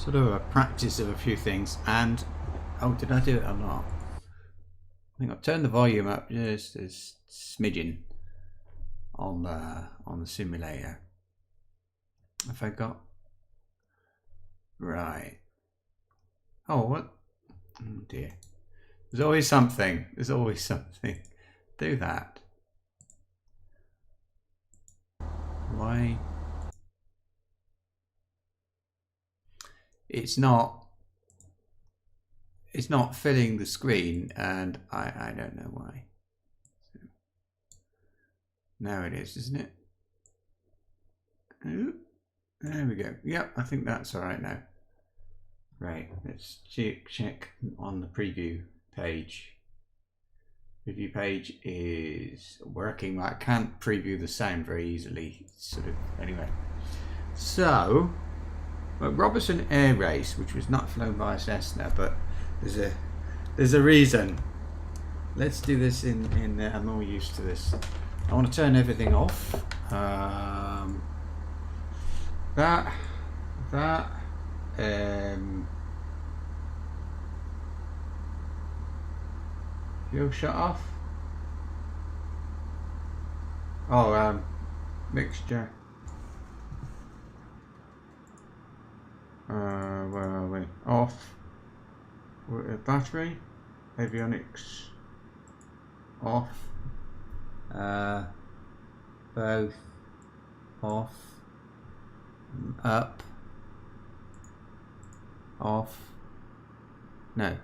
sort of a practice of a few things. And oh, did I do it or not? I think I've turned the volume up just a smidgen on the simulator. Have I got right? Oh, what? Oh dear. There's always something. There's always something. Do that. Why? It's not filling the screen, and I don't know why. So, now it is, isn't it? Ooh, there we go. Yep, I think that's all right now. Right, let's check on the preview page. Preview page is working. I can't preview the sound very easily, sort of. Anyway, so MacRobertson Air Race, which was not flown by a Cessna, but there's a reason. Let's do this in I'm all used to this. I want to turn everything off. That fuel shut off. Oh, mixture. Where are we? Off. Battery. Avionics. Off. Both. Off. Up. Off. No.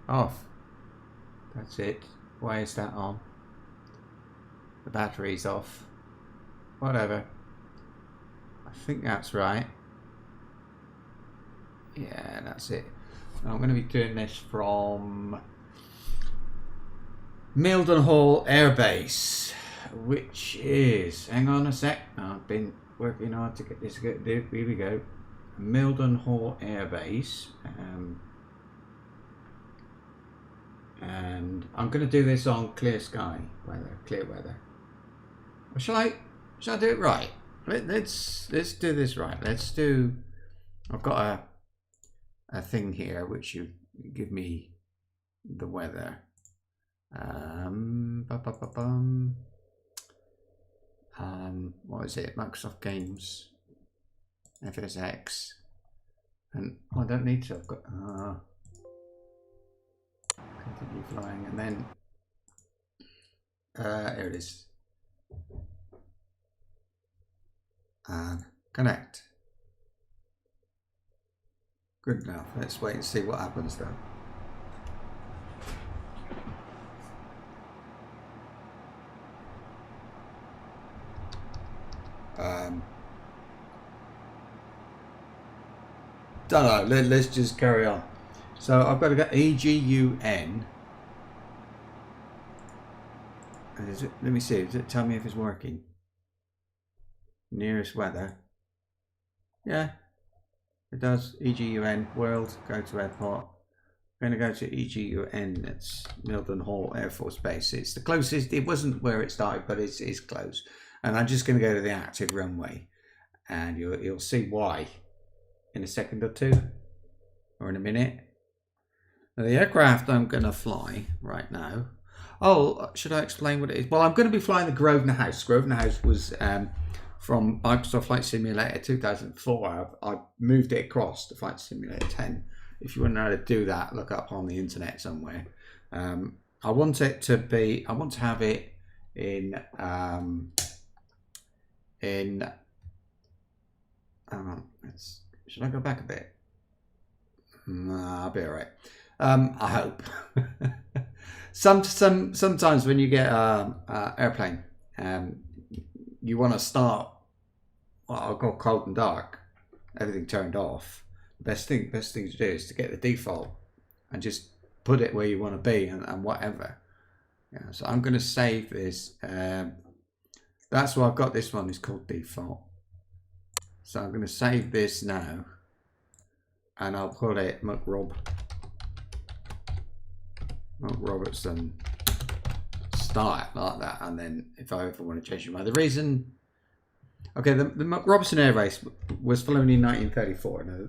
Off. That's it. Why is that on? The battery's off. Whatever. I think that's right. Yeah, that's it. I'm going to be doing this from Mildenhall Air Base, which is, hang on a sec, I've been working hard to get this good. Here we go. Mildenhall Air Base. And I'm going to do this on clear sky weather, clear weather. Or shall I do it right? Let's do this right. Let's do. I've got a thing here which you give me the weather. What is it? Microsoft Games, FSX, and I don't need to. I've got. Continue flying, and then here it is, and connect. Good enough. Let's wait and see what happens though. Don't know. Let's just carry on. So I've got to get EGUN. Is it, let me see. Does it tell me if it's working? Nearest weather. Yeah, it does. EGUN world. Go to airport. I'm going to go to EGUN. It's Mildenhall Air Force Base. It's the closest. It wasn't where it started, but it's close. And I'm just going to go to the active runway, and you'll see why in a second or two, or in a minute. Now, the aircraft I'm going to fly right now. Oh, should I explain what it is? Well, I'm going to be flying the Grosvenor House. Grosvenor House was from Microsoft Flight Simulator 2004. I moved it across to Flight Simulator 10. If you want to know how to do that, look up on the internet somewhere. I want it to be. I want to have it in. Should I go back a bit? I'll be all right. I hope. Sometimes when you get an airplane, you want to start what I'll call cold and dark, everything turned off. The best thing to do is to get the default and just put it where you want to be and whatever. Yeah, so I'm going to save this. That's why I've got this one. It's called default. So I'm going to save this now, and I'll call it MacRobertson start like that. And then if I ever want to change my mind, the reason, okay, the MacRobertson Air Race was flown in 1934.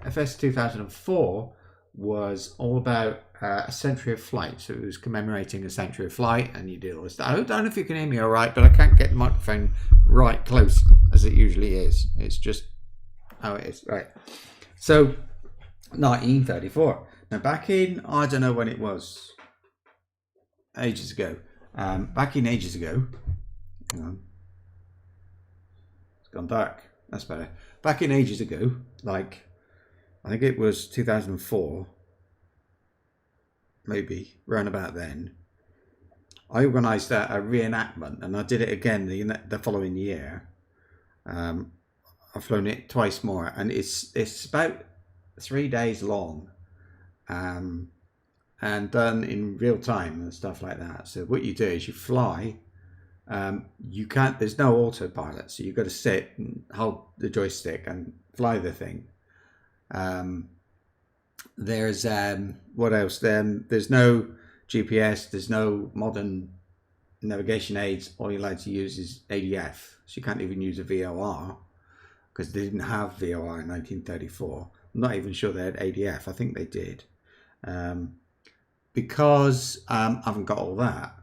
FS 2004 was all about a century of flight. So it was commemorating a century of flight, and you did all this stuff. I don't know if you can hear me all right, but I can't get the microphone right close as it usually is. It's just how it is. Right. So 1934. Now back in, I don't know when it was, ages ago. Back in ages ago, hang on. It's gone dark. That's better. Back in ages ago, like, I think it was 2004, maybe, around about then, I organised a reenactment, and I did it again the following year. I've flown it twice more, and it's about 3 days long, and done in real time and stuff like that. So what you do is you fly. You can't, there's no autopilot, so you've got to sit and hold the joystick and fly the thing. There's what else then? There's no GPS, there's no modern navigation aids. All you're allowed to use is ADF, so you can't even use a VOR because they didn't have VOR in 1934. I'm not even sure they had ADF. I think they did. Because I haven't got all that,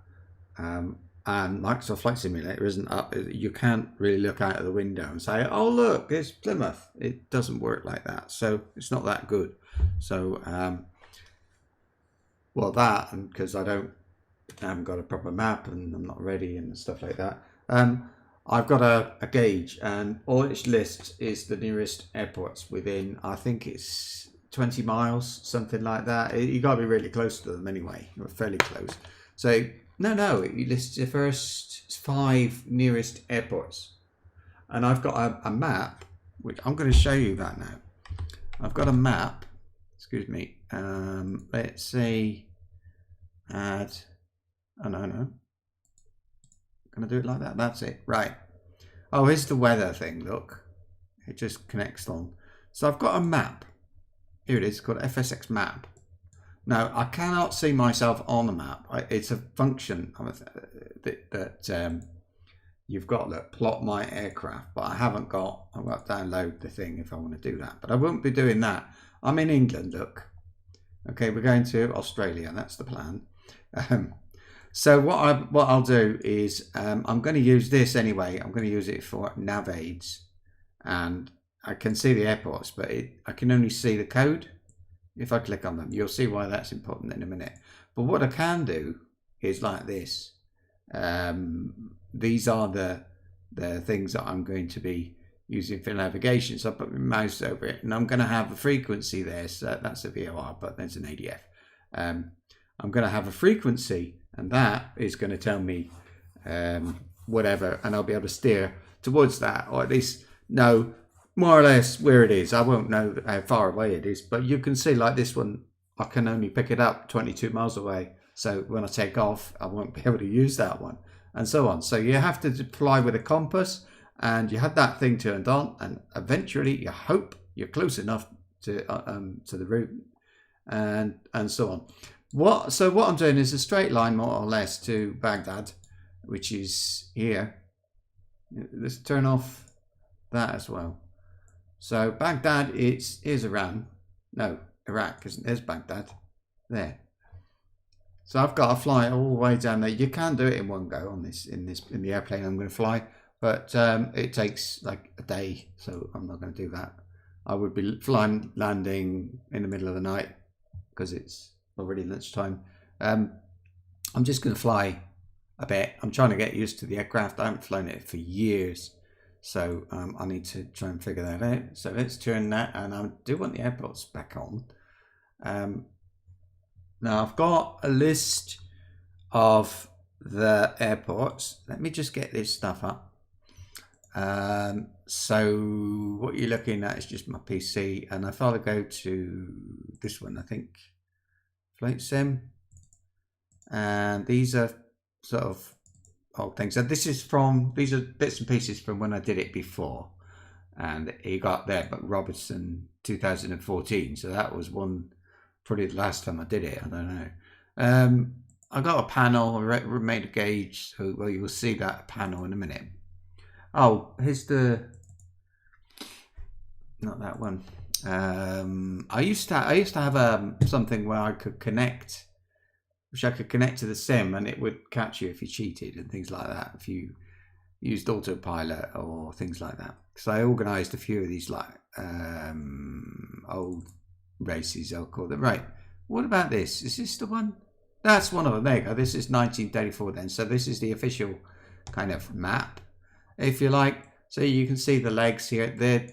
and Microsoft Flight Simulator isn't up, you can't really look out of the window and say, oh look, it's Plymouth. It doesn't work like that, so it's not that good. So well, that, and because I haven't got a proper map and I'm not ready and stuff like that, I've got a gauge, and all it lists is the nearest airports within, I think it's 20 miles, something like that. You got to be really close to them anyway. You're fairly close. So no, it lists the first 5 nearest airports, and I've got a map, which I'm going to show you that now. I've got a map. Excuse me. Let's say add. Oh no. Can I do it like that? That's it. Right. Oh, here's the weather thing. Look, it just connects on. So I've got a map. Here it is, called FSX map. Now, I cannot see myself on the map. It's a function that you've got to plot my aircraft, but I've got to download the thing if I want to do that. But I won't be doing that. I'm in England, look. Okay, we're going to Australia. That's the plan. So what I'll do is I'm going to use this anyway. I'm going to use it for nav aids, and I can see the airports, but I can only see the code. If I click on them, you'll see why that's important in a minute. But what I can do is like this. These are the things that I'm going to be using for navigation. So I put my mouse over it, and I'm going to have a frequency there. So that's a VOR, but there's an ADF. I'm going to have a frequency, and that is going to tell me whatever, and I'll be able to steer towards that, or at least know more or less where it is. I won't know how far away it is, but you can see like this one, I can only pick it up 22 miles away. So when I take off, I won't be able to use that one, and so on. So you have to fly with a compass, and you have that thing turned on, and eventually you hope you're close enough to the route, and so on. So what I'm doing is a straight line more or less to Baghdad, which is here. Let's turn off that as well. So Baghdad, is Iran. No, Iraq, isn't there's Baghdad. There. So I've got to fly all the way down there. You can do it in one go on in the airplane I'm going to fly, but it takes like a day, so I'm not going to do that. I would be landing in the middle of the night because it's already lunchtime. I'm just going to fly a bit. I'm trying to get used to the aircraft. I haven't flown it for years. So I need to try and figure that out. So let's turn that, and I do want the airports back on. Now I've got a list of the airports. Let me just get this stuff up. So what you're looking at is just my PC, and I thought I'd go to this one, I think, Flight Sim. And these are sort of old things. So these are bits and pieces from when I did it before, and you got there, but MacRobertson 2014. So that was probably the last time I did it. I don't know. I got a panel. I made a gauge. So well, you'll see that panel in a minute. Oh, here's not that one. I used to have something where I could connect, which I could connect to the sim, and it would catch you if you cheated and things like that. If you used autopilot or things like that. So I organised a few of these like old races, I'll call them. Right. What about this? Is this the one? That's one of them. There you go. This is 1934 then. So this is the official kind of map, if you like. So you can see the legs here.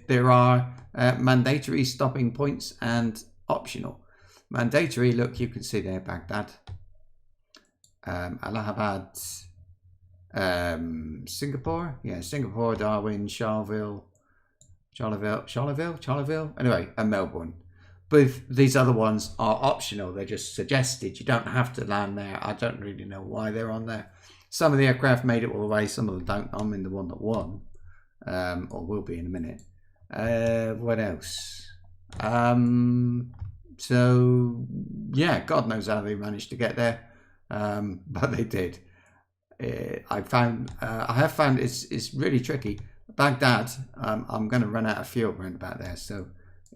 There are mandatory stopping points and optional. Mandatory, look, you can see there, Baghdad, Allahabad, Singapore. Yeah, Singapore, Darwin, Charleville. Anyway, and Melbourne. But these other ones are optional. They're just suggested. You don't have to land there. I don't really know why they're on there. Some of the aircraft made it all the way. Some of them don't. I'm in the one that won. Or will be in a minute. What else? So, yeah, God knows how they managed to get there. But they did. I have found it's really tricky. Baghdad, I'm going to run out of fuel around about there. So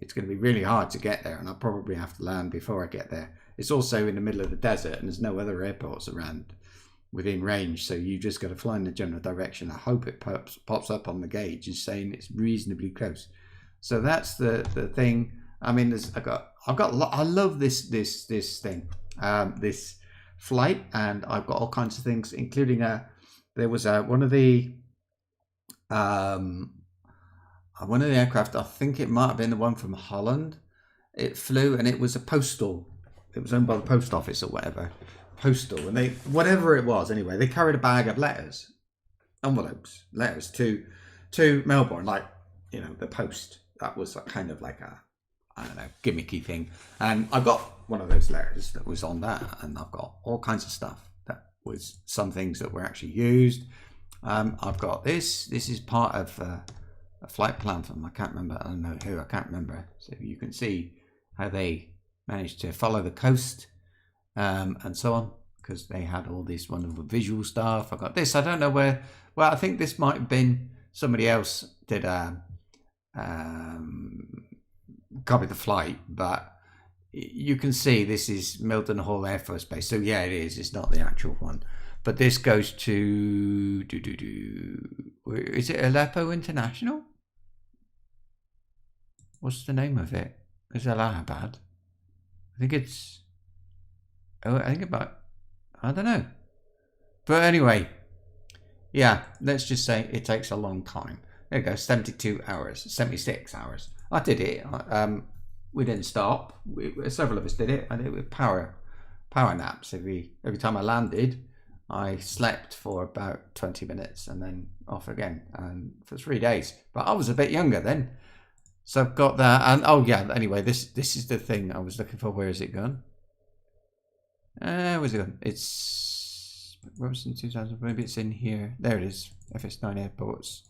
it's going to be really hard to get there, and I'll probably have to land before I get there. It's also in the middle of the desert, and there's no other airports around within range, so you just got to fly in the general direction. I hope it pops up on the gauge is saying it's reasonably close. So that's the thing. I mean, I love this thing, this flight, and I've got all kinds of things, including there was one of the aircraft, I think it might have been the one from Holland. It flew, and it was a postal. It was owned by the post office or whatever. Postal, and whatever it was anyway, they carried a bag of letters, envelopes, letters to Melbourne, like, you know, the post. That was kind of like a, I don't know, gimmicky thing. And I got one of those letters that was on that, and I've got all kinds of stuff that was some things that were actually used. I've got this is part of a flight plan from, I can't remember, I don't know who, I can't remember. So you can see how they managed to follow the coast. And so on, because they had all this wonderful visual stuff. I got this. I don't know where. Well, I think this might have been somebody else did copy the flight, but you can see this is Mildenhall Air Force Base. So yeah, it is. It's not the actual one, but this goes to is it Aleppo International? What's the name of it? It's Allahabad. I think it's. Oh, I don't know. But anyway, yeah, let's just say it takes a long time. There you go, 72 hours, 76 hours. I did it. We didn't stop. Several of us did it. I did it with power naps. Every time I landed, I slept for about 20 minutes and then off again, and for 3 days. But I was a bit younger then. So I've got that. And oh yeah, anyway, this is the thing I was looking for. Where is it gone? Where's it gone? It's MacRobertson 2000. Maybe it's in here. There it is. FS9 airports.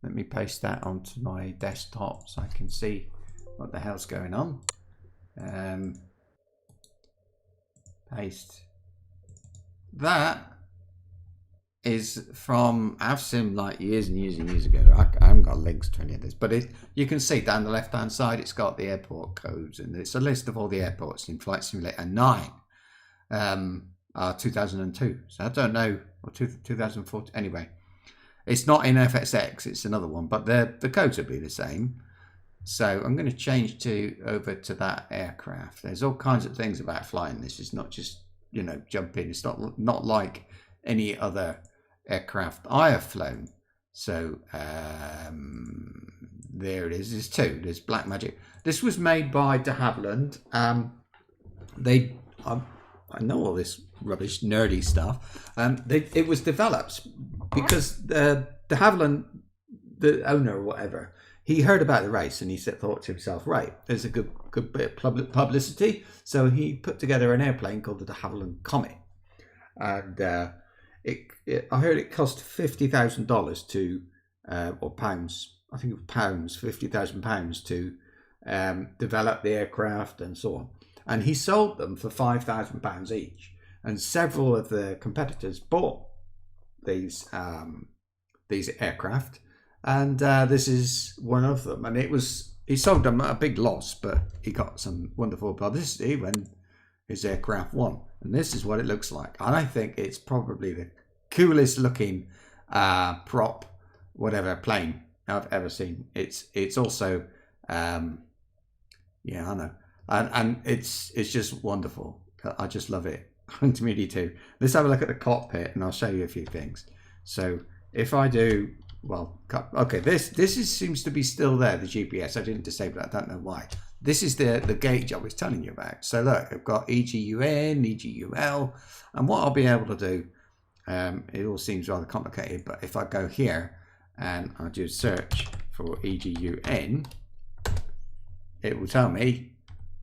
Let me paste that onto my desktop so I can see what the hell's going on. Paste. That is from AvSim like years and years and years ago. I haven't got links to any of this, but you can see down the left hand side it's got the airport codes, and it's a list of all the airports in Flight Simulator 9. 2002, so I don't know, or 2014. Anyway, it's not in FSX, it's another one, but the codes will be the same. So I'm going to change over to that aircraft. There's all kinds of things about flying. This is not just, you know, jump in. It's not like any other aircraft I have flown. So there it is. There's two. There's Black Magic. This was made by deHavilland. I know all this rubbish, nerdy stuff. It was developed because deHavilland, the owner or whatever, he heard about the race and he thought to himself, right, there's a good bit of publicity. So he put together an airplane called the deHavilland Comet. And I heard it cost $50,000 to, or pounds, I think it was pounds, £50,000 to develop the aircraft and so on. And he sold them for £5,000 each. And several of the competitors bought these aircraft. And this is one of them. And it was he sold them at a big loss, but he got some wonderful publicity when his aircraft won. And this is what it looks like. And I think it's probably the coolest looking prop, whatever plane I've ever seen. It's also, yeah, I know, and it's just wonderful. I just love it. To me too. Let's have a look at the cockpit, and I'll show you a few things. So if I do, well, okay, this seems to be still there. The GPS, I didn't disable it. I don't know why. This is the gauge I was telling you about. So look, I've got EGUN, EGUL, and what I'll be able to do, it all seems rather complicated, but if I go here and I do search for EGUN, it will tell me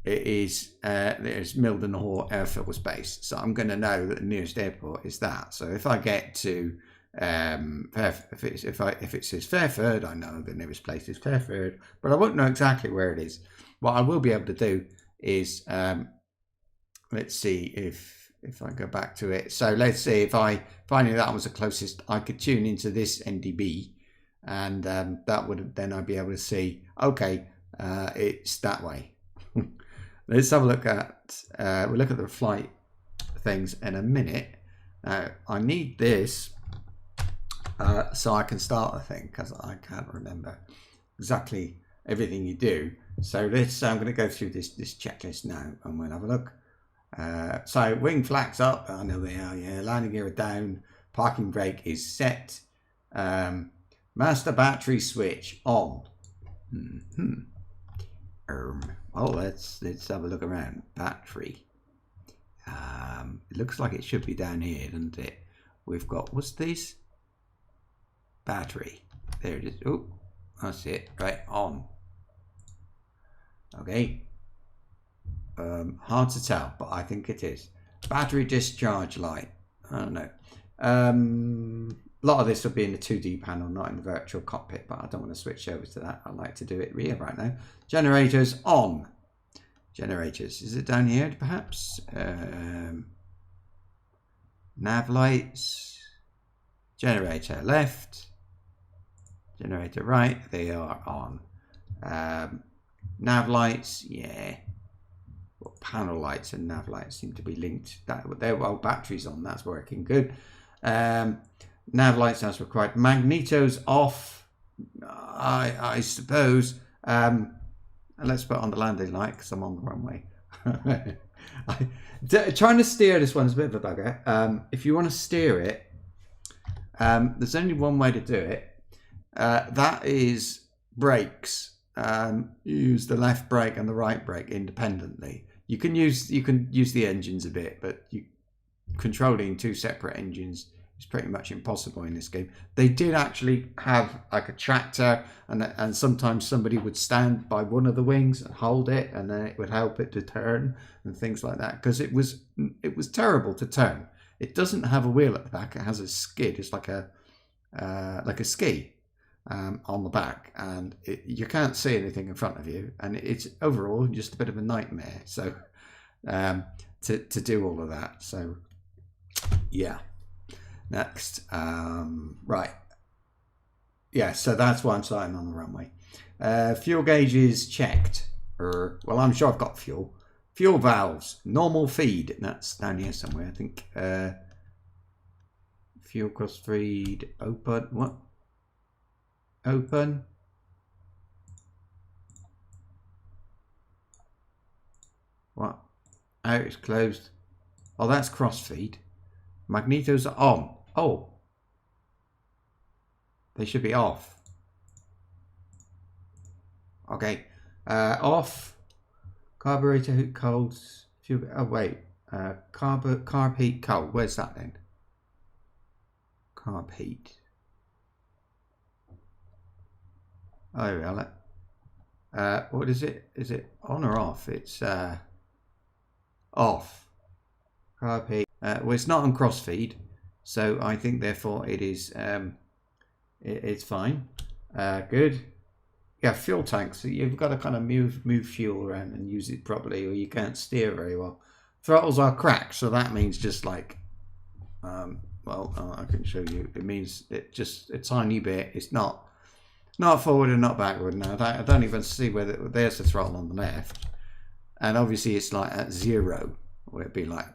it is there's Mildenhall Air Force Base. So I'm going to know that the nearest airport is that. So if I get to if it says Fairford, I know the nearest place is Fairford, but I won't know exactly where it is. What I will be able to do is let's see if I go back to it. So let's see if I knew that was the closest, I could tune into this NDB, and that would then I'd be able to see, okay, it's that way. Let's have a look at we'll look at the flight things in a minute. I need this so I can start the thing, because I can't remember exactly everything you do. So let's I'm going to go through this checklist now, and we'll have a look. So wing flaps up, I know they are, yeah. Landing gear down, parking brake is set, master battery switch on. Well, let's have a look around. Battery. It looks like it should be down here, doesn't it? We've got, what's this? Battery. There it is. Oh, that's it. Right, on. Okay. Hard to tell, but I think it is. Battery discharge light. I don't know. A lot of this will be in the 2D panel, not in the virtual cockpit, but I don't want to switch over to that. I like to do it here right now. Generators on. Generators. Is it down here, perhaps? Nav lights. Generator left. Generator right. They are on. Nav lights, yeah. Well, panel lights and nav lights seem to be linked. They're well, batteries on. That's working good. Nav lights as required. Magnetos off. I suppose. Let's put on the landing light because I'm on the runway. Trying to steer this one is a bit of a bugger. If you want to steer it, there's only one way to do it. That is brakes. Use the left brake and the right brake independently. You can use the engines a bit, but controlling two separate engines is pretty much impossible in this game. They did actually have like a tractor, and sometimes somebody would stand by one of the wings and hold it, and then it would help it to turn and things like that, because it was terrible to turn. It doesn't have a wheel at the back. It has a skid. It's like a ski on the back, and you can't see anything in front of you, and it's overall just a bit of a nightmare. So to do all of that. So yeah. Next, right, yeah, so that's why I'm starting on the runway. Fuel gauge is checked, well, I'm sure I've got fuel. Fuel valves, normal feed, that's down here somewhere, I think. Fuel cross feed, open, what? Open. What? Oh, it's closed. Oh, that's cross feed. Magnetos are on. Oh, they should be off. Okay, off. Carburetor heat cold. Oh wait, carb heat cold. Where's that then? Carb heat. Oh, there we are. What is it? Is it on or off? It's off. Carb heat. Well, it's not on crossfeed, so I think therefore it is. It's fine. Good. Yeah, fuel tanks. So you've got to kind of move fuel around and use it properly, or you can't steer very well. Throttles are cracked, so that means just like, well, I can show you. It means it just a tiny bit. It's not Not forward and not backward. No, I don't even see whether there's the throttle on the left. And obviously it's like at 0, or it'd be like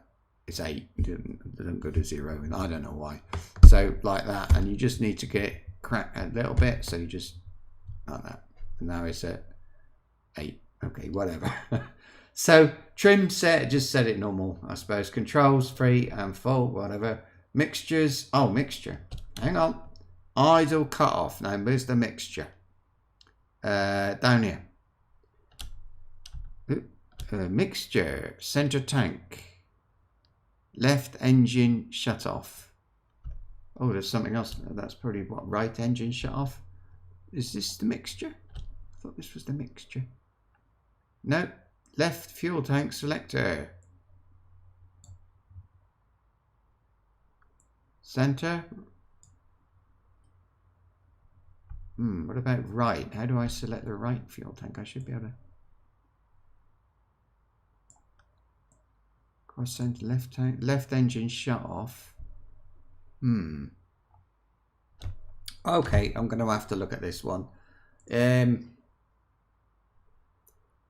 it's 8. It doesn't go to 0, and I don't know why. So like that, and you just need to get cracked a little bit. So you just like that. And now it's at 8. Okay, whatever. So trim set, just set it normal, I suppose. Controls, free and full, whatever. Mixtures. Oh, mixture. Hang on. Idle cut off. Now where's the mixture? Down here. Mixture. Center tank. Left engine shut off. Oh, there's something else. That's probably what, right engine shut off. Is this the mixture? I thought this was the mixture. No. Left fuel tank selector. Center. What about right? How do I select the right fuel tank? I should be able to. Cross center, left tank, left engine shut off. Okay, I'm going to have to look at this one.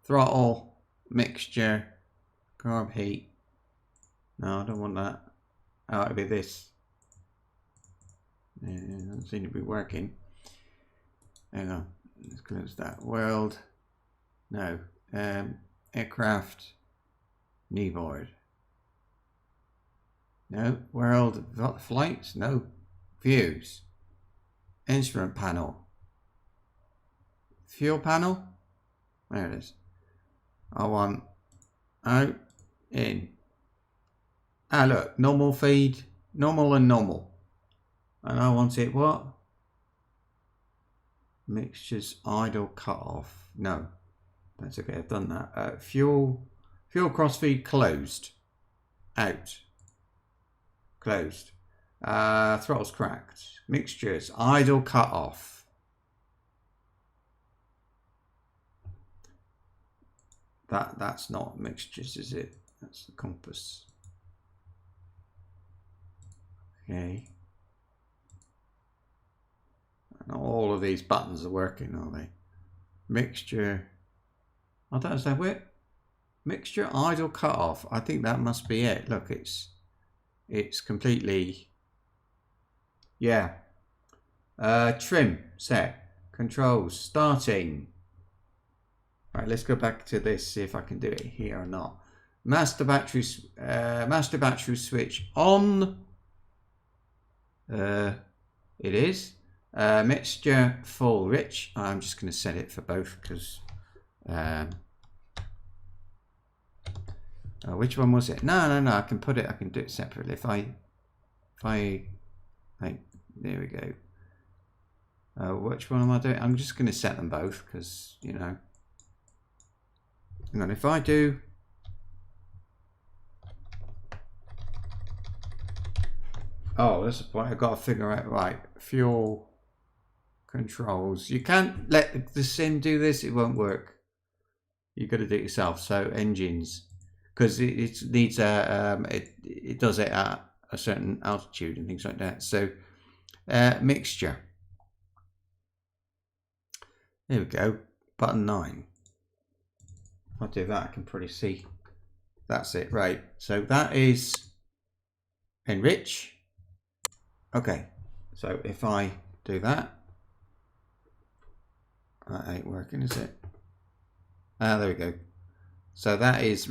Throttle, mixture, carb heat. No, I don't want that. Oh, it'll be this. Doesn't seem to be working. Hang on, let's close that. World, no. Aircraft, kneeboard. No. World, flights, no. Views. Instrument panel. Fuel panel. There it is. I want out, in. Ah, look, normal feed, normal and normal. And I want it what? Mixtures idle cut off. No, that's okay. I've done that. Fuel crossfeed closed. Out. Closed. Throttles cracked. Mixtures idle cut off. That's not mixtures, is it? That's the compass. Okay. And all of these buttons are working, are they? Mixture. Oh, that's that it. Mixture idle cut off. I think that must be it. Look, it's completely. Yeah. Trim set. Controls starting. Right, let's go back to this, see if I can do it here or not. Master battery switch on. It is. Mixture full rich. I'm just going to set it for both because. Which one was it? No. I can put it. I can do it separately. If I, there we go. Which one am I doing? I'm just going to set them both because you know. Hang on, if I do. Oh, that's the point. I've got to figure out, right, fuel controls. You can't let the sim do this. It won't work. You've got to do it yourself. So engines, because it needs it does it at a certain altitude and things like that. So mixture. There we go. Button 9. If I do that, I can pretty see. That's it, right? So that is enrich. Okay, so if I do that ain't working, is it? There we go. So that is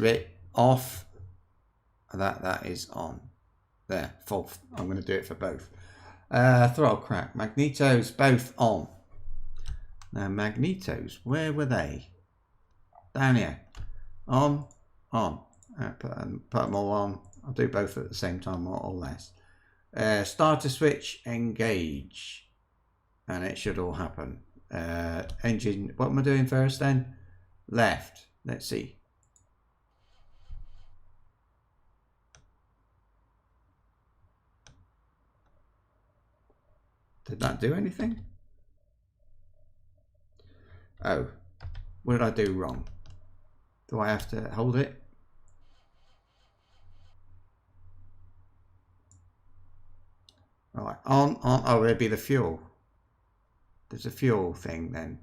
off. That is on. There, full. I'm going to do it for both. Throttle crack. Magnetos both on. Now magnetos, where were they? Down here. On. Put them all on. I'll do both at the same time, more or less. Starter switch, engage, and it should all happen. Engine, what am I doing first then? Left. Let's see. Did that do anything? Oh, what did I do wrong? Do I have to hold it? Right, on. Oh, it'd be the fuel. there's a fuel thing then.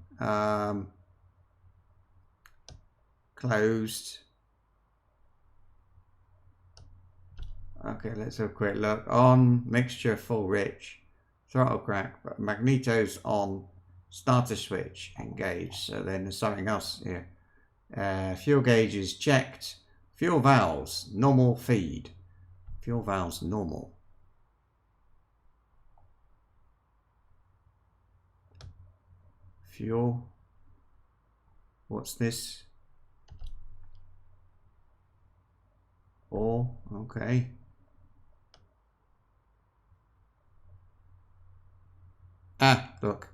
Closed. Okay, let's have a quick look. On, mixture full rich, throttle crack, but magneto's on, starter switch engaged. So then there's something else here. Fuel gauge is checked. Fuel valves, normal feed. Fuel valves, normal. Fuel. What's this? Oh, okay. Ah, look.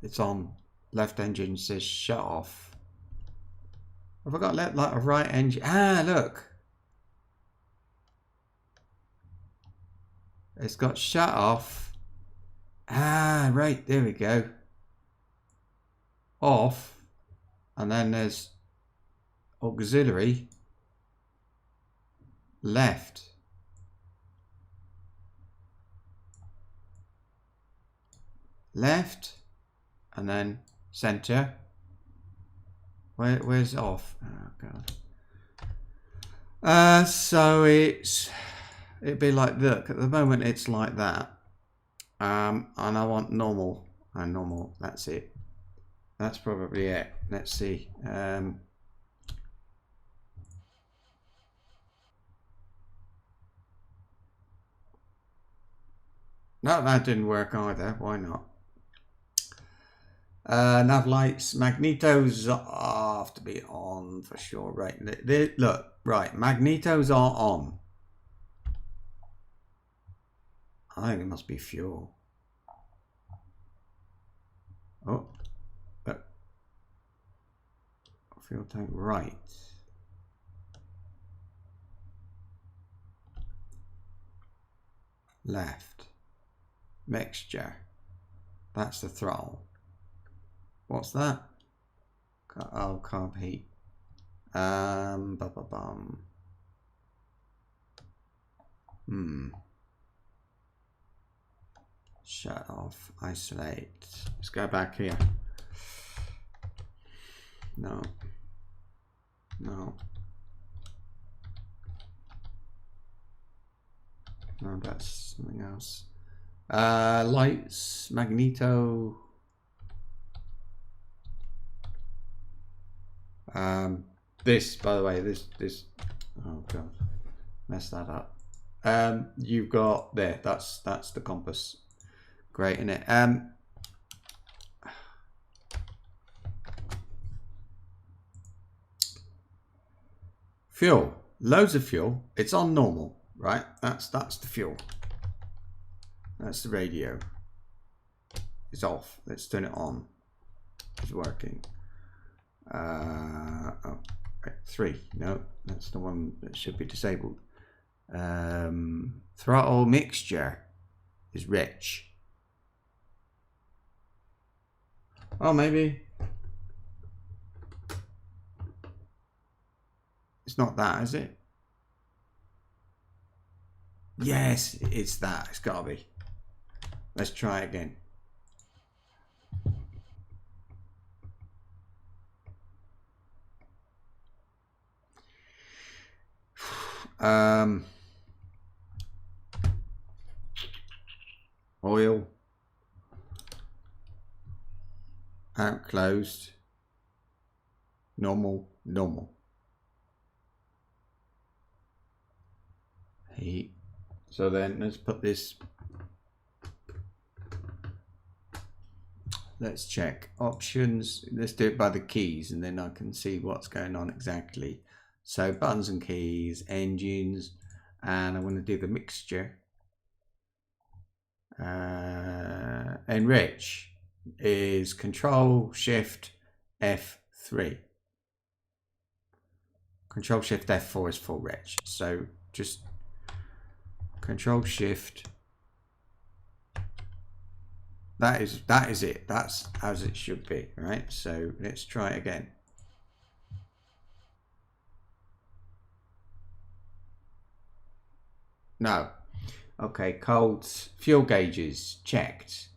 It's on. Left engine says shut off. Have I got like a right engine? Ah, look. It's got shut off. Ah, right. There we go. Off. And then there's auxiliary. Left. Left. And then center. Where's off? Oh god. So it'd be like, look, at the moment it's like that. And I want normal and normal. That's it. That's probably it. Let's see. No, that didn't work either. Why not? Nav lights, magnetos have to be on for sure, right? Look, right, magnetos are on. I think it must be fuel. Oh, fuel tank right. Left. Mixture. That's the throttle. What's that? Oh, carb heat. Shut off. Isolate. Let's go back here. No. No. No, that's something else. Lights, magneto. This, by the way, this. Oh god, messed that up. You've got there. That's the compass. Great, isn't it? Fuel, loads of fuel. It's on normal, right? That's the fuel. That's the radio. It's off. Let's turn it on. It's working. Oh, right, 3. No, that's the one that should be disabled. Throttle mixture is rich. Oh, maybe it's not that, is it? Yes, it's that. It's gotta be. Let's try again. Oil. Out closed. Normal. Heat. So then let's put this. Let's check options. Let's do it by the keys and then I can see what's going on exactly. So buttons and keys, engines, and I want to do the mixture. Enrich is Control Shift F3. Control Shift F4 is full rich. So just Control Shift. That is it. That's as it should be, right? So let's try it again. No. Okay, codes, fuel gauges checked.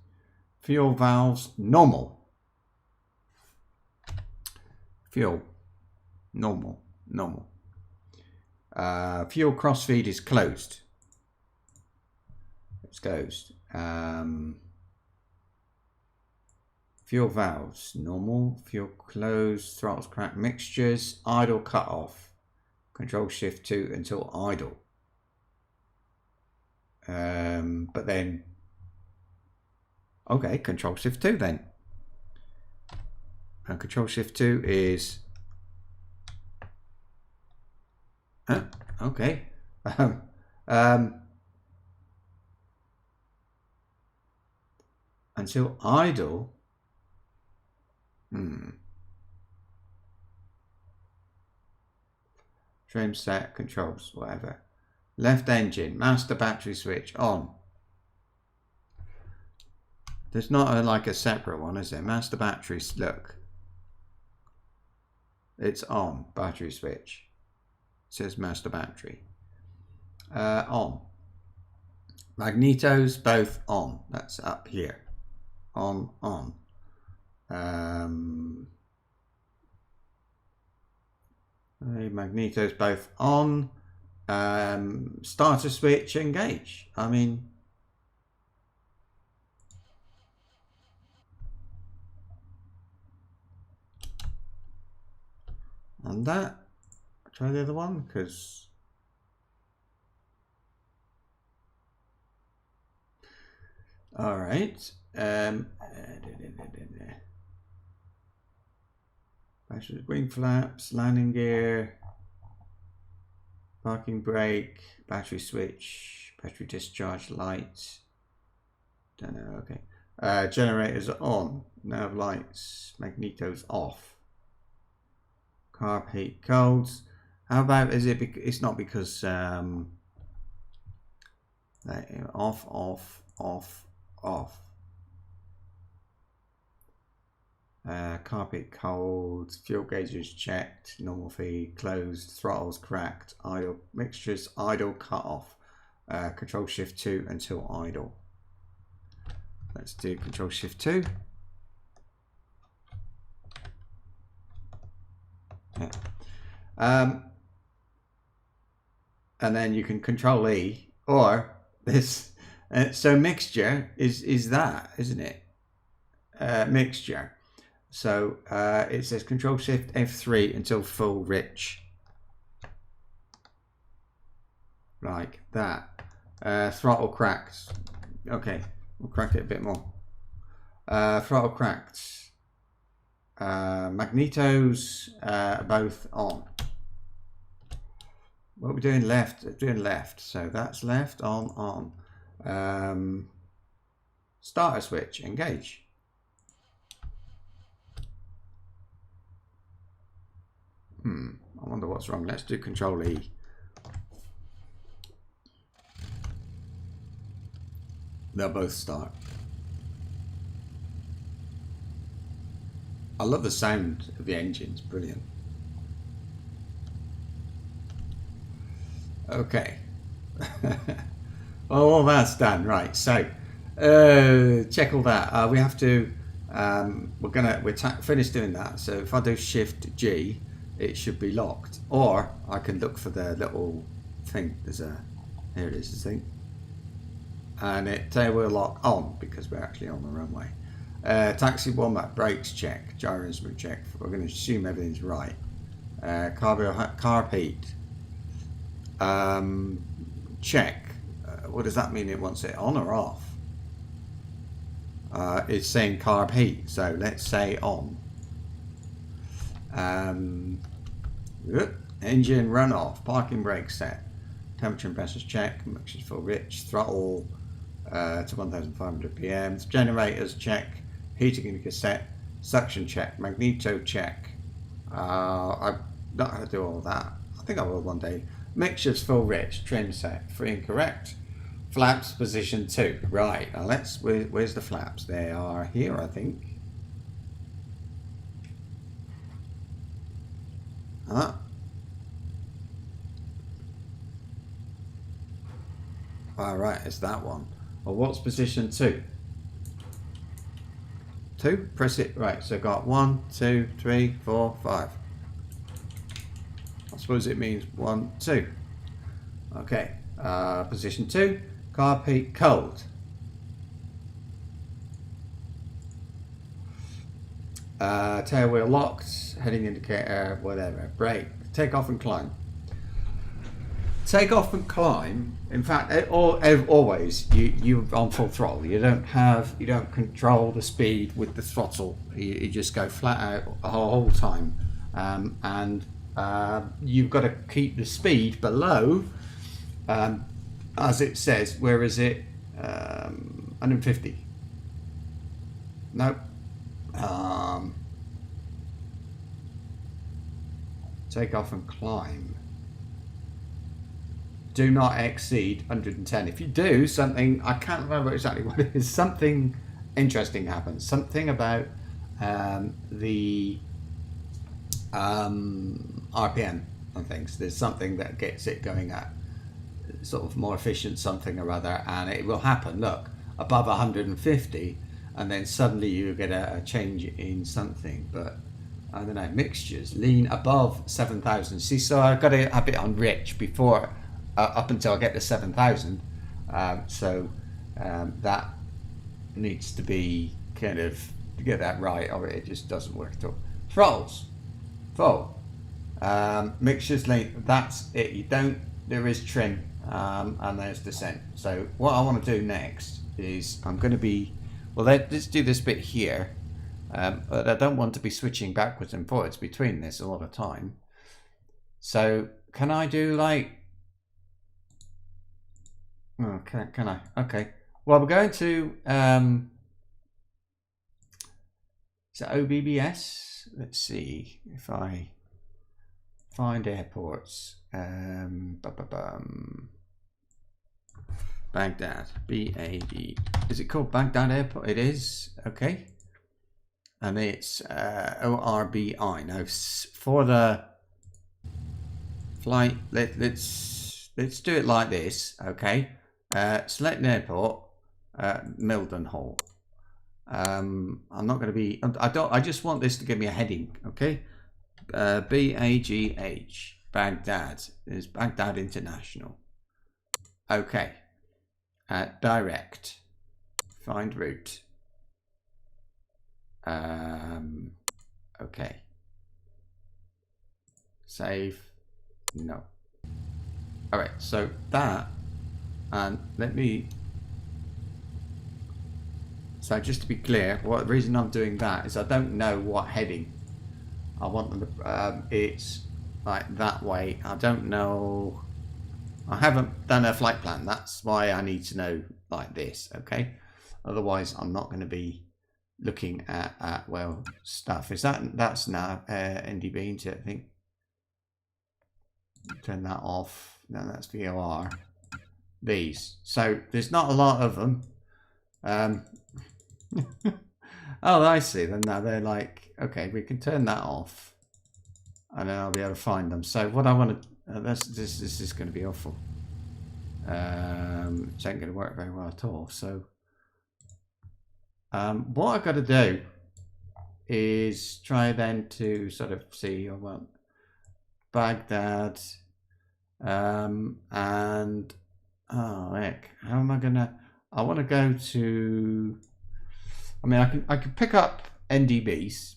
Fuel valves normal. Fuel normal. Fuel crossfeed is closed. It's closed. Fuel valves normal. Fuel closed. Throttles cracked. Mixtures idle cut off. Control shift 2 until idle. But then, okay, control shift 2 then. And control shift 2 is, okay. Until idle. Trim set, controls, whatever. Left engine, master battery switch on. There's not like a separate one, is there? Master batteries, look. It's on, battery switch. It says master battery. On. Magnetos, both on. That's up here. On. Magnetos both on. Starter switch, engage. I mean, on that, try the other one because all right. Wing flaps, landing gear, parking brake, battery switch, battery discharge lights. Don't know. Okay. Generators are on. Nav lights, magnetos off. Carb heat colds. How about is it? It's not because off. Carpet cold, fuel gauges checked, normal feed closed, throttles cracked, idle mixtures idle cut off. Control shift 2 until idle. Let's do control shift 2. Yeah. And then you can control E or this. So mixture is that, isn't it? Mixture. So it says control shift F3 until full rich. Like that. Throttle cracked. Okay, we'll crack it a bit more. Throttle cracked. Magnetos both on. What are we doing left? We're doing left. So that's left, on. Starter switch, engage. I wonder what's wrong. Let's do control E. They'll both start. I love the sound of the engine. It's brilliant. Okay. All that's done. Right. So check all that. We have to. We're finished doing that. So if I do Shift G, it should be locked. Or I can look for the little thing. Here it is. The thing. And it will lock on because we're actually on the runway. Taxi warm-up, brakes check, gyro instrument check. We're going to assume everything's right. Carb heat check. What does that mean? It wants it on or off? It's saying carb heat, so let's say on. Engine run off, parking brake set, temperature and pressures check, mixtures full rich, throttle to 1500 pm, generators check, heating indicator set, suction check, magneto check. I'm not going to do all that. I think I will one day. Mixtures full rich, trim set, 3 incorrect. Flaps position 2. Right, now where's the flaps? They are here, I think. All right, it's that one. Well, what's position 2? 2? Press it. Right, so got 1, 2, 3, 4, 5. I suppose it means 1, 2. Okay, position 2, car peak cold. Tail wheel locked, heading indicator, whatever. Brake, take off and climb. Take off and climb. In fact, always you're on full throttle. You don't control the speed with the throttle. You just go flat out the whole time, and you've got to keep the speed below, as it says. Where is it? 150. Nope. Take off and climb. Do not exceed 110. If you do something, I can't remember exactly what it is, something interesting happens. Something about the RPM and things. There's something that gets it going at sort of more efficient something or other, and it will happen. Look, above 150, and then suddenly you get a change in something. But I don't know, mixtures, lean above 7,000. See, so I've got to have it on rich before, up until I get to 7,000. That needs to be kind of, to get that right, or it just doesn't work at all. Throttles, full. Mixtures, lean, that's it. You don't, there is trim, and there's descent. So what I want to do next is I'm going to be, well, let's do this bit here. But I don't want to be switching backwards and forwards between this all the time. So can I do like, oh, can I? Okay. Well, we're going to, is it OBBS? Let's see if I find airports. Baghdad, B-A-D. Is it called Baghdad Airport? It is. Okay. And it's ORBI. Now for the flight, let's do it like this. Okay. Select an airport, Mildenhall. I'm not going to be. I just want this to give me a heading. Okay. BAGH, Baghdad is Baghdad International. Okay. Direct. Find route. Okay. Save. No. All right. So that, and let me. So just to be clear, what the reason I'm doing that is I don't know what heading I want them to. It's like that way. I don't know. I haven't done a flight plan. That's why I need to know like this. Okay. Otherwise, I'm not going to be looking at well stuff. Is that's now NDB into it, I think. Turn that off. No, that's VOR. These. So there's not a lot of them. Oh, I see. Then now they're like, okay, we can turn that off, and then I'll be able to find them. So what I want to, this is going to be awful. It ain't going to work very well at all. So what I've got to do is try then to sort of see, well, Baghdad, and oh heck, how am I gonna? I want to go to. I mean, I can pick up NDBs.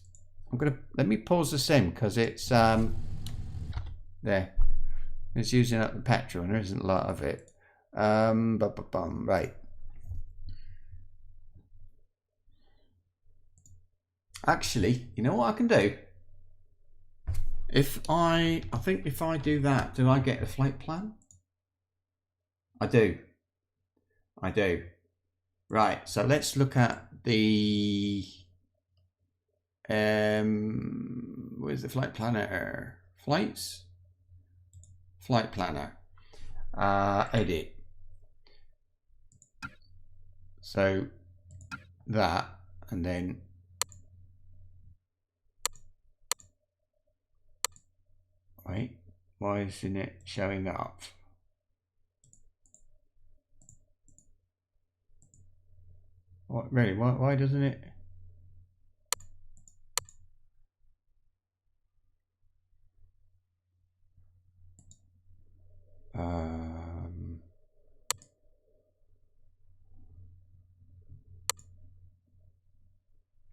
I'm gonna let me pause the sim because it's there. It's using up the petrol and there isn't a lot of it. Right. Actually, you know what I can do? If I think if I do that, do I get a flight plan? I do. I do. Right, so let's look at the where's the flight planner? Flights? Flight planner. Edit. So that, and then wait, why isn't it showing up? What, really? Why doesn't it?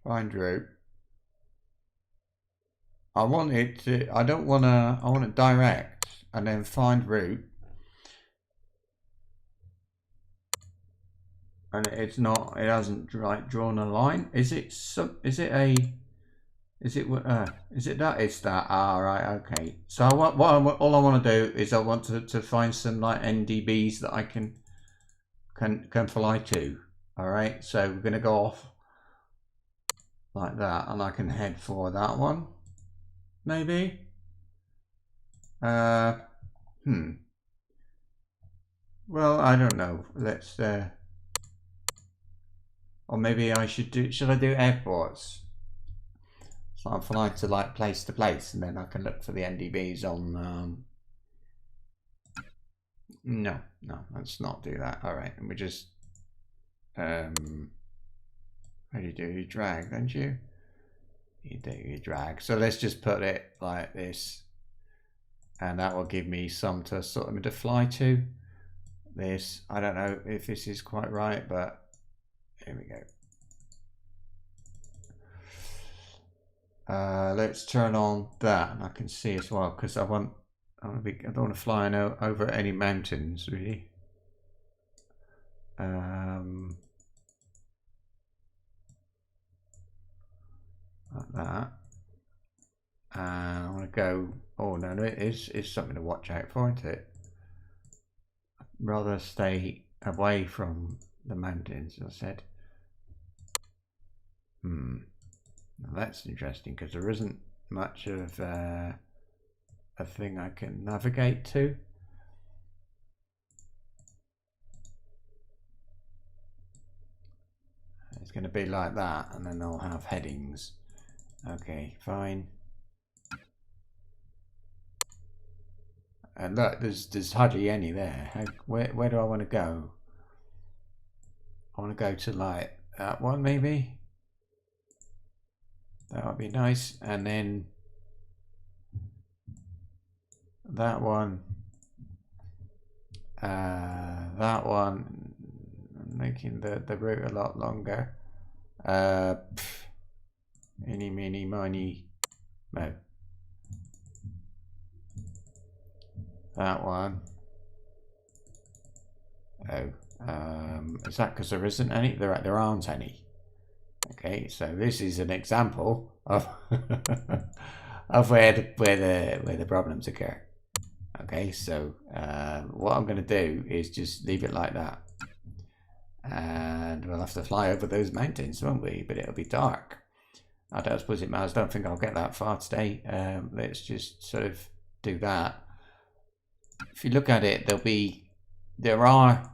Find route. I want it to. I don't want to. I want it direct and then find route. And it's not. It hasn't like drawn a line. Is it some? Is it a? Is it? Is it that? It's that. Ah, right. Okay. So all I want to do is I want to find some like NDBs that I can fly to. All right. So we're gonna go off like that, and I can head for that one. Maybe. Well, I don't know. Let's. Or maybe I should do. Should I do airports? So I'm flying to like place to place, and then I can look for the NDBs on. No, let's not do that. All right, and we just. How do you do? You drag, don't you? You do. You drag. So let's just put it like this, and that will give me some to sort of to fly to. This. I don't know if this is quite right, but. Here we go. Let's turn on that, and I can see as well because I don't want to fly over any mountains really. Like that, and I want to go. Oh no, it is something to watch out for, isn't it? I'd rather stay away from the mountains, as I said. Now that's interesting because there isn't much of a thing I can navigate to. It's going to be like that, and then I'll have headings. Okay, fine. And look, there's hardly any there. Where do I want to go? I want to go to like that one maybe. That would be nice. And then that one. That one. Making the route a lot longer. Eeny, meeny, miny, no. That one. Oh. Is that because there isn't any? There aren't any. Okay, so this is an example of of where the problems occur. Okay, so what I'm going to do is just leave it like that, and we'll have to fly over those mountains, won't we? But it'll be dark. I don't suppose it matters. I don't think I'll get that far today. Let's just sort of do that. If you look at it, there are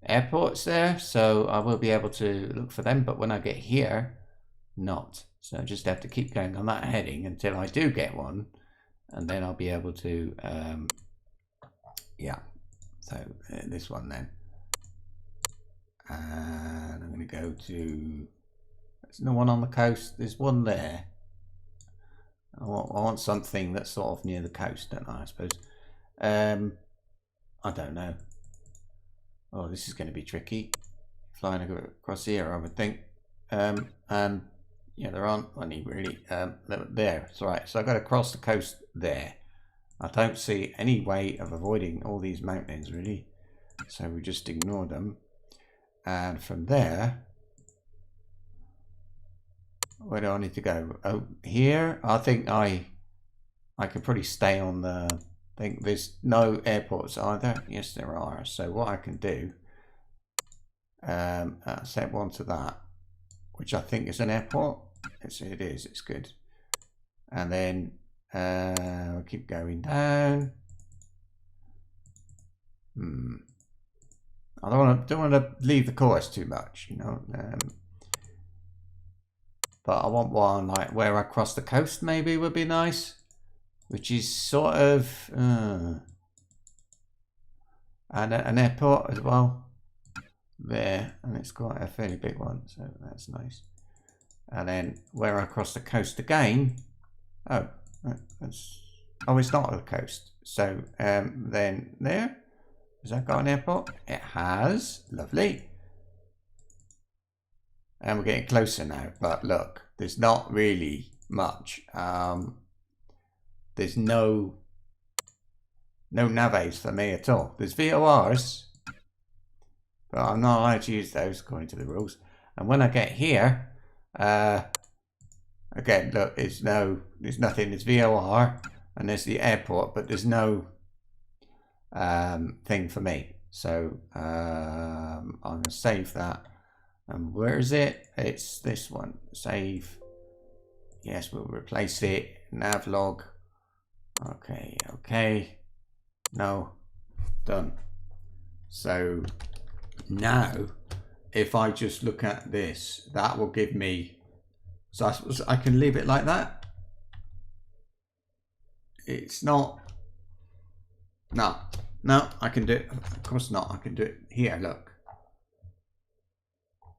airports there, so I will be able to look for them, but when I get here, not. So I just have to keep going on that heading until I do get one, and then I'll be able to yeah, so this one then, and I'm going to go to, there's no one on the coast, there's one there. I want something that's sort of near the coast, don't I suppose. I don't know. Oh, this is going to be tricky. Flying across here, I would think. And yeah, there aren't any really. There, it's right. So I've got to cross the coast there. I don't see any way of avoiding all these mountains really. So we just ignore them. And from there, where do I need to go? Oh, here. I think I could probably stay on the. I think there's no airports either. Yes, there are. So what I can do, set one to that, which I think is an airport. It is. It's good. And then we'll keep going down. I don't want to leave the course too much, you know. But I want one like where I cross the coast. Maybe would be nice. Which is sort of and an airport as well. there, and it's quite a fairly big one, so that's nice. And then where I cross the coast again, it's not a coast. So then there, has that got an airport? It has. Lovely. And we're getting closer now, but look, there's not really much. There's no navies for me at all. There's VORs, but I'm not allowed to use those according to the rules. And when I get here, again, look, there's nothing. There's VOR and there's the airport, but there's no thing for me. So I'm gonna save that. And where is it? It's this one. Save. Yes, we'll replace it. Navlog. Okay, okay. No. Done. So now, if I just look at this, that will give me. So I suppose I can leave it like that. It's not. No, I can do it. Of course not. I can do it here. Look.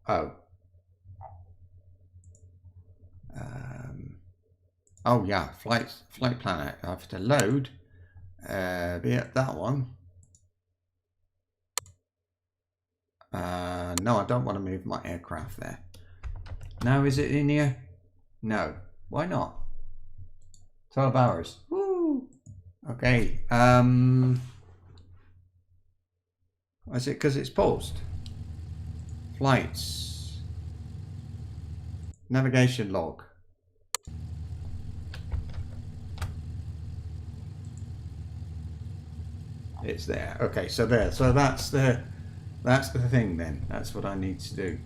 Oh. Oh yeah, flight planner. I have to load. That one. No, I don't want to move my aircraft there. Now, is it in here? No. Why not? 12 hours. Woo! Okay. Is it because it's paused? Flights. Navigation log. It's there. Okay, so there. So that's the thing then. That's what I need to do.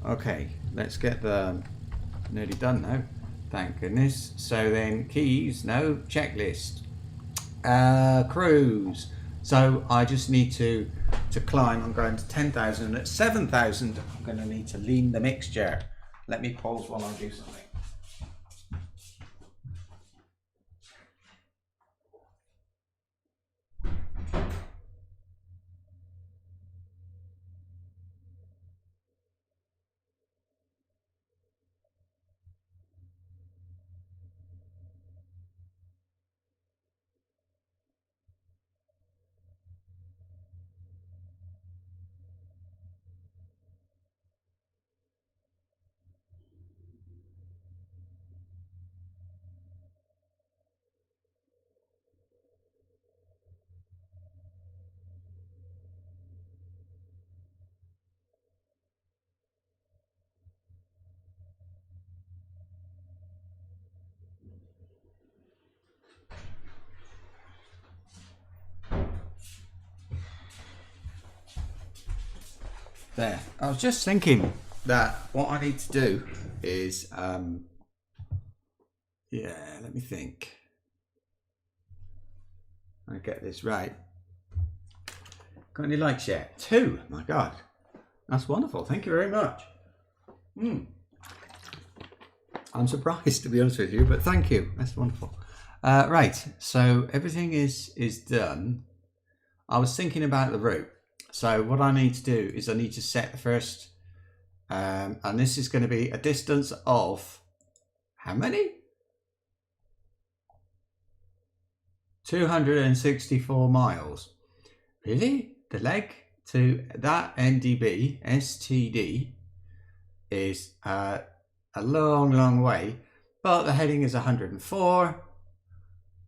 Okay, let's get the nearly done now. Thank goodness. So then keys, no, checklist. Cruise. So I just need to climb. I'm going to 10,000. At 7,000, I'm going to need to lean the mixture. Let me pause while I do something. There. I was just thinking that what I need to do is, yeah, let me think. I get this right. Got any likes yet? 2. My God, that's wonderful. Thank you very much. I'm surprised, to be honest with you, but thank you. That's wonderful. Right. So everything is done. I was thinking about the route. So what I need to do is I need to set the first, and this is going to be a distance of how many? 264 miles. Really? The leg to that NDB, STD, is a long way, but the heading is 104.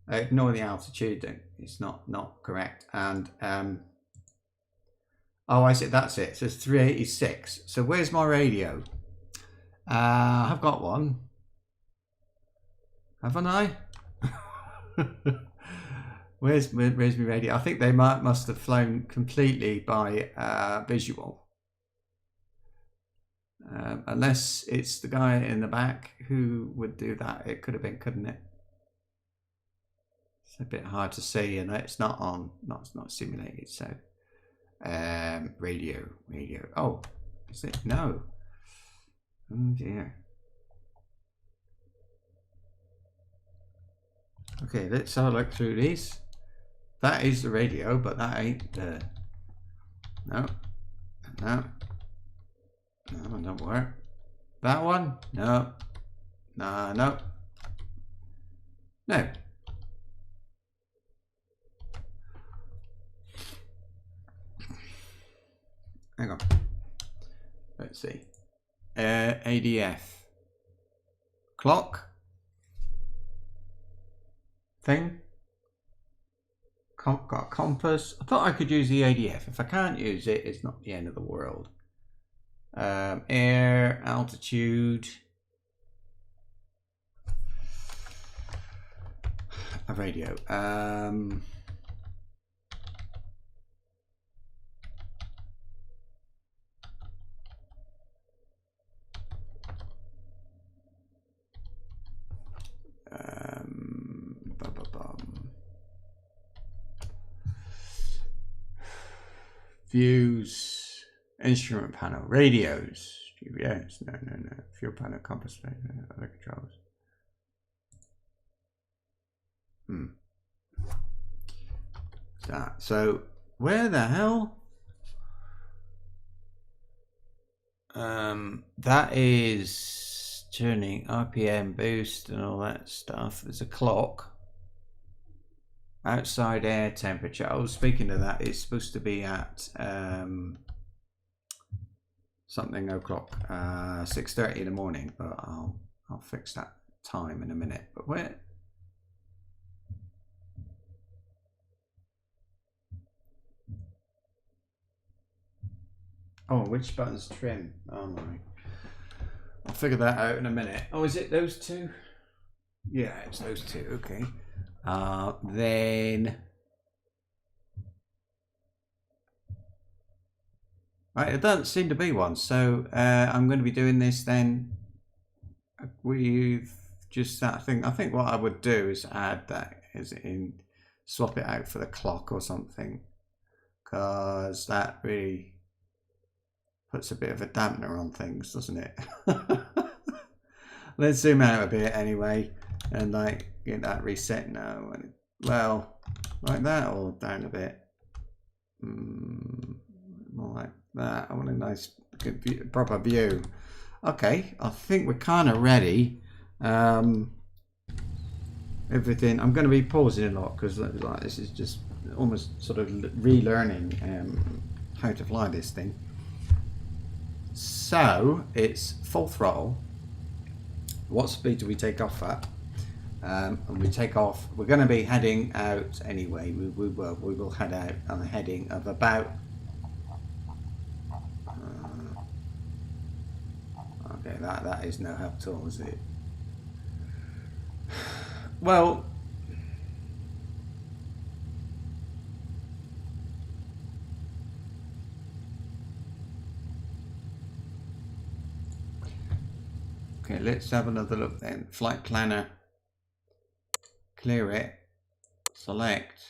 Ignore the altitude, it's not correct. And oh, I see, that's it. So it's 386. So where's my radio? I've got one. Haven't I? Where's my radio? I think they must have flown completely by visual. Unless it's the guy in the back who would do that. It could have been, couldn't it? It's a bit hard to see, and it's not on, it's not simulated, so. Radio. Oh, is it? No. Oh dear. Okay, let's have a look through these. That is the radio, but that ain't the. No. No. That one don't work. That one? No. No, no. No. Hang on. Let's see. ADF. Clock. Thing. Got a compass. I thought I could use the ADF. If I can't use it, it's not the end of the world. Air, altitude. A radio. Views, instrument panel, radios, GPS, no, fuel panel, compass, other controls. So where the hell? That is tuning, RPM boost and all that stuff. There's a clock. Outside air temperature. Oh, speaking of that, it's supposed to be at something o'clock, 6:30 in the morning. But I'll fix that time in a minute. But where? Oh, which button's trim? Oh my! I'll figure that out in a minute. Oh, is it those two? Yeah, it's those two. Okay. Then right, it doesn't seem to be one, so I'm going to be doing this then with just that thing. I think what I would do is add that swap it out for the clock or something, because that really puts a bit of a dampener on things, doesn't it? Let's zoom out a bit anyway and like get that reset now. And well, like that or down a bit. More like that. I want a nice good view, proper view. Okay, I think we're kind of ready. Everything. I'm going to be pausing a lot because like this is just almost sort of relearning how to fly this thing. So it's full throttle. What speed do we take off at? And we take off. We're going to be heading out anyway. We will head out on a heading of about. Okay, that is no help at all, is it? Well. Okay, let's have another look then. Flight planner. Clear it. Select.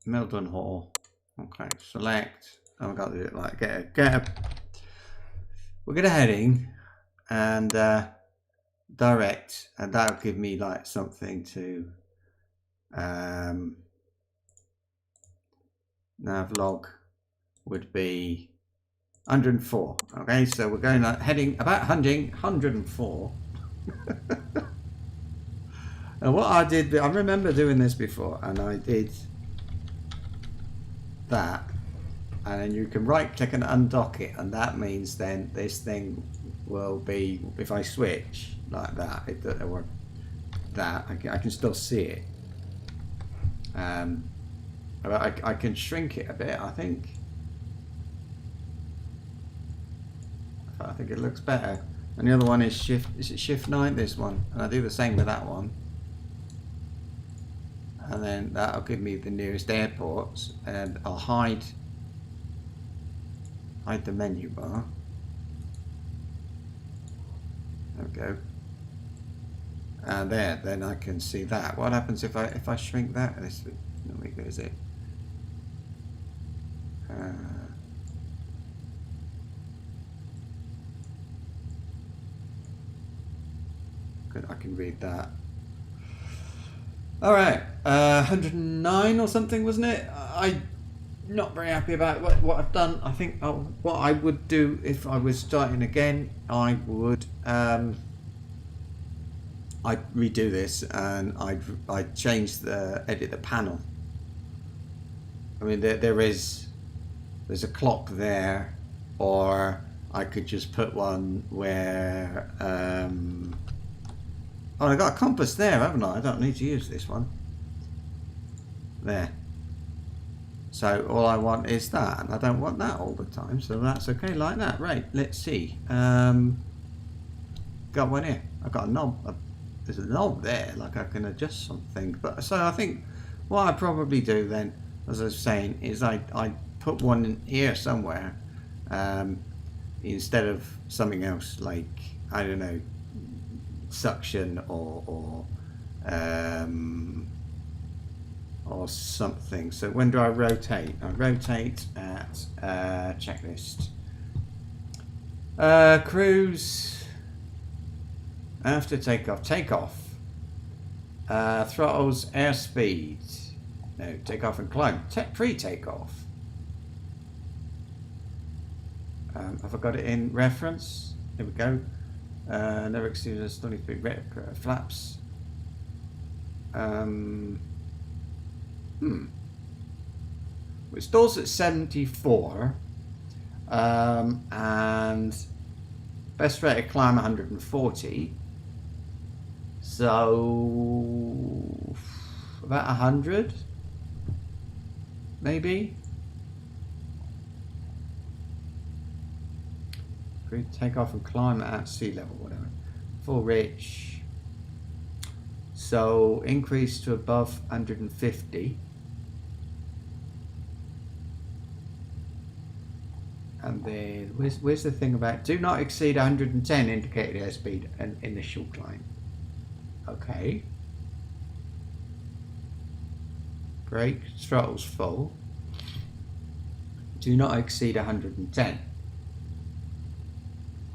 Mildenhall. Okay, select. Oh, I've got to do it like we'll get a heading and direct, and that'll give me like something to nav log would be 104. Okay, so we're going like heading about 104. And what I did, I remember doing this before, and I did that, and then you can right click and undock it, and that means then this thing will be, if I switch like that, or that, I can still see it. I can shrink it a bit, I think. I think it looks better. And the other one is shift, is it shift 9, this one? And I do the same with that one. And then that'll give me the nearest airports, and I'll hide the menu bar. There we go. And there, then I can see that. What happens if I shrink that? This, let me go, is it? Good, I can read that. All right, 109 or something, wasn't it? not very happy about what I've done. I think what I would do if I was starting again, I would I'd redo this and I'd change edit the panel. I mean there's a clock there, or I could just put one where oh, I got a compass there, haven't I? I don't need to use this one. There. So all I want is that, and I don't want that all the time, so that's okay like that. Right, let's see. Got one here. I've got a knob. There's a knob there, like I can adjust something. But so I think what I probably do then, as I was saying, is I put one in here somewhere, instead of something else like, I don't know, suction or something. So when do I rotate? I rotate at checklist. Cruise. After takeoff. Throttles, airspeed. No, takeoff and climb. Pre-takeoff. Have I got it in reference? Here we go. Never exceeded 23 flaps. It stalls at 74, and best rate of climb 140. So about 100, maybe. Take off and climb at sea level, whatever. Full reach. So increase to above 150. And then where's the thing about do not exceed 110 indicated airspeed and initial climb. Okay. Brake, throttle's full. Do not exceed 110.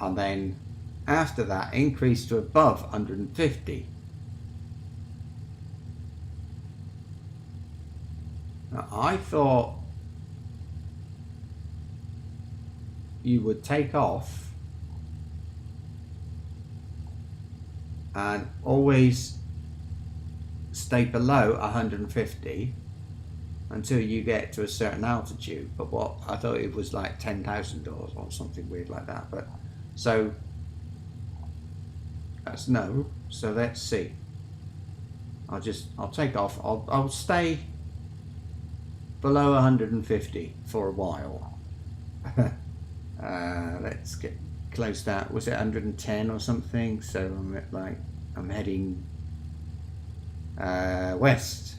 And then after that increase to above 150. Now, I thought you would take off and always stay below 150 until you get to a certain altitude. But what I thought it was like 10,000 doors or something weird like that. But so that's no. So let's see. I'll take off. I'll stay below 150 for a while. Let's get close to that. Was it 110 or something? So I'm heading west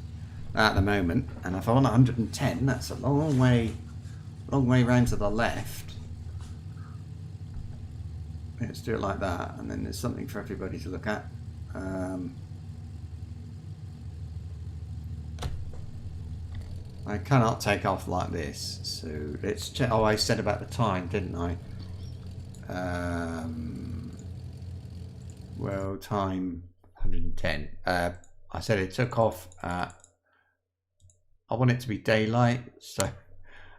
at the moment, and if I'm on 110, that's a long way round to the left. Let's do it like that, and then there's something for everybody to look at. I cannot take off like this, so let's check. Oh, I said about the time, didn't I? Well, time 110. I said it took off at, I want it to be daylight, so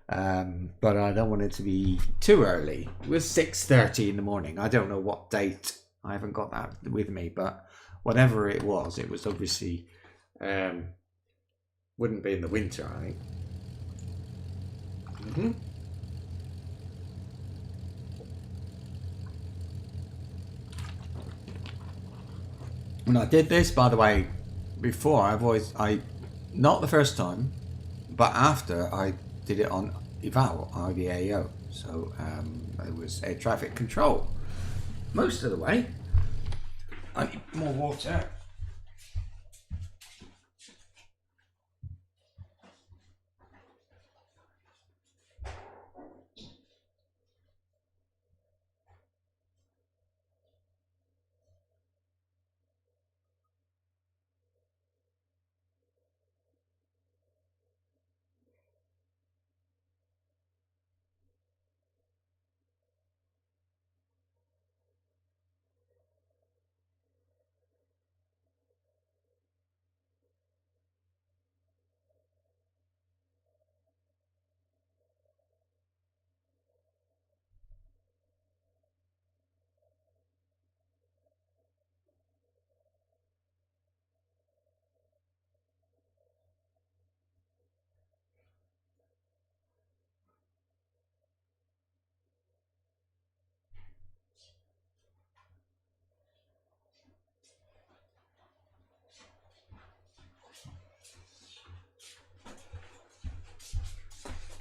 but I don't want it to be too early. It was 6:30 in the morning. I don't know what date. I haven't got that with me, but whatever it was obviously wouldn't be in the winter, I think. When I did this, by the way, before not the first time, but after I did it on IVAO, so it was air traffic control most of the way. I need more water.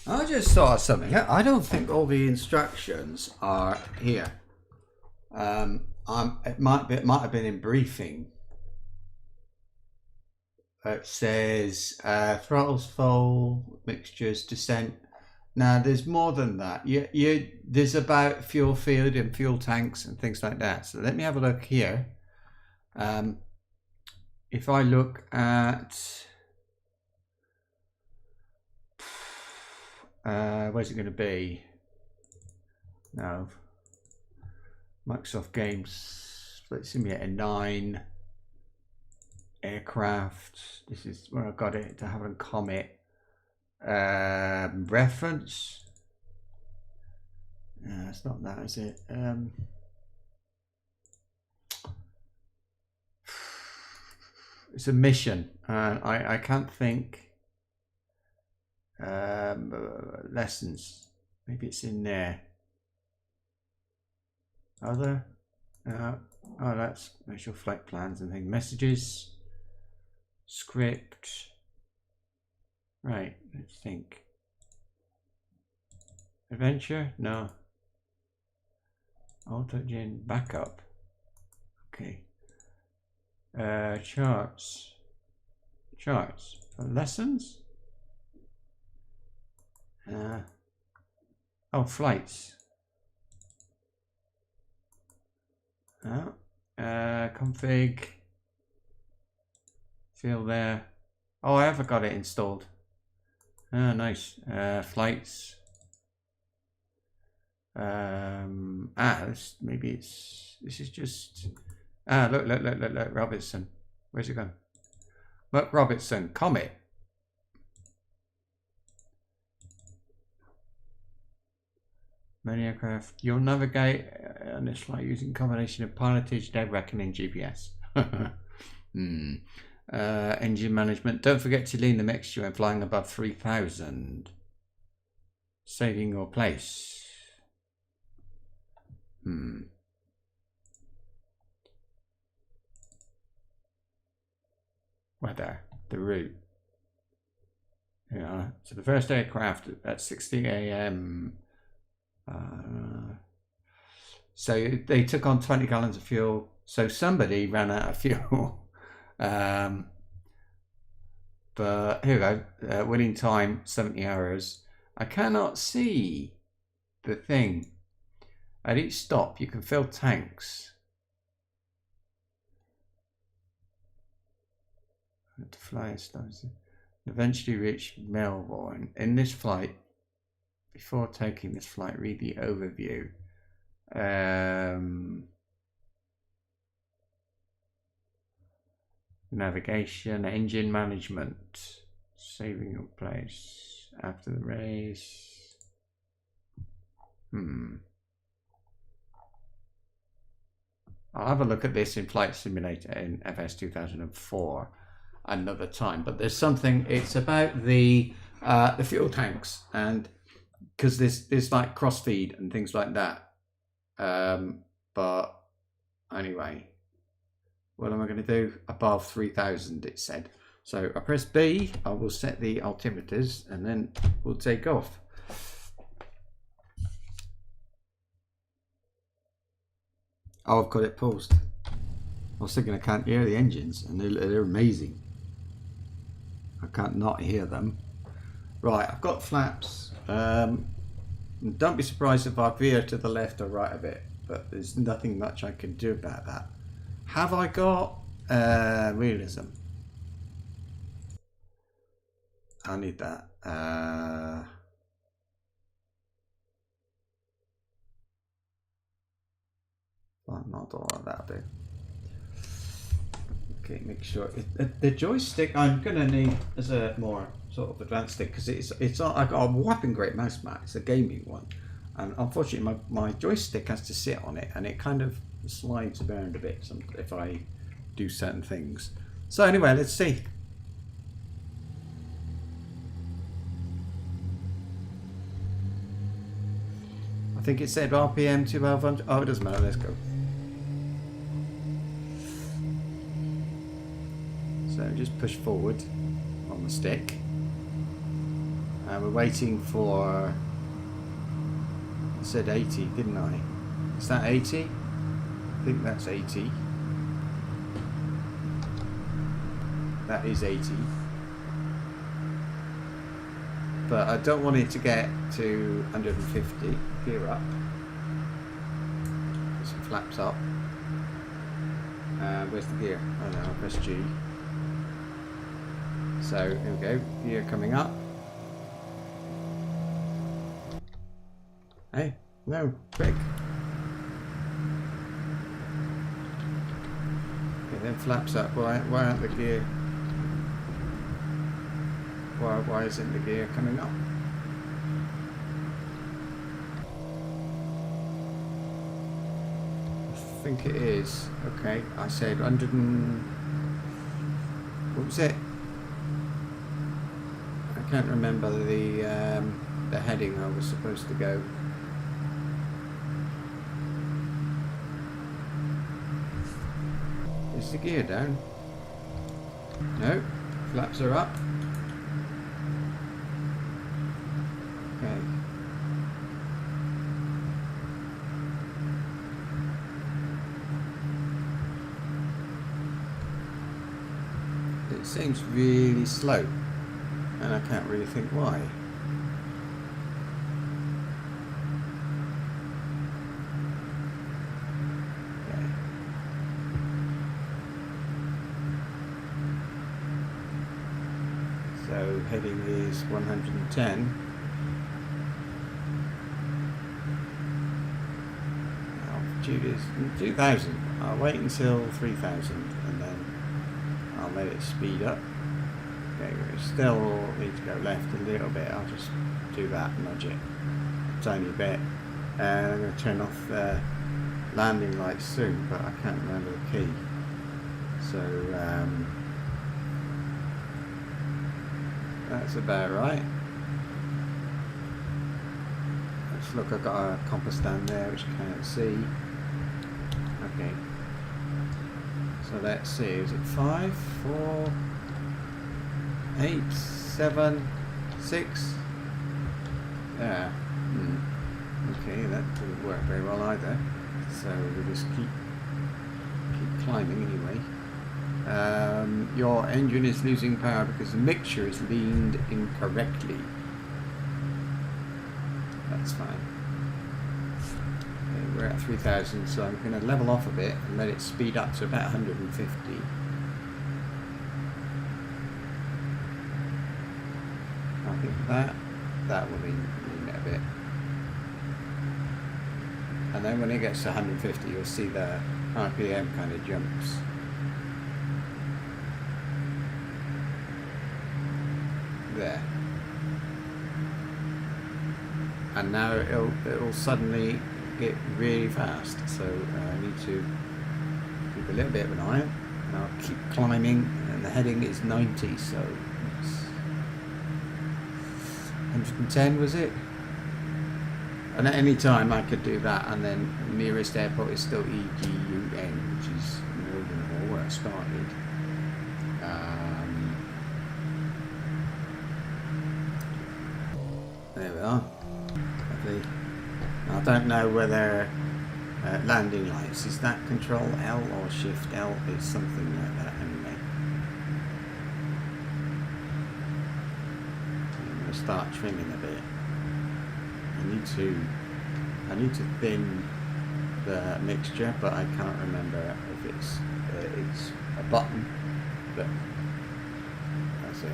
I just saw something. I don't think all the instructions are here. It might have been in briefing. It says throttles full, mixtures, descent. Now there's more than that. There's about fuel field and fuel tanks and things like that. So let me have a look here. If I look at where's it going to be? No, Microsoft Games Flight Simulator 9 aircraft. This is where I got it. deHavilland Comet. Reference. It's not that, is it? It's a mission. I can't think. Lessons. Maybe it's in there. Other. Oh, that's your flight plans and things. Messages. Script. Right, let's think. Adventure? No. Autogen backup. Okay. Charts. Charts. Lessons? Oh, flights. Config. Feel there. Oh, I have got it installed. Oh, nice. Flights. Maybe this is just. Look, Robertson. Where's it gone? MacRobertson Comet. Many aircraft. You'll navigate on this flight using combination of pilotage, dead reckoning, GPS. Engine management. Don't forget to lean the mixture when flying above 3,000. Saving your place. Weather. The route. Yeah. So the first aircraft at 6 a.m. So they took on 20 gallons of fuel. So somebody ran out of fuel. But here we go. Winning time 70 hours. I cannot see the thing. At each stop, you can fill tanks. To fly stops. Eventually reach Melbourne. In this flight, before taking this flight, read the overview. Navigation, engine management, saving your place after the race. I'll have a look at this in Flight Simulator in FS 2004 another time. But there's something. It's about the fuel tanks, and because there's like crossfeed and things like that. But anyway. What am I going to do? Above 3,000, it said. So I press B, I will set the altimeters, and then we'll take off. Oh, I've got it paused. I was thinking I can't hear the engines, and they're amazing. I can't not hear them. Right, I've got flaps. Don't be surprised if I veer to the left or right a bit, but there's nothing much I can do about that. Have I got realism? I need that. Not all of that, do. Okay, make sure the joystick I'm gonna need as a more sort of advanced stick, because I got a whopping great mouse mat. It's a gaming one, and unfortunately my joystick has to sit on it, and it kind of slides around a bit if I do certain things. So anyway, let's see. I think it said RPM 1200. Oh, it doesn't matter. Let's go. So just push forward on the stick. We're waiting for, I said 80, didn't I? Is that 80? I think that's 80. That is 80. But I don't want it to get to 150. Gear up. Some flaps up. Where's the gear? Oh no, I'll press G. So here we go. Gear coming up. Hey, no, quick. Okay, then flaps up. Why aren't the gear? Why isn't the gear coming up? I think it is. Okay, I said 100 and... what was it? I can't remember the heading I was supposed to go. Is the gear down? No, flaps are up. Okay. It seems really slow, and I can't really think why. So heading is 110. Altitude is 2000. I'll wait until 3000 and then I'll let it speed up. Okay, we still need to go left a little bit. I'll just do that, nudge it a tiny bit. And I'm going to turn off the landing lights soon, but I can't remember the key. So that's about right. Let's look, I've got a compass down there which I can't see. Okay. So let's see, is it 5, 4, 8, 7, 6? Yeah. Okay, that didn't work very well either. So we'll just keep climbing anyway. Your engine is losing power because the mixture is leaned incorrectly. That's fine. Okay, we're at 3000, so I'm going to level off a bit and let it speed up to about 150. I think that will lean it a bit. And then when it gets to 150, you'll see the RPM kind of jumps. There. And now it'll suddenly get really fast, so I need to keep a little bit of an eye on, and I'll keep climbing, and the heading is 90, so it's 110 was it? And at any time I could do that, and then the nearest airport is still EGUN, which is Mildenhall where I started. There we are. Lovely. I don't know whether landing lights, is that Control L or Shift L? It's something like that anyway. I'm going to start trimming a bit. I need to thin the mixture, but I can't remember if it's a button, but that's it.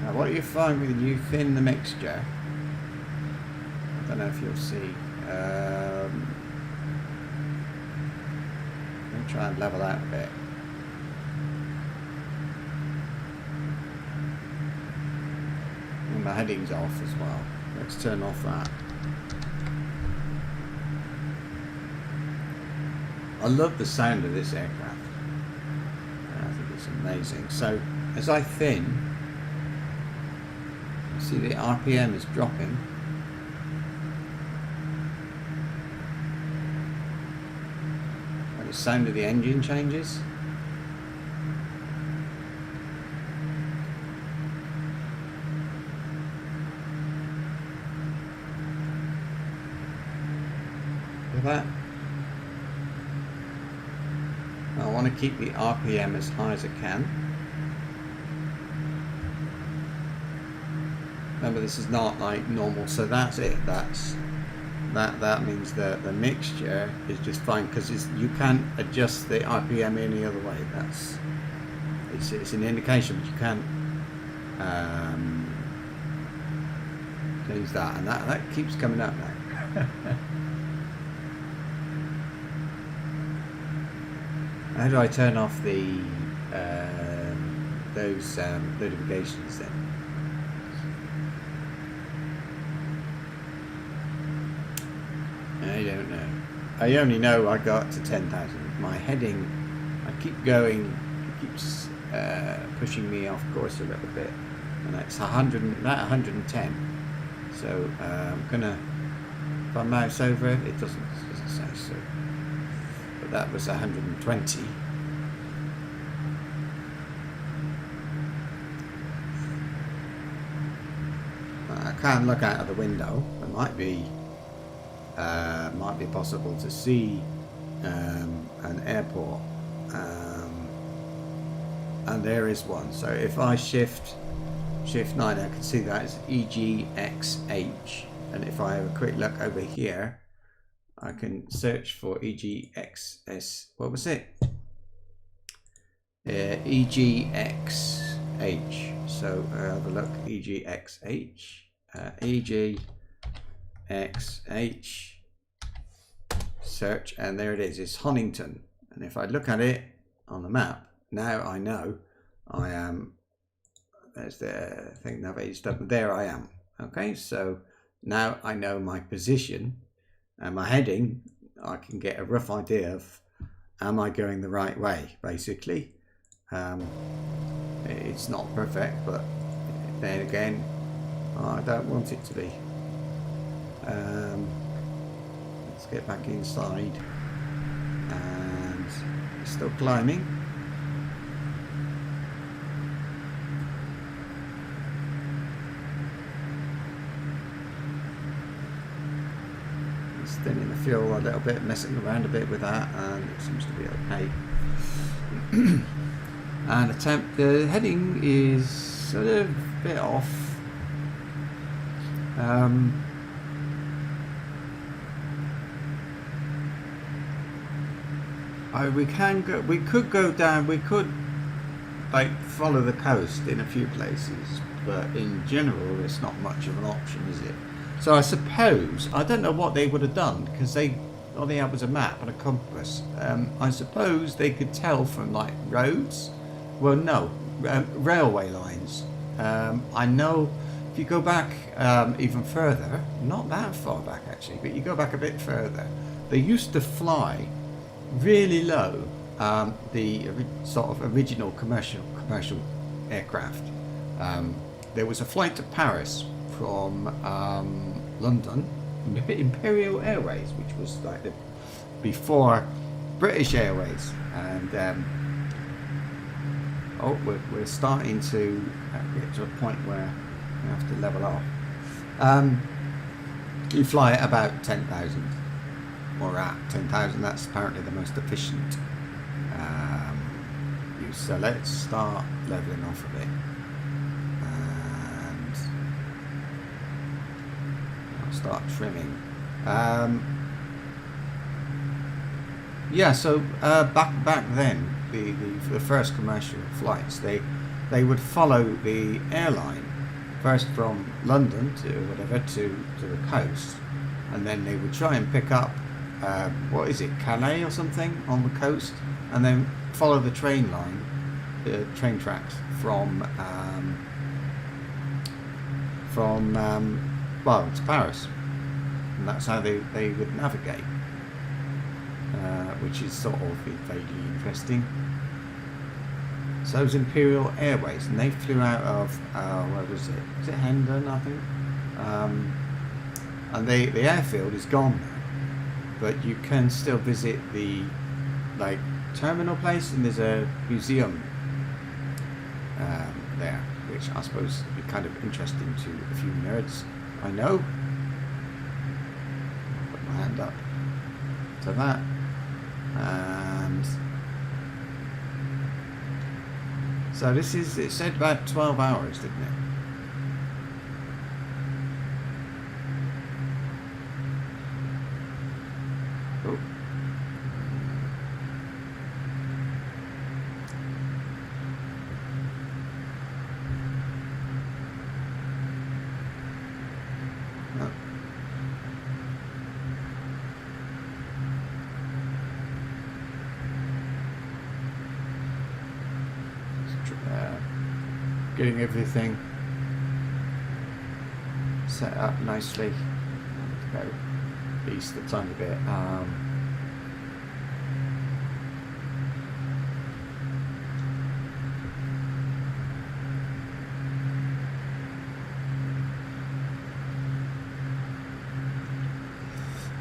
Now what you find when you thin the mixture, I don't know if you'll see, try and level out a bit. And the heading's off as well. Let's turn off that. I love the sound of this aircraft. I think it's amazing. So as I thin, see the RPM is dropping. the sound of the engine changes. Look at that. I want to keep the RPM as high as I can. Remember, this is not like normal, so that's it. That means the mixture is just fine, because you can't adjust the RPM any other way. It's an indication, but you can't change that, and that keeps coming up now. How do I turn off the those notifications then? I don't know. I only know I got to 10,000. My heading, I keep going, it keeps pushing me off course a little bit, and it's 110. So I'm gonna, if I mouse over it, it doesn't say so. But that was 120. I can't look out of the window. It might be possible to see an airport, and there is one. So if I shift 9, I can see that it's EGXH, and if I have a quick look over here, I can search for EGXS. What was it? EGXH. So have a look. EGXH. EGXH. Search, and there it is. It's Honington. And if I look at it on the map, now I know I am. There's the thing navigated up. There I am. Okay, so now I know my position and my heading. I can get a rough idea of, am I going the right way, basically. It's not perfect, but then again, I don't want it to be. Let's get back inside, and it's still climbing. It's thinning the fuel a little bit, messing around a bit with that, and it seems to be okay. And the heading is sort of a bit off. We could go down, we could like follow the coast in a few places, but in general it's not much of an option, is it? So I suppose, I don't know what they would have done, because all they had was a map and a compass. I suppose they could tell from like roads, well no, railway lines. I know if you go back even further, not that far back actually, but you go back a bit further, they used to fly really low, the sort of original commercial aircraft. There was a flight to Paris from London, Imperial Air Race, which was like before British Airways, and we're starting to get to a point where we have to level off. You fly at about 10,000. Or at 10,000, that's apparently the most efficient use. So let's start leveling off a bit, and I'll start trimming. Yeah, so back then, the first commercial flights, they would follow the airline first from London to whatever to the coast, and then they would try and pick up what is it, Calais or something on the coast, and then follow the train line, the train tracks from well, to Paris, and that's how they would navigate, which is sort of vaguely interesting. So it was Imperial Airways, and they flew out of where was it? Is it Hendon, I think? And the airfield is gone now, but you can still visit the like terminal place, and there's a museum there, which I suppose would be kind of interesting to a few nerds I know. Put my hand up to that, and so this is, it said about 12 hours, didn't it? Oh. Oh. Getting everything set up nicely. Go east a tiny bit.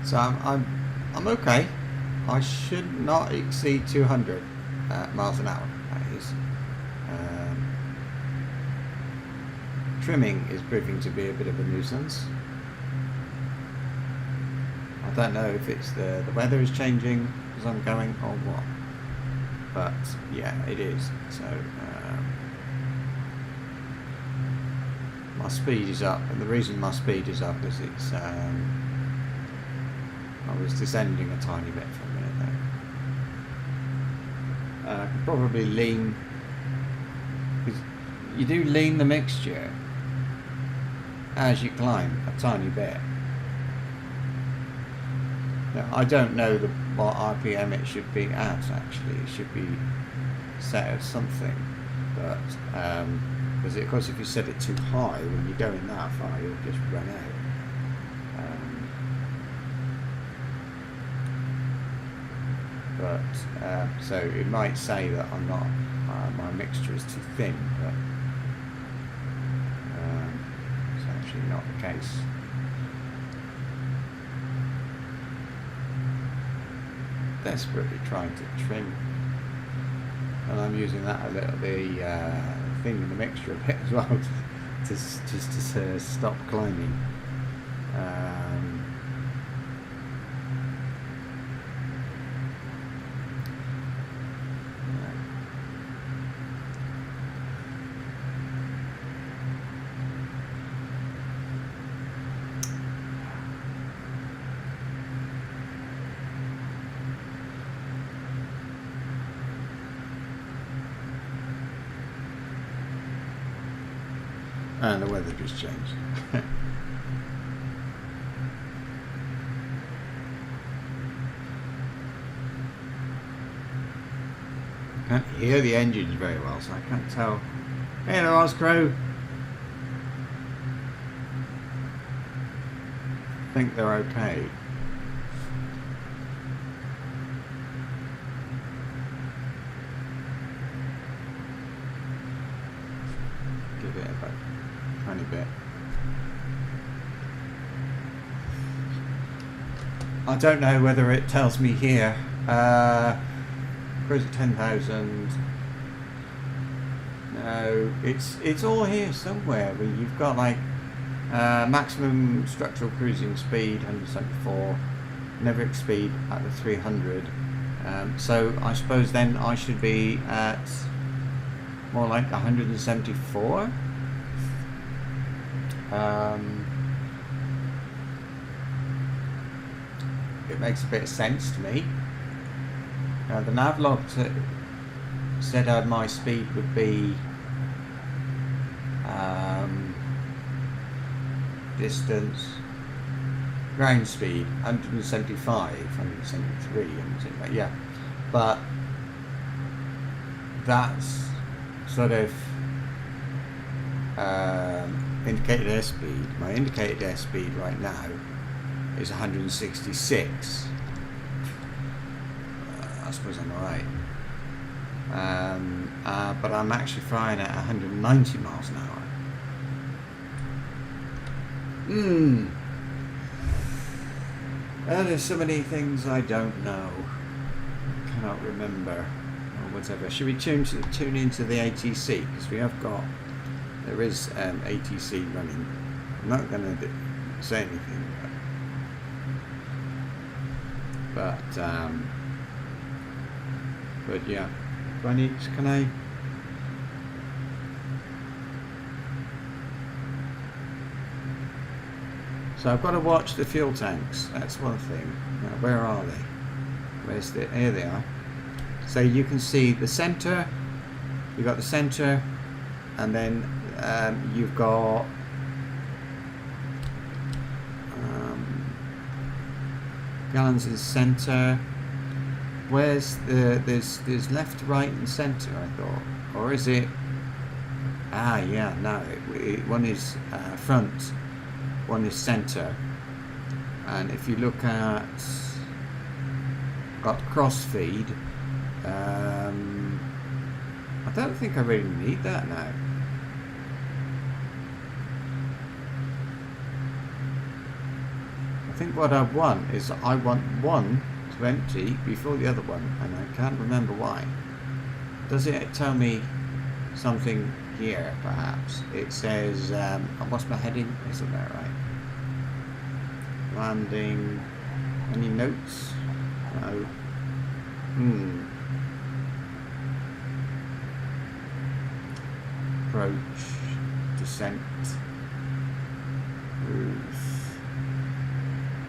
So I'm okay. I should not exceed 200 miles an hour. That is. Trimming is proving to be a bit of a nuisance. I don't know if it's the weather is changing as I'm going or what, but yeah, it is. So my speed is up, and the reason my speed is up is it's I was descending a tiny bit for a minute there. I could probably lean, because you do lean the mixture as you climb a tiny bit. Now, I don't know what RPM it should be at, actually. It should be set at something, but because of course if you set it too high, when you're going that far, you'll just run out. So it might say that I'm not, my mixture is too thin, but it's actually not the case. Desperately trying to trim, and I'm using that a little bit thing in the mixture a bit as well, just to stop climbing. And the weather just changed. I can't hear the engines very well, so I can't tell. Hey there, Ozcrow. I think they're okay. Give it about a tiny bit. I don't know whether it tells me here. Cruise at 10,000. No, it's all here somewhere. Where you've got like maximum structural cruising speed 174, Neverick speed at the 300. So I suppose then I should be at more like 174. It makes a bit of sense to me. The navlog said my speed would be distance, ground speed 175, 173, and something like, yeah, but that's sort of indicated airspeed. My indicated airspeed right now is 166. I suppose I'm alright. But I'm actually flying at 190 miles an hour. There's so many things I don't know. cannot remember or whatever. Should we tune into the ATC, because we have got, there is ATC running. I'm not going to say anything, but yeah. Do I need? Can I? So I've got to watch the fuel tanks. That's one thing. Now, where are they? Where's the? Here they are. So you can see the center. You've got the center, and then you've got gallons in the center. Where's the? There's left, right, and center. I thought, or is it? Ah, yeah. No, one is front. One is center, and if you look at got cross feed, I don't think I really need that now. I think what I want is I want one to empty before the other one, and I can't remember why. Does it tell me something here? Perhaps it says what's my heading? Isn't that right? Landing. Any notes? No. Approach. Descent. Cruise.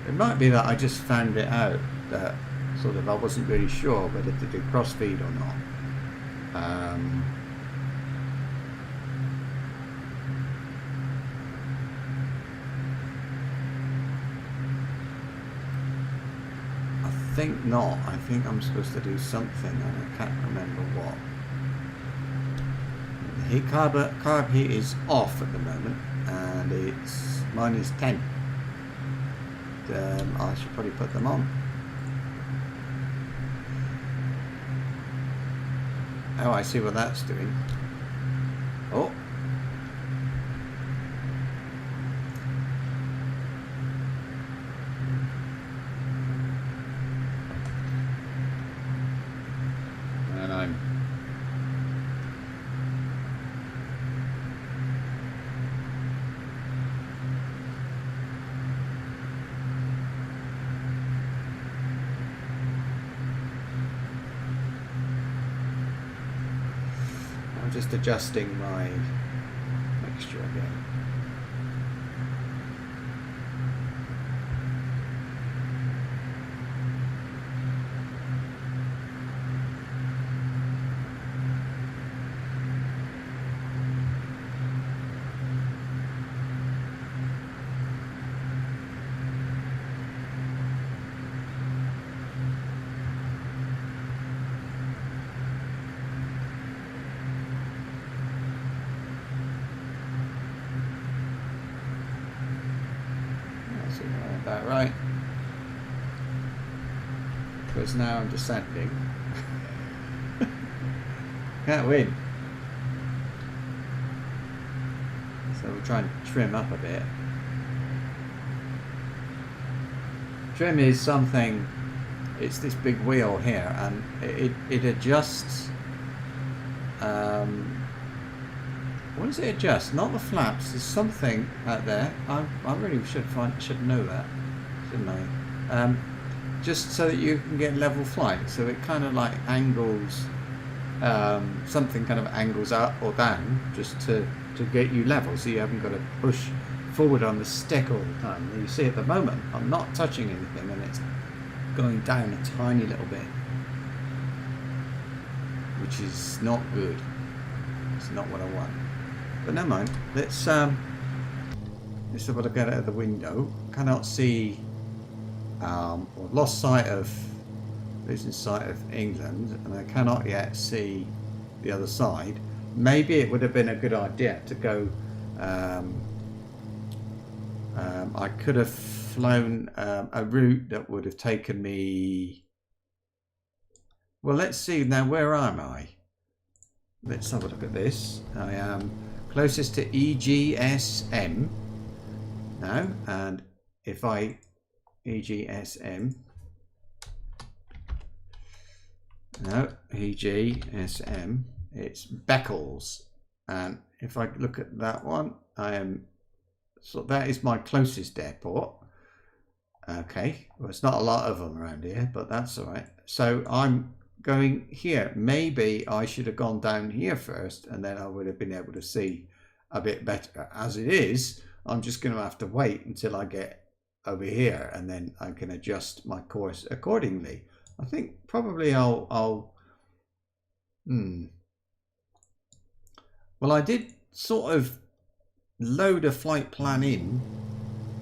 It might be that I just found it out that sort of I wasn't really sure whether to do cross feed or not. I think not. I think I'm supposed to do something and I can't remember what. The heat carb heat is off at the moment and it's -10. I should probably put them on. Oh, I see what that's doing. Oh. And I'm just adjusting my mixture again. That right, because now I'm descending. Can't win. So we'll try and trim up a bit. Trim is something, it's this big wheel here and it adjusts. What does it adjust? Not the flaps. There's something out there. I really should know that, shouldn't I? Just so that you can get level flight. So it kind of like angles, something kind of angles up or down just to get you level. So you haven't got to push forward on the stick all the time. And you see at the moment, I'm not touching anything and it's going down a tiny little bit, which is not good. It's not what I want. But never mind. Let's have a look at it at the window. Cannot see. Losing sight of England, and I cannot yet see the other side. Maybe it would have been a good idea to go. I could have flown a route that would have taken me. Well, let's see now. Where am I? Let's have a look at this. I am closest to EGSM now, and if I EGSM, No, EGSM. It's Beccles. And if I look at that one, so that is my closest airport. Okay, well, it's not a lot of them around here, but that's all right. So I'm going here. Maybe I should have gone down here first, and then I would have been able to see a bit better. As it is, I'm just going to have to wait until I get over here, and then I can adjust my course accordingly. I think probably Well, I did sort of load a flight plan in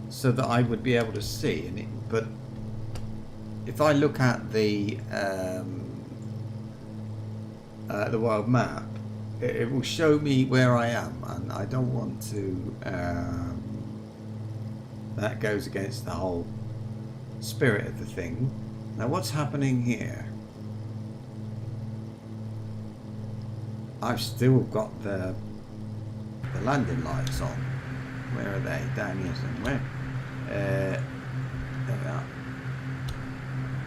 so that I would be able to see, but if I look at the world map, it will show me where I am, and I don't want to. That goes against the whole spirit of the thing. Now, what's happening here? I've still got the landing lights on. Where are they? Down here somewhere. There we are.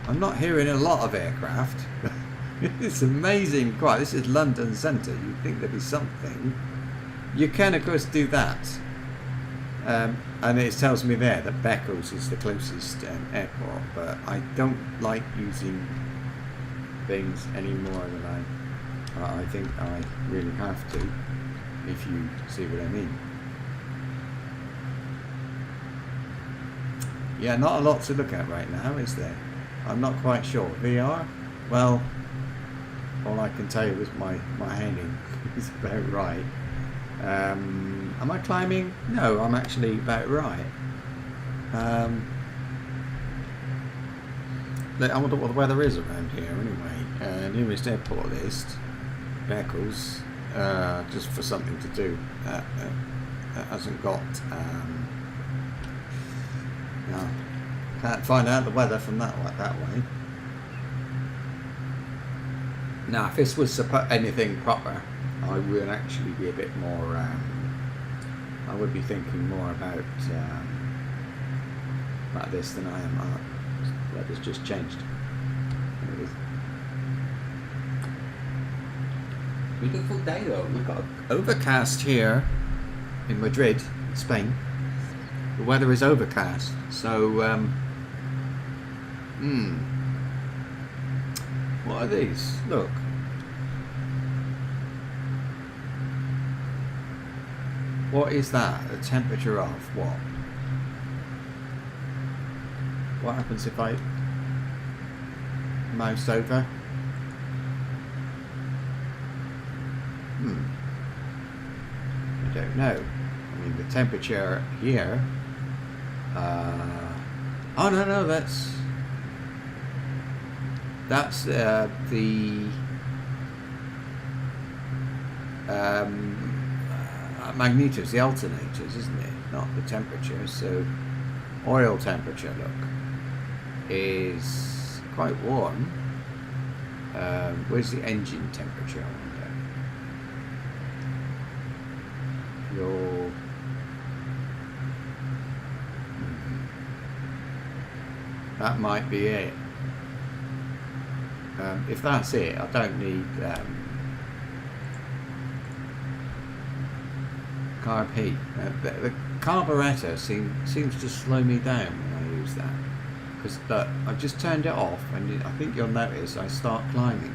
I'm not hearing a lot of aircraft. It's amazing. Quite. This is London Centre. You'd think there'd be something. You can, of course, do that. And it tells me there that Beccles is the closest airport, but I don't like using things any more than I think I really have to, if you see what I mean. Yeah, not a lot to look at right now, is there? I'm not quite sure. VR? Well, all I can tell you is my heading is about right. Am I climbing? No, I'm actually about right. I wonder what the weather is around here anyway. Nearest airport list, Beccles, just for something to do. That hasn't got. No, can't find out the weather from that way. Now, if this was anything proper, I would actually be a bit more. I would be thinking more about this than I am. Weather's just changed. There it is. Beautiful day though. We've got overcast here in Madrid, Spain. The weather is overcast, so what are these? Look. What is that? A temperature of what? What happens if I mouse over? I don't know. I mean, the temperature here. Oh no, that's the magnetors, the alternators, isn't it? Not the temperature. So oil temperature, look, is quite warm. Where's the engine temperature? I wonder. Fuel. That might be it. If that's it, I don't need carb heat. The carburetor seems to slow me down when I use that, because I've just turned it off, and I think you'll notice I start climbing,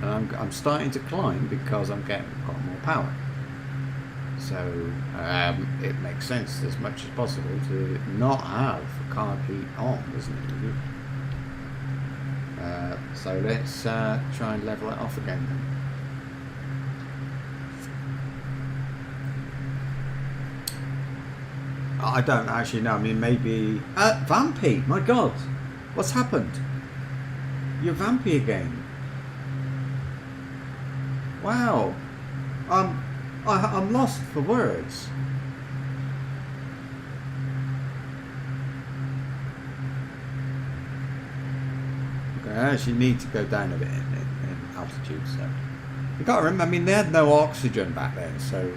and I'm starting to climb because I've got more power. So it makes sense as much as possible to not have carb heat on, doesn't it? So let's try and level it off again then. I don't actually know. I mean, maybe Vampy. My God, what's happened? You're Vampy again. Wow. I'm lost for words. Okay, I actually need to go down a bit in altitude. So you got to remember. I mean, they had no oxygen back then, so.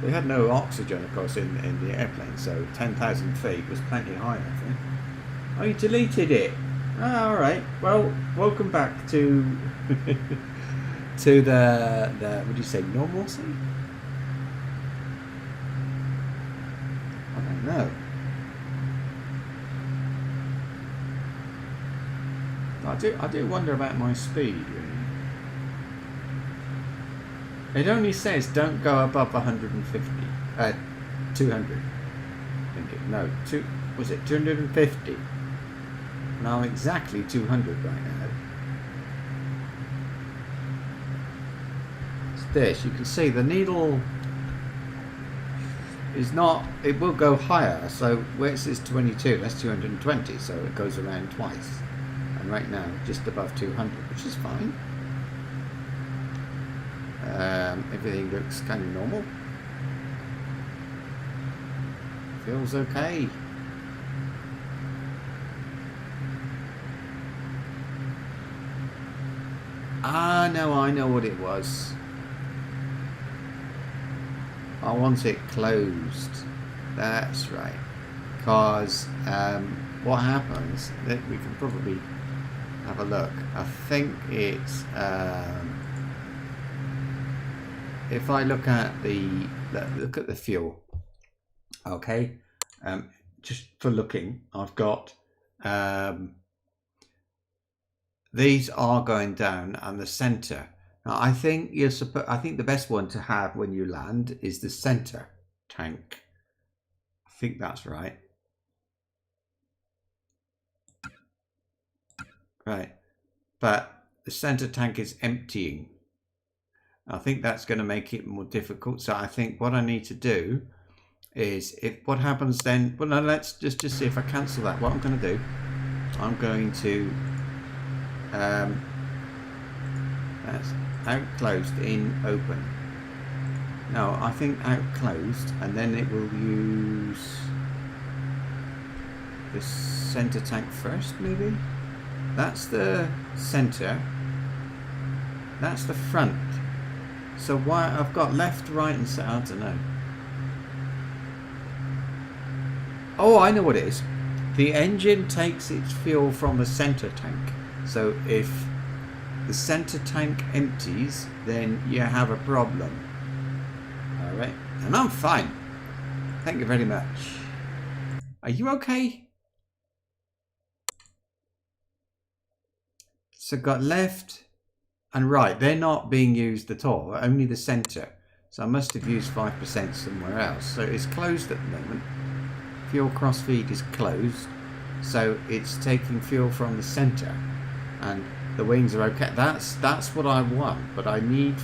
They had no oxygen, of course, in the airplane, so 10,000 feet was plenty high, I think. Oh, you deleted it. Oh, all right. Well, welcome back to to the what do you say, normalcy? I don't know. I do wonder about my speed, really. It only says don't go above 150, 200. I think it, no, was it 250? Now I'm exactly 200 right now. It's this. You can see the needle is not. It will go higher. So where it says 22, that's 220. So it goes around twice. And right now, just above 200, which is fine. Everything looks kind of normal. Feels okay. Ah, no, I know what it was. I want it closed. That's right. Because what happens, that we can probably have a look. I think it's if I look at the fuel, okay, just for looking, I've got these are going down, and the center. Now, I think I think the best one to have when you land is the center tank. I think that's right. Right, but the center tank is emptying. I think that's going to make it more difficult. So I think what I need to do is, what happens then, well, no, let's just see if I cancel that. What I'm going to do, I'm going to that's out closed, in open. No, I think out closed, and then it will use the center tank first, maybe. That's the center, that's the front. So why I've got left, right and center, I don't know. Oh, I know what it is. The engine takes its fuel from the center tank. So if the center tank empties, then you have a problem. Alright, and I'm fine. Thank you very much. Are you okay? So got left and right, they're not being used at all, only the center. So I must have used 5% somewhere else. So it's closed at the moment. Fuel crossfeed is closed. So it's taking fuel from the center, and the wings are okay. That's what I want, but I need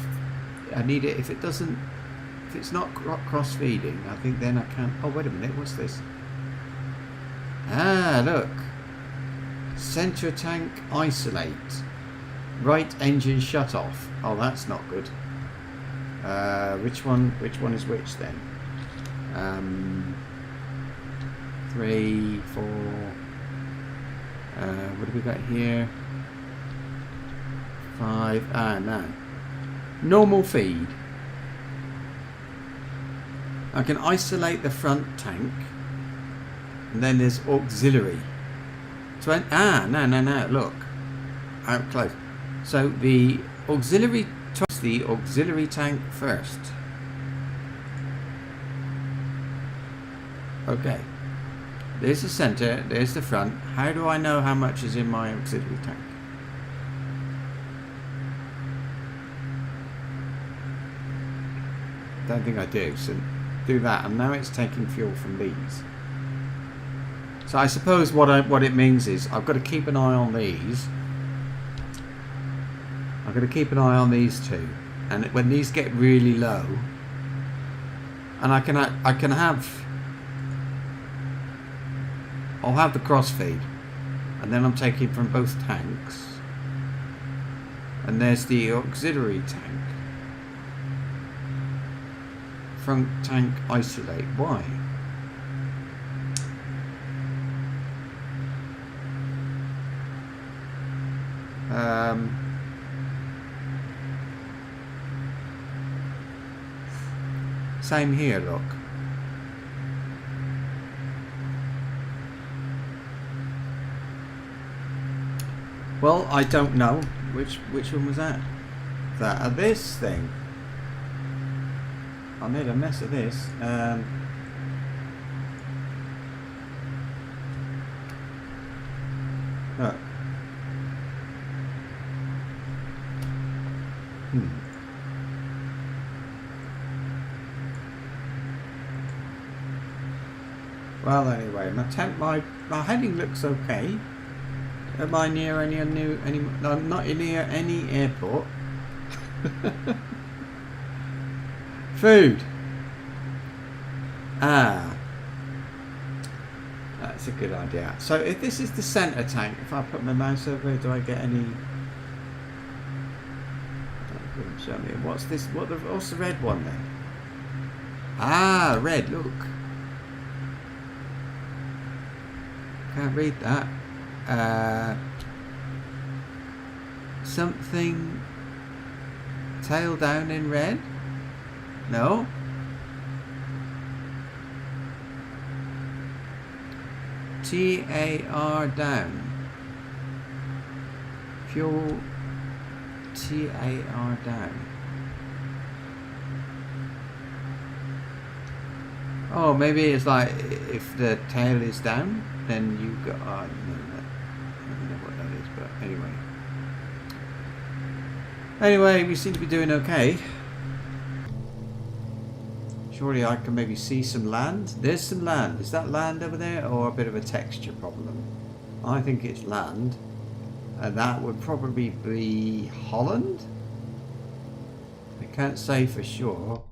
it. If it's not cross feeding, I think then I can't. Oh, wait a minute, what's this? Ah, look, center tank isolate, right engine shut off. Oh, that's not good. Which one is which then? 3, 4. What have we got here? 5. Ah, no. Normal feed. I can isolate the front tank, and then there's auxiliary. No. Look, out close. So the auxiliary tank first. Okay. There's the center. There's the front. How do I know how much is in my auxiliary tank? Don't think I do. So do that, and now it's taking fuel from these. So I suppose what it means is I've got to keep an eye on these. I've got to keep an eye on these two, and when these get really low, and I'll have the crossfeed, and then I'm taking from both tanks, and there's the auxiliary tank. Front tank isolate. Why? Same here, look. Well, I don't know. Which one was that? This thing. I made a mess of this. Look. Well, anyway, my heading looks okay. Am I near any? No, I'm not near any airport. Food. Ah, that's a good idea. So if this is the center tank, if I put my mouse over it, do I get any? Show me. What's this? What's the red one then? Ah, red. Look. Can't read that. Something tail down in red? No. TAR down. Fuel TAR down. Oh, maybe it's like if the tail is down, then you got. Oh, I don't know what that is, but anyway. Anyway, we seem to be doing okay. Surely I can maybe see some land. There's some land. Is that land over there, or a bit of a texture problem? I think it's land, and that would probably be Holland. I can't say for sure.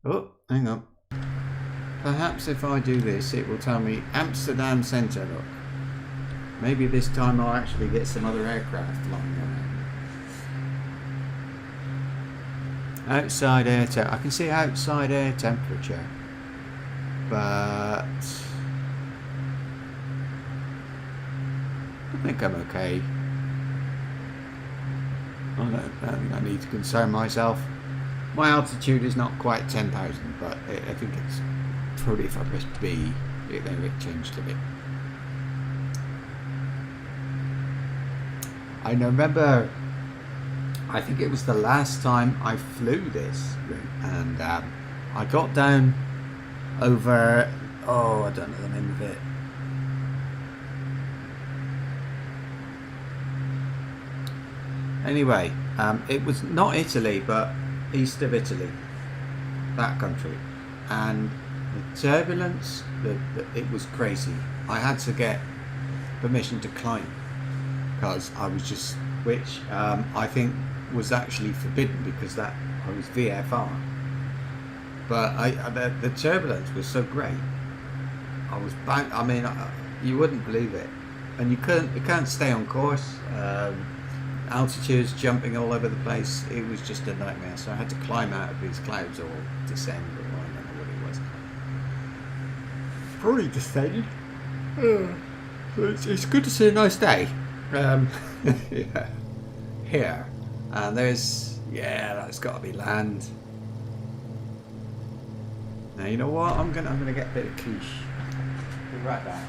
Oh, hang on. Perhaps if I do this, it will tell me Amsterdam Centre. Look, maybe this time I'll actually get some other aircraft flying around. Outside air temperature. I can see outside air temperature, but I think I'm okay. I don't think I need to concern myself. My altitude is not quite 10,000, but I think it's. Probably if I press B, it changed a bit. I remember, I think it was the last time I flew this, and I got down over, oh, I don't know the name of it. Anyway, it was not Italy, but east of Italy, that country, and the turbulence, it was crazy. I had to get permission to climb because I was just, which I think was actually forbidden because that I was VFR. But the turbulence was so great. I was bound. I mean, you wouldn't believe it, and you can't stay on course. Altitudes jumping all over the place. It was just a nightmare. So I had to climb out of these clouds or descend. Probably descended. It's good to see a nice day. Yeah. Here. And there's, that's got to be land. Now you know what? I'm gonna get a bit of quiche. Be right back.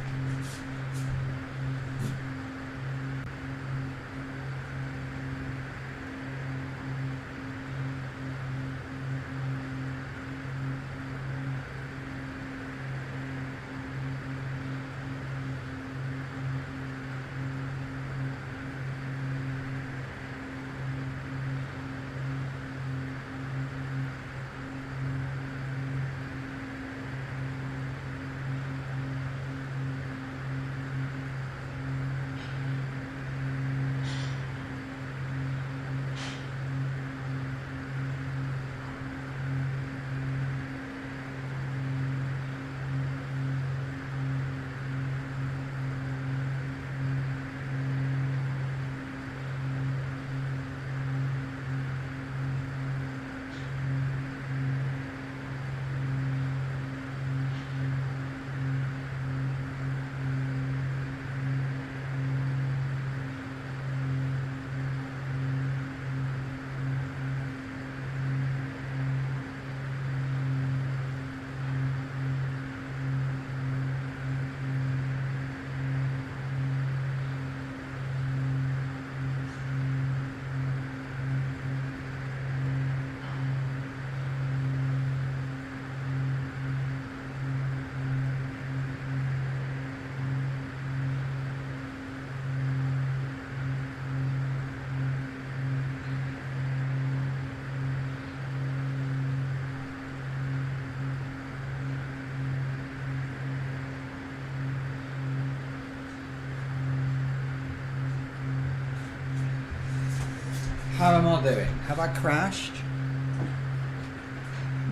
How am I doing? Have I crashed?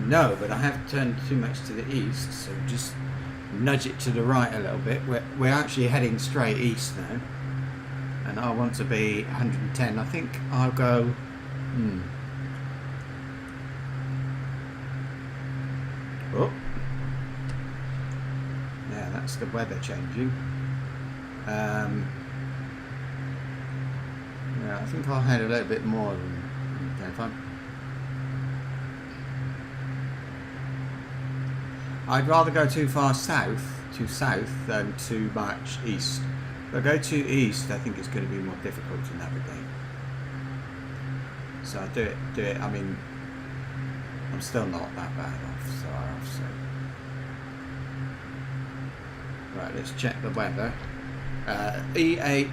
No, but I have turned too much to the east, so just nudge it to the right a little bit. We're actually heading straight east now, and I want to be 110. I think I'll go. Oh, yeah, that's the weather changing. Yeah, I think I'll head a little bit more than that. I'd rather go too far south than too much east. If I go too east, I think it's going to be more difficult to navigate. So I do it. I mean, I'm still not that bad off, so. Right, let's check the weather. EAHMZ.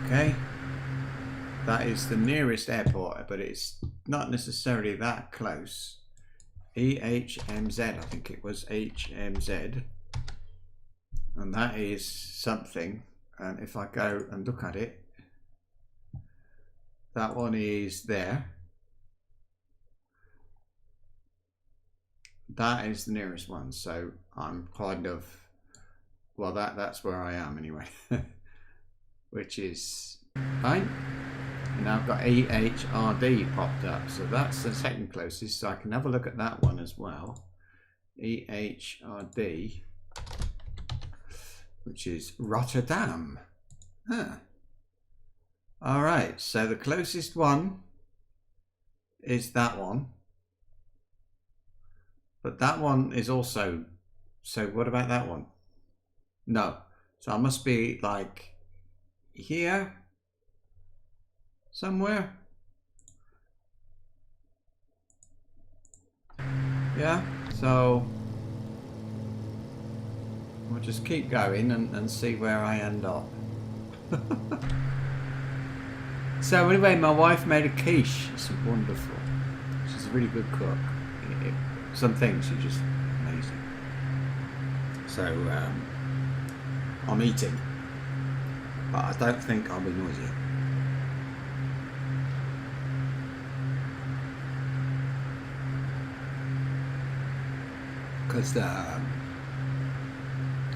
Okay, that is the nearest airport, but it's not necessarily that close. EHMZ, I think it was HMZ, and that is something. And if I go and look at it, that one is there. That is the nearest one, so I'm kind of, well, that's where I am anyway. Which is fine. And now I've got EHRD popped up, so that's the second closest, so I can have a look at that one as well. EHRD, which is Rotterdam. Huh. Alright, so the closest one is that one. But that one is also, so what about that one? No, so I must be like here somewhere. Yeah, so we'll just keep going and see where I end up. So anyway, my wife made a quiche. It's wonderful. She's a really good cook. Some things are just amazing. So I'm eating, but I don't think I'll be noisy. Because the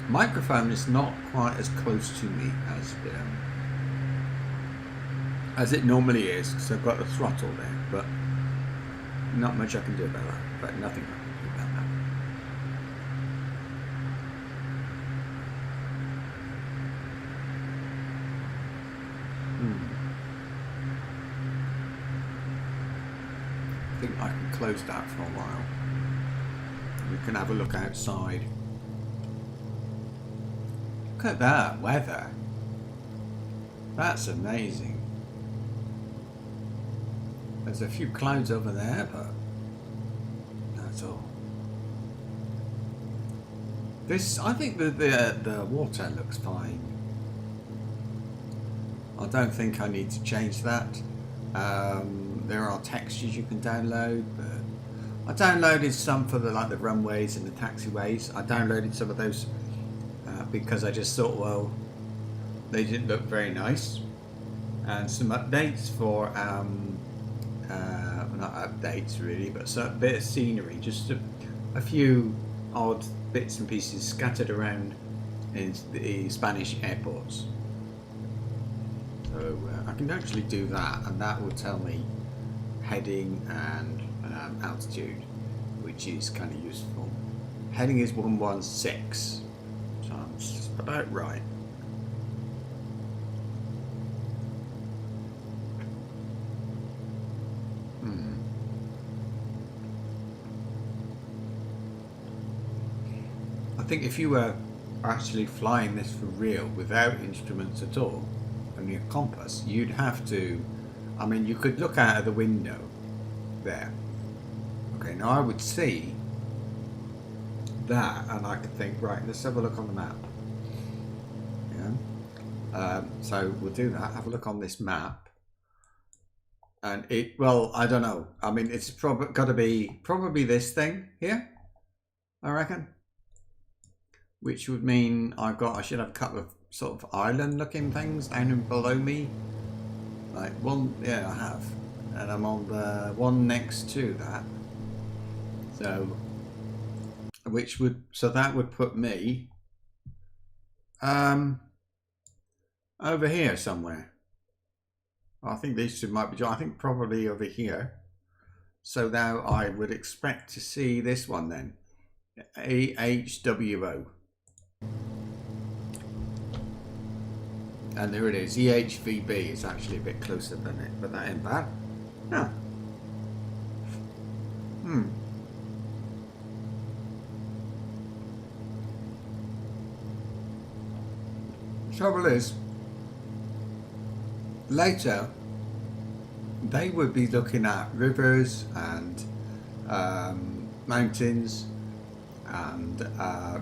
microphone is not quite as close to me as it normally is, because I've got the throttle there, but not much I can do about that. But nothing I can do about that. I think I can close that for a while. We can have a look outside. Look at that weather. That's amazing. There's a few clouds over there, but that's all. This, I think that the water looks fine. I don't think I need to change that. There are textures you can download, but I downloaded some for the the runways and the taxiways. I downloaded some of those because I just thought, well, they didn't look very nice. And some updates for not updates really, but a bit of scenery, just a few odd bits and pieces scattered around in the Spanish airports. So I can actually do that, and that will tell me heading and altitude, which is kind of useful. Heading is 116, so that's about right. I think if you were actually flying this for real without instruments at all, only a compass, you'd have to, I mean, you could look out of the window there. Okay, now I would see that and I could think, right, let's have a look on the map. Yeah. So we'll do that, have a look on this map. And it, well, I don't know. I mean, it's got to be probably this thing here, I reckon. Which would mean I should have a couple of sort of island looking things down below me. Like one, yeah, I have, and I'm on the one next to that. So, that would put me over here somewhere. I think these two might be. I think probably over here. So now I would expect to see this one then, AHWO. And there it is, EHVB is actually a bit closer than it, but that ain't bad. Yeah. The trouble is, later, they would be looking at rivers and mountains and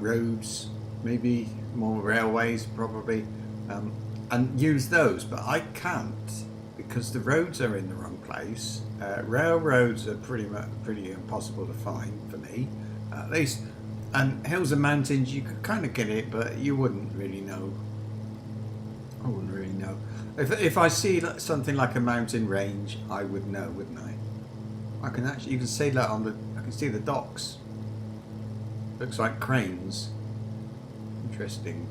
roads, maybe more railways probably, and use those, but I can't because the roads are in the wrong place. Railroads are pretty impossible to find for me, at least. And hills and mountains, you could kind of get it, but you wouldn't really know. I wouldn't really know. If I see something like a mountain range, I would know, wouldn't I? I can actually, you can see that on the, I can see the docks. Looks like cranes. Interesting.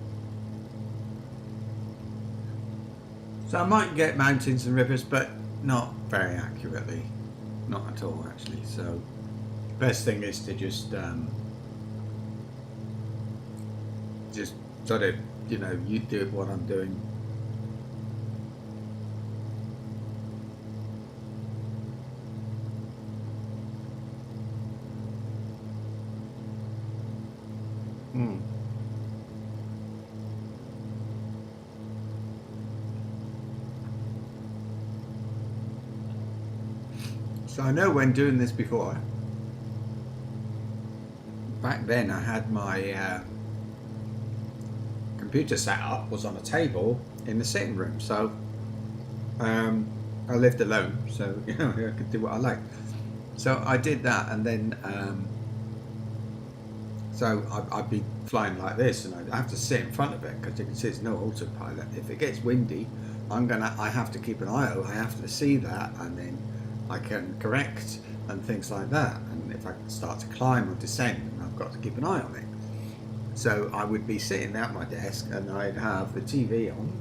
So I might get mountains and rivers, but not very accurately. Not at all, actually. So best thing is to just sort of, you know, you do what I'm doing. So I know when doing this before, back then I had my computer set up, was on a table in the sitting room. So I lived alone, so you know, I could do what I like. So I did that, and then so I'd be flying like this, and I'd have to sit in front of it because you can see there's no autopilot. If it gets windy, I have to keep an eye out. I have to see that, and then I can correct and things like that. And if I start to climb or descend, I've got to keep an eye on it. So I would be sitting at my desk, and I'd have the TV on.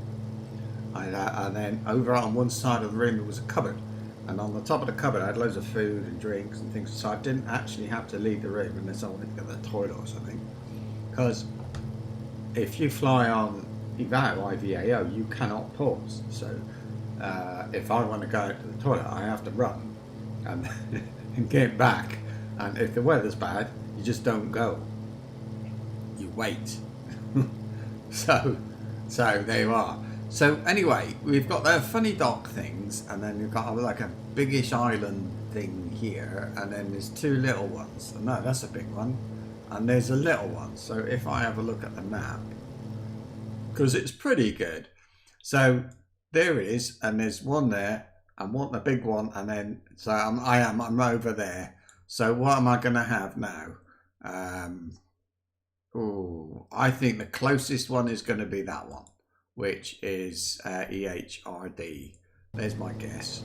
And then over on one side of the room there was a cupboard, and on the top of the cupboard I had loads of food and drinks and things. So I didn't actually have to leave the room unless I wanted to go to the toilet or something. Because if you fly on IVAO, you cannot pause. So if I want to go to the toilet, I have to run and, and get back. And if the weather's bad, you just don't go. You wait. so there you are. So anyway, we've got the funny dock things, and then we've got like a biggish island thing here, and then there's two little ones. No, that's a big one, and there's a little one. So if I have a look at the map, because it's pretty good. So there it is, and there's one there, and one, the big one, and then so I'm over there. So what am I going to have now? I think the closest one is going to be that one, which is EHRD. There's my guess.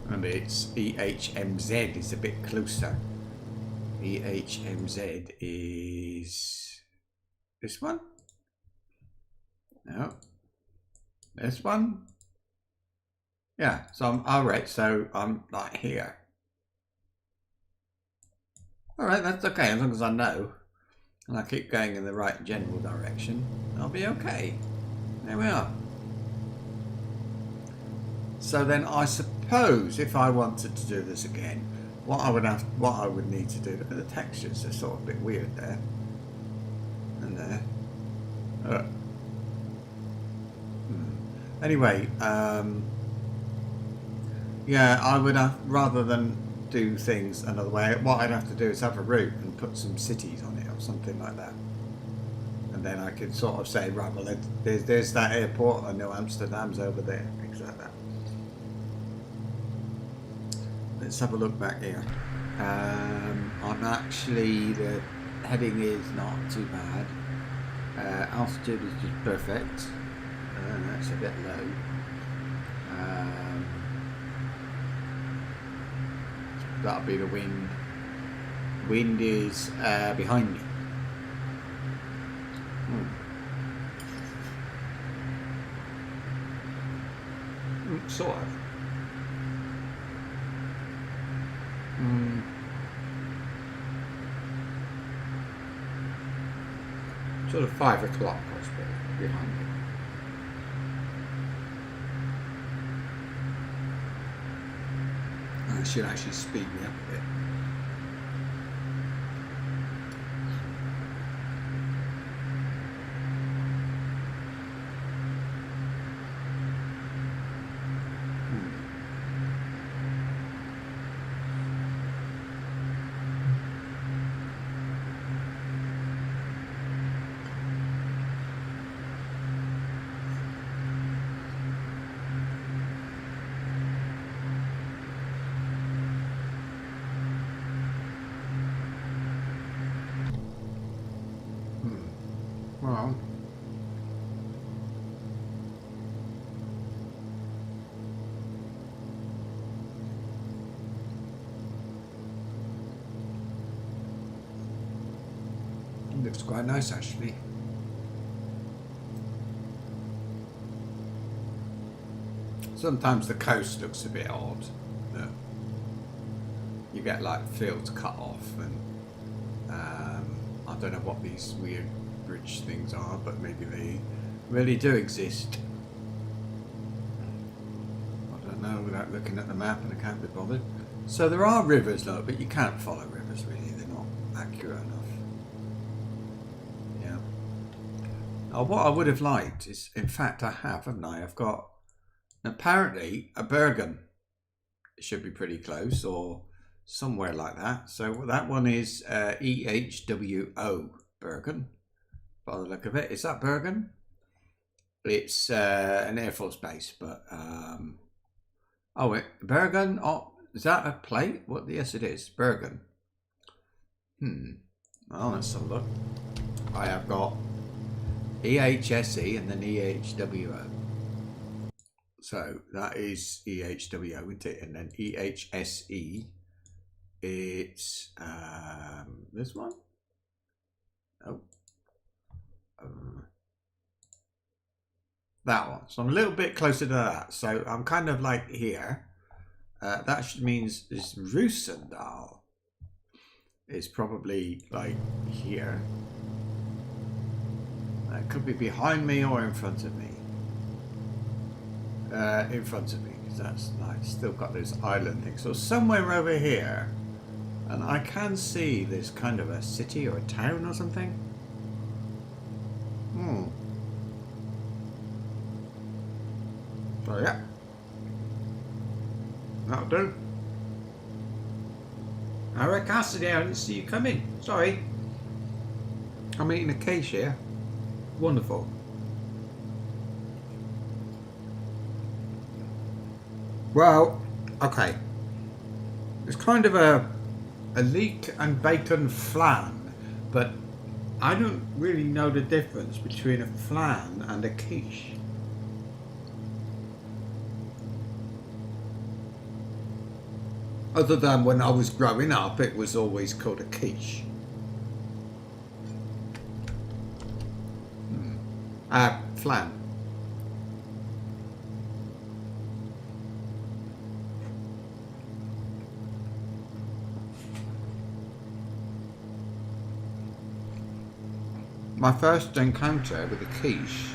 And it's EHMZ is a bit closer. EHMZ is this one? No. This one? Yeah, so I'm alright, so I'm like here. Alright, that's okay, as long as I know. And I keep going in the right general direction, I'll be okay. There we are. So then I suppose if I wanted to do this again, what I would need to do, look at the textures, they're sort of a bit weird there. And there. Anyway, yeah, I would have, rather than do things another way, what I'd have to do is have a route and put some cities on it or something like that. And then I could sort of say, right, well, there's that airport, I know Amsterdam's over there, things like that. Let's have a look back here. I'm actually, the heading is not too bad. Altitude is just perfect. That's a bit low. That'll be the wind. Wind is behind me. Sort of. Sort of 5 o'clock possibly behind me. That should actually speed me up a bit. Well, it looks quite nice actually. Sometimes the coast looks a bit odd. You get like fields cut off, and I don't know what these weird bridge things are, but maybe they really do exist. I don't know without looking at the map, and I can't be bothered. So there are rivers though, but you can't follow rivers really, they're not accurate enough. Yeah. Now what I would have liked is, in fact I have, haven't I? I've got apparently a Bergen. It should be pretty close, or somewhere like that. So that one is EHWO Bergen. By the look of it, is that Bergen? It's an Air Force base, but oh wait, Bergen. Oh, is that a plate? What? Yes, it is Bergen. Well, let's have a look. I have got EHSE and then EHWO. So that is EHWO, isn't it? And then EHSE. It's this one. Oh. That one. So I'm a little bit closer to that. So I'm kind of like here. That means this Roosendahl is probably like here. It could be behind me or in front of me. In front of me, because that's like still got this island thing. So somewhere over here, and I can see there's kind of a city or a town or something. So yeah, that'll do. Alright, Cassidy, I didn't see you come in. Sorry. I'm eating a quiche here. Wonderful. Well, okay. It's kind of a leek and bacon flan, but I don't really know the difference between a flan and a quiche. Other than when I was growing up, it was always called a quiche. Flan. My first encounter with a quiche.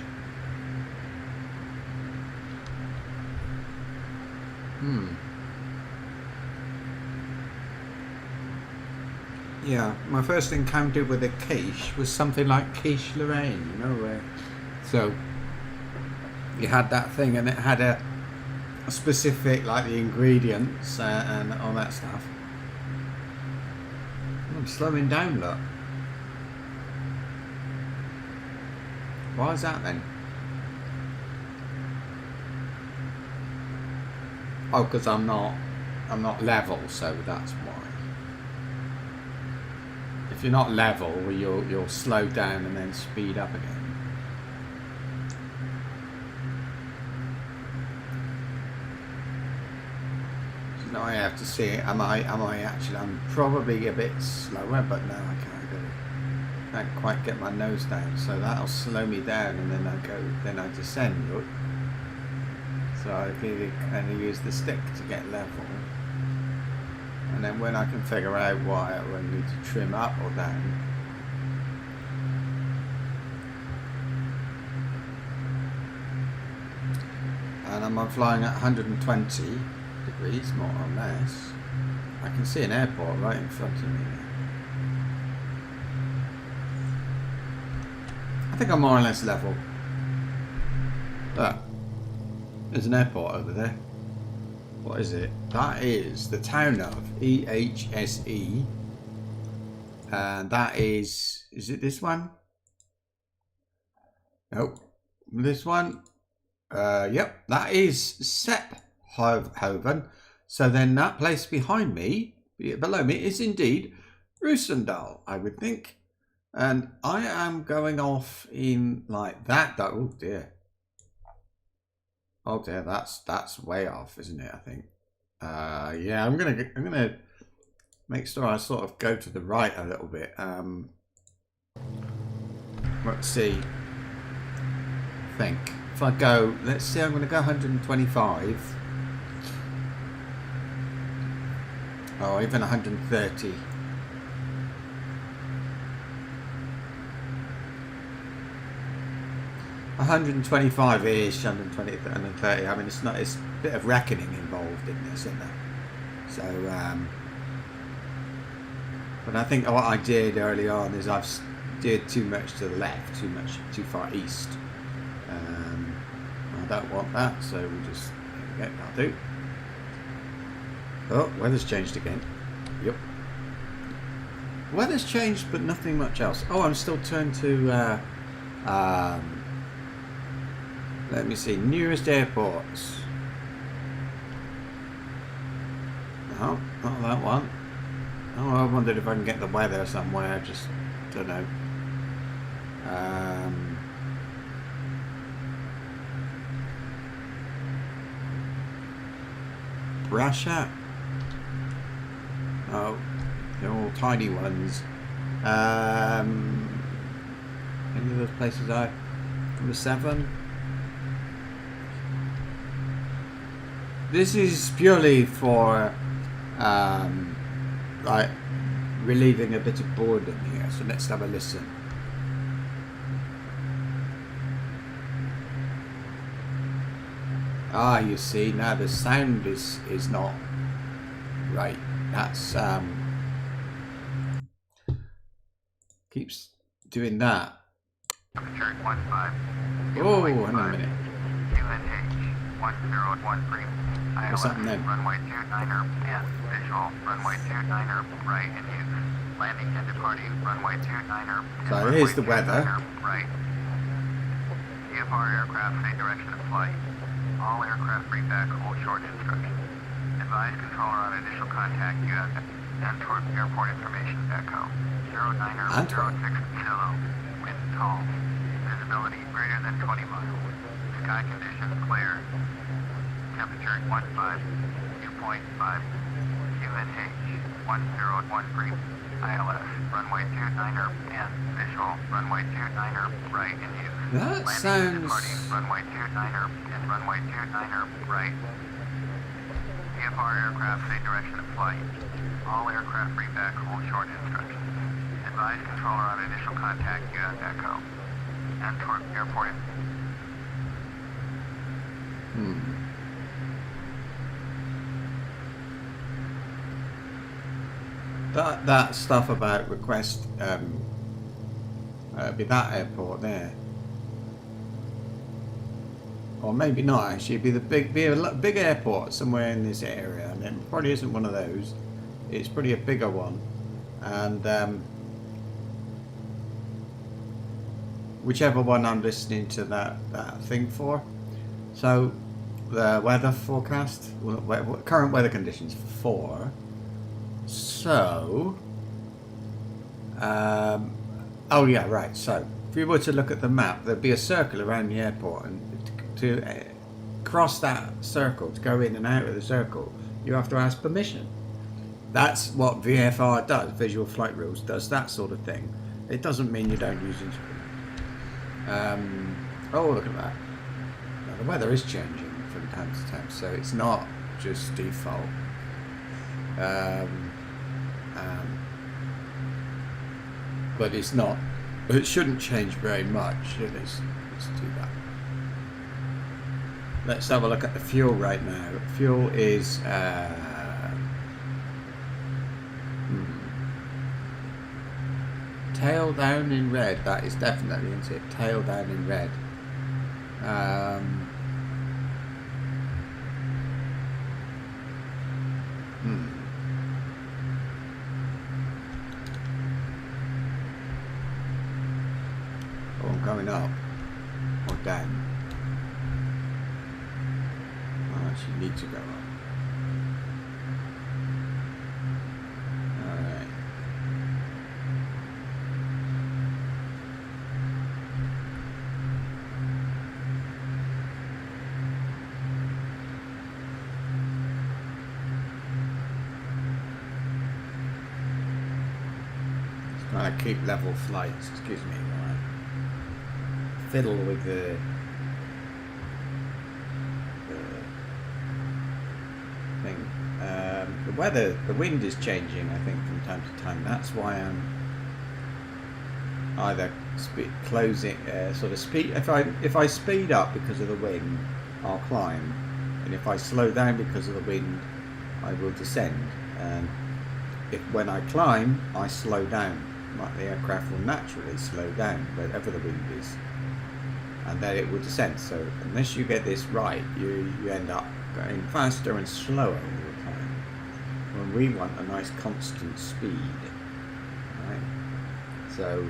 Yeah, my first encounter with a quiche was something like quiche Lorraine, you know, where so you had that thing and it had a specific, like the ingredients and all that stuff. I'm slowing down, look. Why is that then? Oh, because I'm not level, so that's why. If you're not level, you'll slow down and then speed up again. Now I have to see, am I actually, I'm probably a bit slower, but no, I can't quite get my nose down, so that'll slow me down, and then I descend, look. So I really kind of use the stick to get level, and then when I can figure out what I need to trim up or down, and I'm flying at 120 degrees more or less. I can see an airport right in front of me now. I think I'm more or less level. But there's an airport over there. What is it? That is the town of EHSE. And that is it this one? Nope. This one? Yep, that is Sephoven. So then that place behind me, below me, is indeed Roosendahl, I would think. And I am going off in like that. Oh dear. Oh dear, that's way off, isn't it? I think. Yeah, I'm gonna make sure I sort of go to the right a little bit. Let's see. I think if I go, let's see, I'm gonna go 125. Oh, even 130. 125-ish, 120, 130. I mean, it's a bit of reckoning involved in this, isn't there? So, but I think what I did early on is I've steered too much to the left, too far east. I don't want that, so we'll just, there we go, that'll do. Oh, weather's changed again. Yep. Weather's changed, but nothing much else. Oh, I'm still turned to, let me see, nearest airports. No, not that one. Oh, I wondered if I can get the weather somewhere, just don't know. Russia. Oh, they're all tiny ones. Any of those places are number 7. This is purely for like relieving a bit of boredom here. So let's have a listen. Ah, you see, now the sound is not right. That's keeps doing that. Oh, hang on a minute. What's happening then? Runway 29er and visual. Runway 29er right and use. Landing and departing. Runway 29er. So here's the weather. Right. VFR aircraft say direction of flight. All aircraft bring back hold short instructions. Advise controller on initial contact. You have Antwerp airport information. Echo. 09er 06 Kilo. Wind tall. Visibility greater than 20 miles. Sky conditions clear. Temperature 15, dew point 5, QNH 1013, ILS, runway 29er and visual, runway 29er right and use. That Landing sounds... departing, runway 29er and runway 29er right. VFR aircraft say direction of flight. All aircraft bring back hold short instructions. Advise controller on initial contact, US Echo. Antwerp airport. That stuff about request be that airport there, or maybe not actually. Be a big airport somewhere in this area, and it probably isn't one of those. It's probably a bigger one, and whichever one I'm listening to that thing for. So the weather forecast, current weather conditions for. So, oh yeah, right. So, if you were to look at the map, there'd be a circle around the airport, and to cross that circle, to go in and out of the circle, You have to ask permission. That's what VFR does, Visual Flight Rules, does that sort of thing. It doesn't mean you don't use instruments. Oh, look at that. Now, the weather is changing from time to time, so it's not just default. But it's not. It shouldn't change very much, should it? Let's do that. Let's have a look at the fuel right now. Fuel is tail down in red. That is definitely, isn't it? Tail down in red. Oh, I'm going up or down. I actually need to go up. Alright. Just trying to keep level flights, excuse me, while I fiddle with the thing. The weather, the wind is changing, I think, from time to time. That's why I'm either closing, sort of speed. If I speed up because of the wind, I'll climb, and if I slow down because of the wind, I will descend. And when I climb, I slow down. The aircraft will naturally slow down wherever the wind is, and then it will descend. So unless you get this right, you end up going faster and slower all the time, when we want a nice constant speed, right? So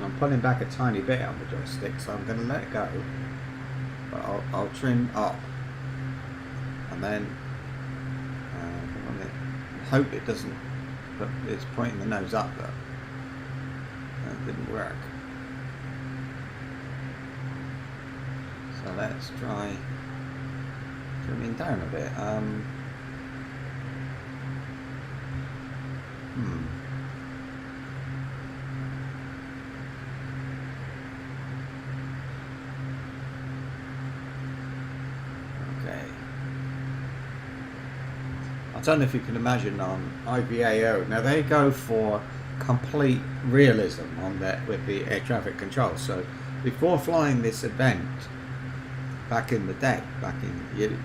I'm pulling back a tiny bit on the joystick, so I'm going to let it go, but I'll trim up, and then hope it doesn't, but it's pointing the nose up though. That didn't work. So let's try trimming down a bit. Okay. I don't know if you can imagine on IVAO. Now they go for complete realism on that with the air traffic control. So before flying this event, back in the day,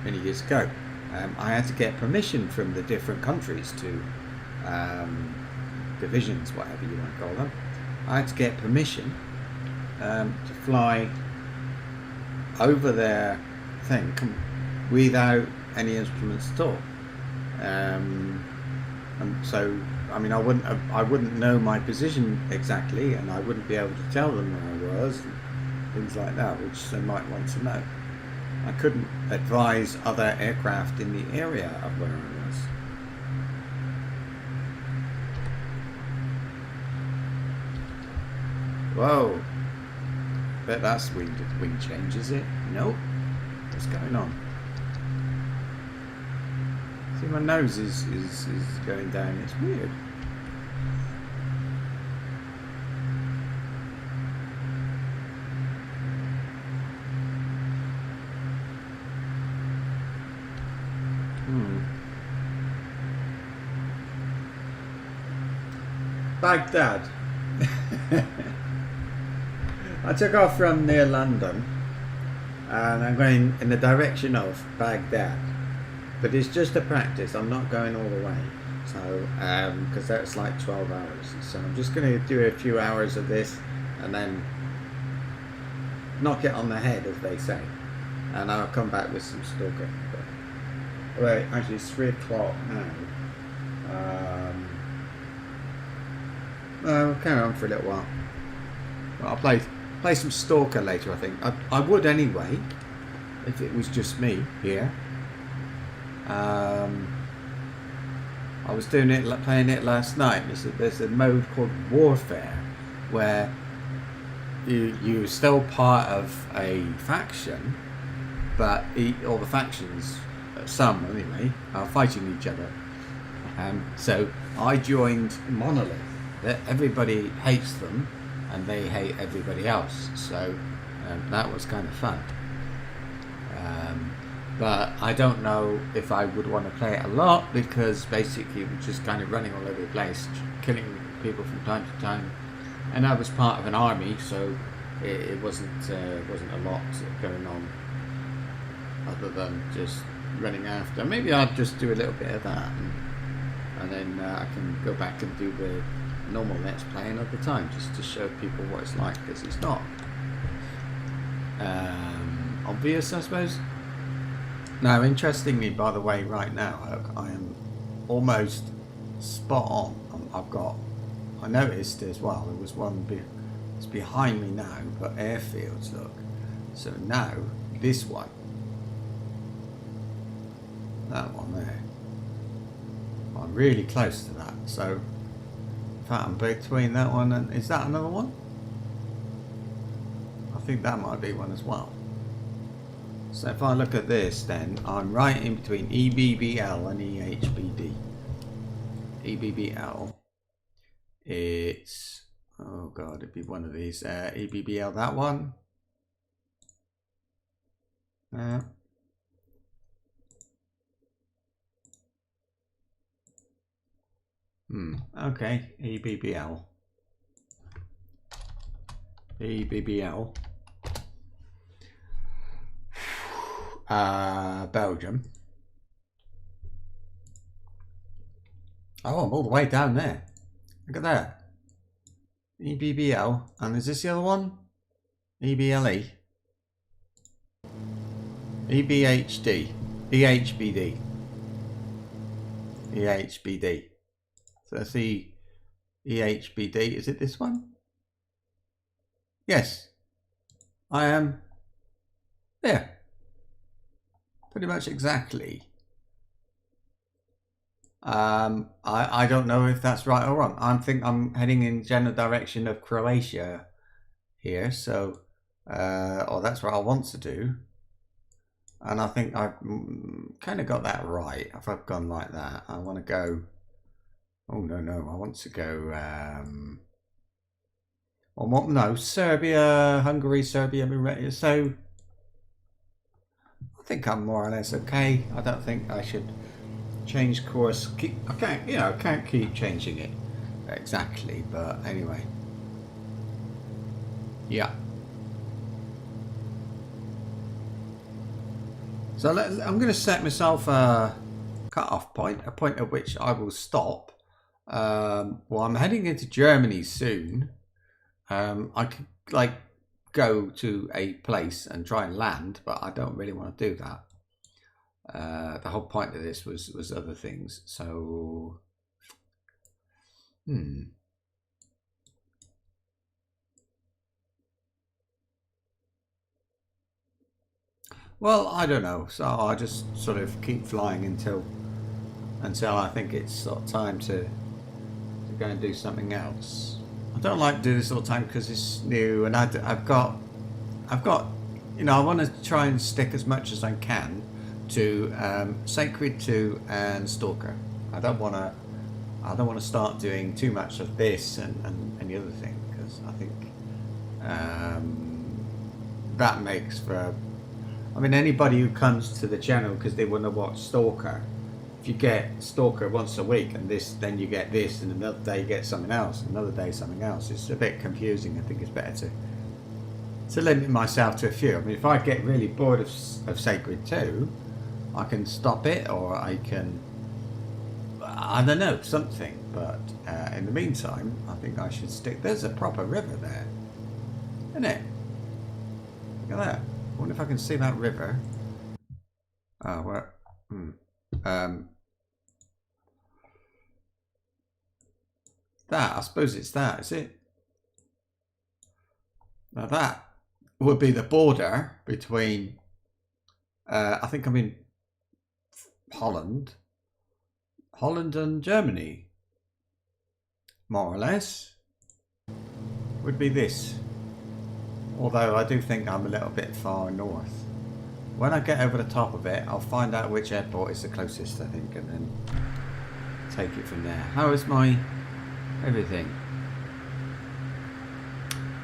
many years ago, I had to get permission from the different countries to divisions, whatever you want to call them. I had to get permission to fly over their thing without any instruments at all. And so, I mean, I wouldn't know my position exactly, and I wouldn't be able to tell them where I was, and things like that, which they might want to know. I couldn't advise other aircraft in the area of where I was. Whoa! Bet that's wind change, is it? Nope. What's going on? See, my nose is going down. It's weird. Baghdad. I took off from near London and I'm going in the direction of Baghdad, but it's just a practice. I'm not going all the way, so because that's like 12 hours, so I'm just going to do a few hours of this and then knock it on the head, as they say, and I'll come back with some stalker. But, wait, actually it's 3 o'clock now. We'll carry on for a little while. Well, I'll play some Stalker later, I think. I would anyway, if it was just me here. I was playing it last night. There's a mode called Warfare, where you're still part of a faction, but all the factions, some anyway, are fighting each other. So I joined Monolith. Everybody hates them, and they hate everybody else. So that was kind of fun. But I don't know if I would want to play it a lot, because basically we're just kind of running all over the place, killing people from time to time. And I was part of an army, so it wasn't a lot going on other than just running after. Maybe I'll just do a little bit of that, and then I can go back and do the normal Let's Play another time, just to show people what it's like, because it's not obvious, I suppose. Now, interestingly, by the way, right now I am almost spot on. I noticed as well, there was one it's behind me now, but airfields, look. So now this one, that one there, I'm really close to that. So in fact, I'm between that one and, is that another one? I think that might be one as well. So if I look at this, then I'm right in between EBBL and EHBD. EBBL, it's, oh god, it'd be one of these. EBBL, that one. Okay, EBBL. EBBL. Belgium. Oh, I'm all the way down there. Look at that. EBBL. And is this the other one? EBLE. EBHD. EHBD. EHBD. So that's the EHBD. Is it this one? Yes. I am there. Pretty much exactly. I don't know if that's right or wrong. I think I'm heading in general direction of Croatia here, so or that's what I want to do, and I think I've kind of got that right. If I've gone like that, I want to go. Oh no, I want to go. No, Serbia, Hungary, Serbia. So I think I'm more or less okay. I don't think I should change course. I can't keep changing it exactly, but anyway. Yeah. So I'm going to set myself a cut-off point, a point at which I will stop. Well, I'm heading into Germany soon. I could go to a place and try and land, but I don't really want to do that. The whole point of this was other things. So, well, I don't know. So I just sort of keep flying until I think it's sort of time to go and do something else. I don't like to do this all the time because it's new, and I've got, you know, I want to try and stick as much as I can to Sacred 2 and Stalker. I don't want to start doing too much of this and the other thing, because I think that makes for, I mean, anybody who comes to the channel because they want to watch Stalker, if you get Stalker once a week and this, then you get this, and another day you get something else, another day something else, it's a bit confusing. I think it's better to limit myself to a few. I mean, if I get really bored of Sacred 2, I can stop it, or I can, I don't know, something. But in the meantime, I think I should stick. There's a proper river there, isn't it? Look at that. I wonder if I can see that river. Oh, where? That, I suppose it's that, is it? Now that would be the border between, I think I'm in Holland and Germany, more or less, would be this. Although I do think I'm a little bit far north. when I get over the top of it, I'll find out which airport is the closest, I think, and then take it from there. How is my everything?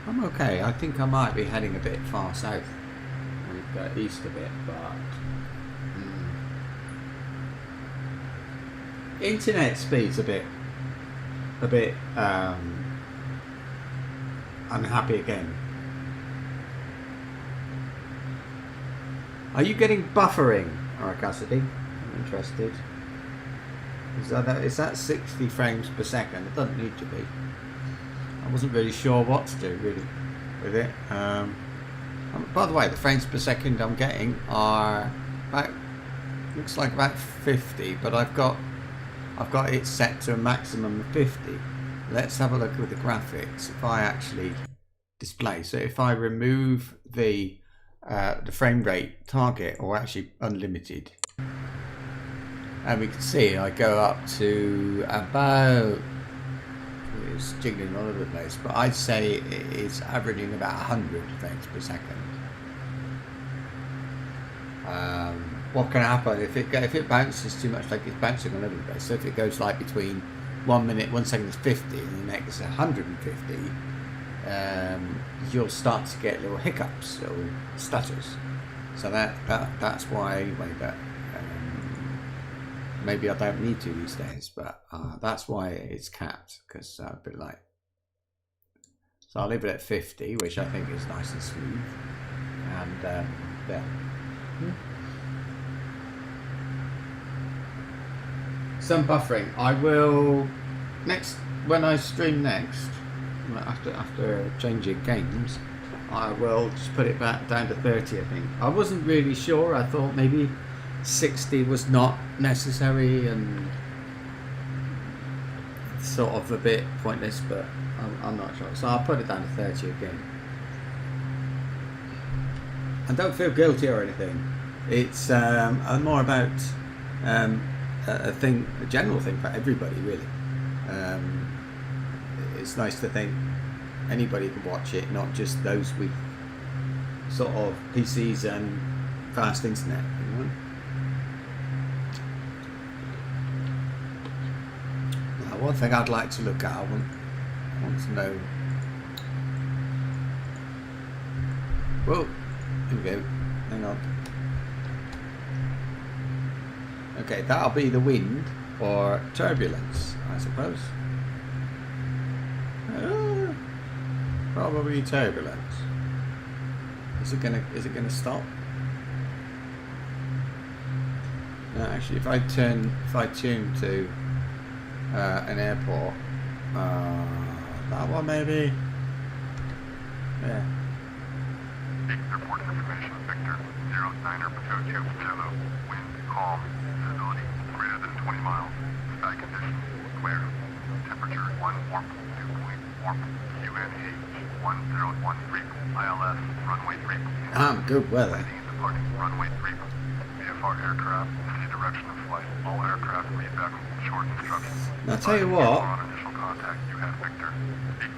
I'm okay. I think I might be heading a bit far south. We've east a bit, but internet speed's a bit unhappy again. Are you getting buffering, Cassidy? I'm interested. Is that 60 frames per second? It doesn't need to be. I wasn't really sure what to do really with it. By the way, the frames per second I'm getting are about, looks like about 50, but I've got it set to a maximum of 50. Let's have a look at the graphics. If I actually display, so if I remove the frame rate target, or actually unlimited, and we can see I go up to about, it's jiggling all over the place, but I'd say it's averaging about 100 frames per second. What can happen if it bounces too much, like it's bouncing all over the place? So if it goes like between 1 minute, 1 second is 50, and the next is 150, you'll start to get little hiccups, little stutters. So that's why anyway. But maybe I don't need to these days, but that's why it's capped, because a bit like. So I'll leave it at 50, which I think is nice and smooth, and there. Some buffering. I will next when I stream next. After changing games, I will just put it back down to 30. I think I wasn't really sure. I thought maybe 60 was not necessary and sort of a bit pointless, but I'm not sure. So I'll put it down to 30 again. And don't feel guilty or anything. It's more about a general thing for everybody, really. It's nice to think anybody can watch it, not just those with sort of PCs and fast internet, you know? Now, one thing I'd like to look at, I want to know. Whoa, here we go. Hang on. Okay, that'll be the wind or turbulence, I suppose. Probably turbulence. Is it gonna stop? No, actually, if I tune to an airport, that one maybe. Yeah. Report information, Victor 09er Patrol 2 Zulu. Wind calm, visibility greater than 20 miles. Sky conditions clear. Temperature 1 warp, 2 point warp. UNH 1013. ILS runway 3. Good weather. Departing runway 3. VFR aircraft, see direction of flight. All aircraft read back short instructions. Now, I'll tell you what. On initial contact, you have Victor.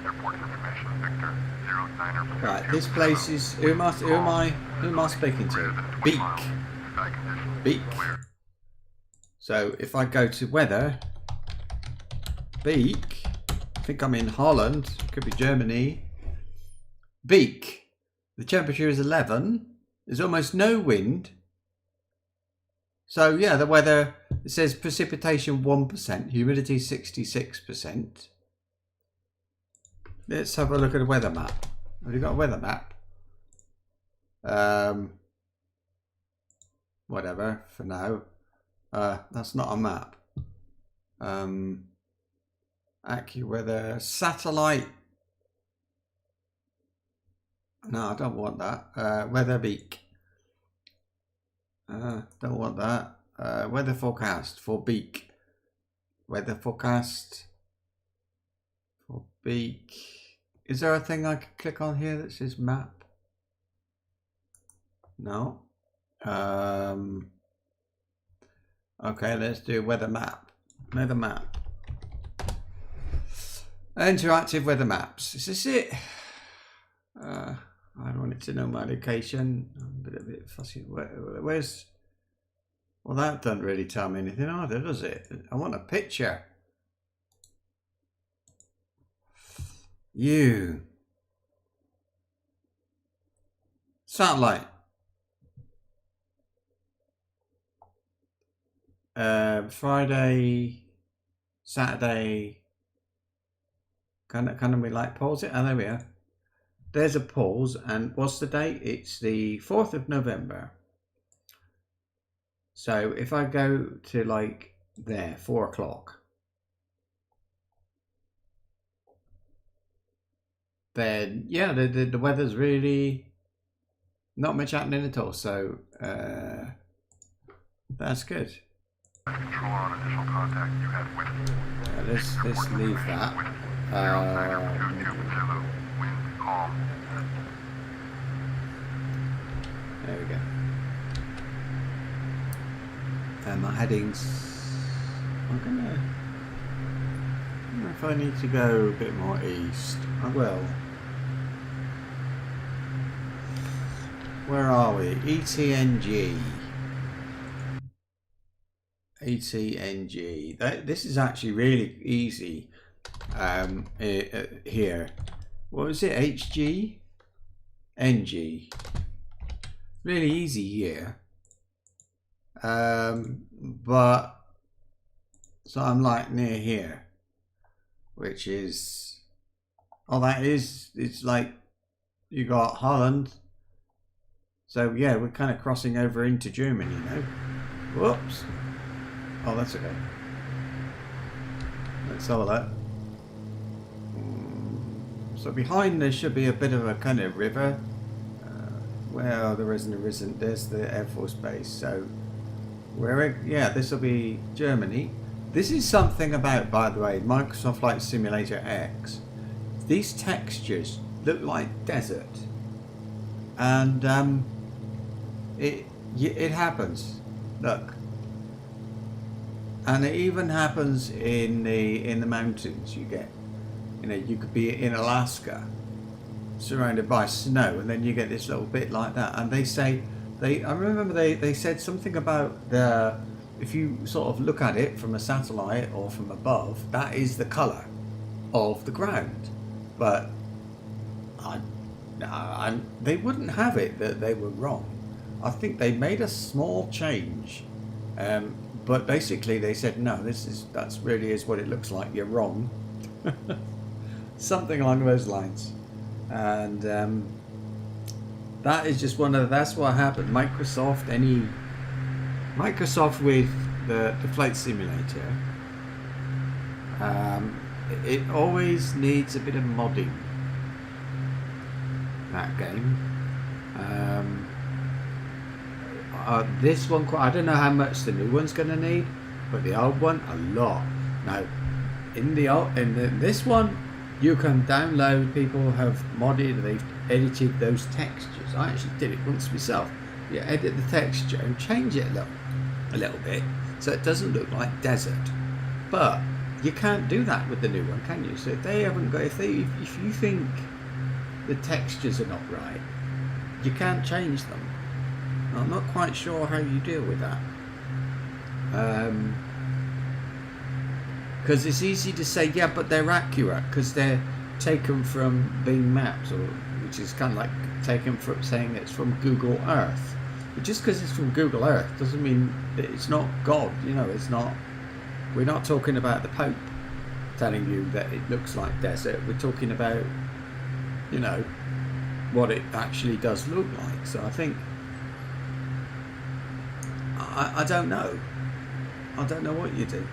Report information, Victor 09er. Right, this place is. Who am I speaking to? Beak. Beak. So if I go to weather, Beak. I think I'm in Holland. Could be Germany. Beak. The temperature is 11. There's almost no wind. So yeah, the weather, it says precipitation 1%, humidity 66%. Let's have a look at a weather map. Have you got a weather map? Whatever for now. That's not a map. AccuWeather satellite. No, I don't want that. Weather Beak. Don't want that. Weather forecast for Beak. Weather forecast for Beak. Is there a thing I can click on here that says map? No. Okay, let's do weather map. Weather map. Interactive weather maps. Is this it? I want it to know my location. I'm a bit fussy. Where's... Well, that doesn't really tell me anything either, does it? I want a picture. You. Satellite. Friday, Saturday. Can we like pause it? Oh, there we are. There's a pause, and what's the date? It's the 4th of November. So if I go to like there, 4 o'clock, then yeah, the weather's really not much happening at all. So that's good. Control on initial contact you had with. Let's leave that. Zulu, wind calm. There we go. And my headings. I don't know if I need to go a bit more east. I will. Where are we? ETNG. ETNG. This is actually really easy. Here. What was it? HG? NG. Really easy here. But so I'm like near here, which is, oh, that is, it's like you got Holland. So yeah, we're kind of crossing over into Germany now. Whoops. Oh, that's okay. Let's have a look. So behind there should be a bit of a kind of river. Well, there isn't. There's the Air Force Base. So yeah, this will be Germany. This is something about, by the way, Microsoft Flight Simulator X. These textures look like desert, and it happens. Look, and it even happens in the mountains. You get, you could be in Alaska, surrounded by snow, and then you get this little bit like that. And they say. I remember they said something about if you sort of look at it from a satellite or from above, that is the colour of the ground. But they wouldn't have it that they were wrong. I think they made a small change, but basically they said no, that's really is what it looks like. You're wrong. Something along those lines, and. That is just that's what happened. Microsoft with the flight simulator, it always needs a bit of modding, that game. This one, I don't know how much the new one's going to need, but the old one, a lot. Now, in this one, you can download, people have modded, they've edited those textures. I actually did it once myself. You edit the texture and change it a little bit so it doesn't look like desert. But you can't do that with the new one, can you? So if they haven't got, if you think the textures are not right, you can't change them. I'm not quite sure how you deal with that. Because it's easy to say, yeah, but they're accurate because they're taken from Bing Maps, which is kind of like taken from saying it's from Google Earth. But just because it's from Google Earth doesn't mean that it's not God. It's not. We're not talking about the Pope telling you that it looks like desert. We're talking about, what it actually does look like. So I think I don't know. I don't know what you do.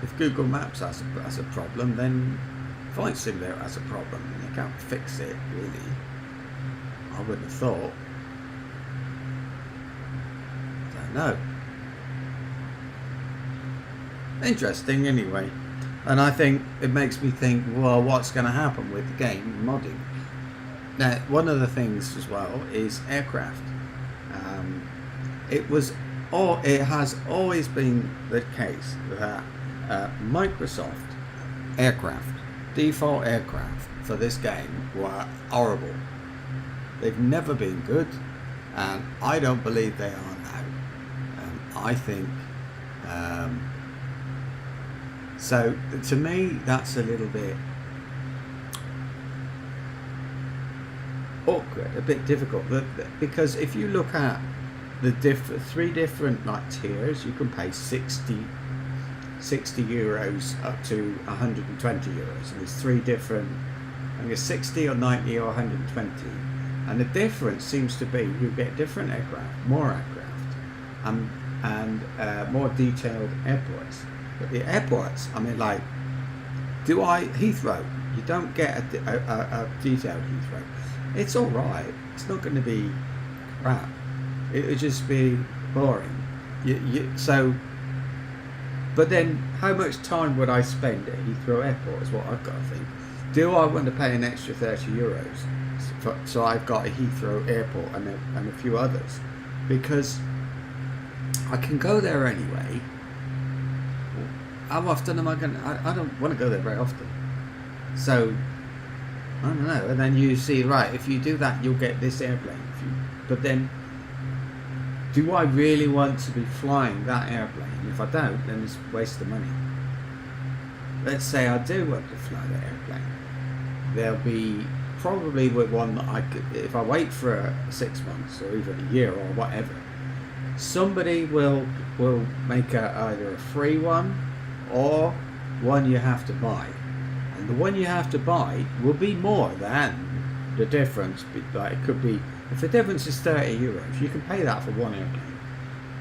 If Google Maps has a problem, then Flight Simulator has a problem, and they can't fix it, really. I would have thought. I don't know. Interesting, anyway. And I think it makes me think, well, what's going to happen with the game modding? Now, one of the things as well is aircraft. It has always been the case that Microsoft aircraft, default aircraft for this game, were horrible. They've never been good, and I don't believe they are now. I think so. To me, that's a little bit awkward, a bit difficult, because if you look at the three different like tiers, you can pay 60 euros up to 120 euros, and there's three different, I guess 60 or 90 or 120, and the difference seems to be you get different aircraft, more aircraft, and more detailed airports. But the airports, I mean, like, Heathrow, you don't get a detailed Heathrow. It's all right. It's not going to be crap. It would just be boring. So, but then how much time would I spend at Heathrow Airport is what I've got to think. Do I want to pay an extra 30 euros so I've got a Heathrow Airport and a few others? Because I can go there anyway. How often am I going to... I don't want to go there very often. So, I don't know. And then you see, right, if you do that, you'll get this airplane. But then, do I really want to be flying that airplane? If I don't, then it's a waste of money. Let's say I do want to fly that airplane. There'll be probably one that I could, if I wait for 6 months or even a year or whatever, somebody will make either a free one or one you have to buy. And the one you have to buy will be more than the difference. Like, it could be, if the difference is 30 euros, you can pay that for one airplane,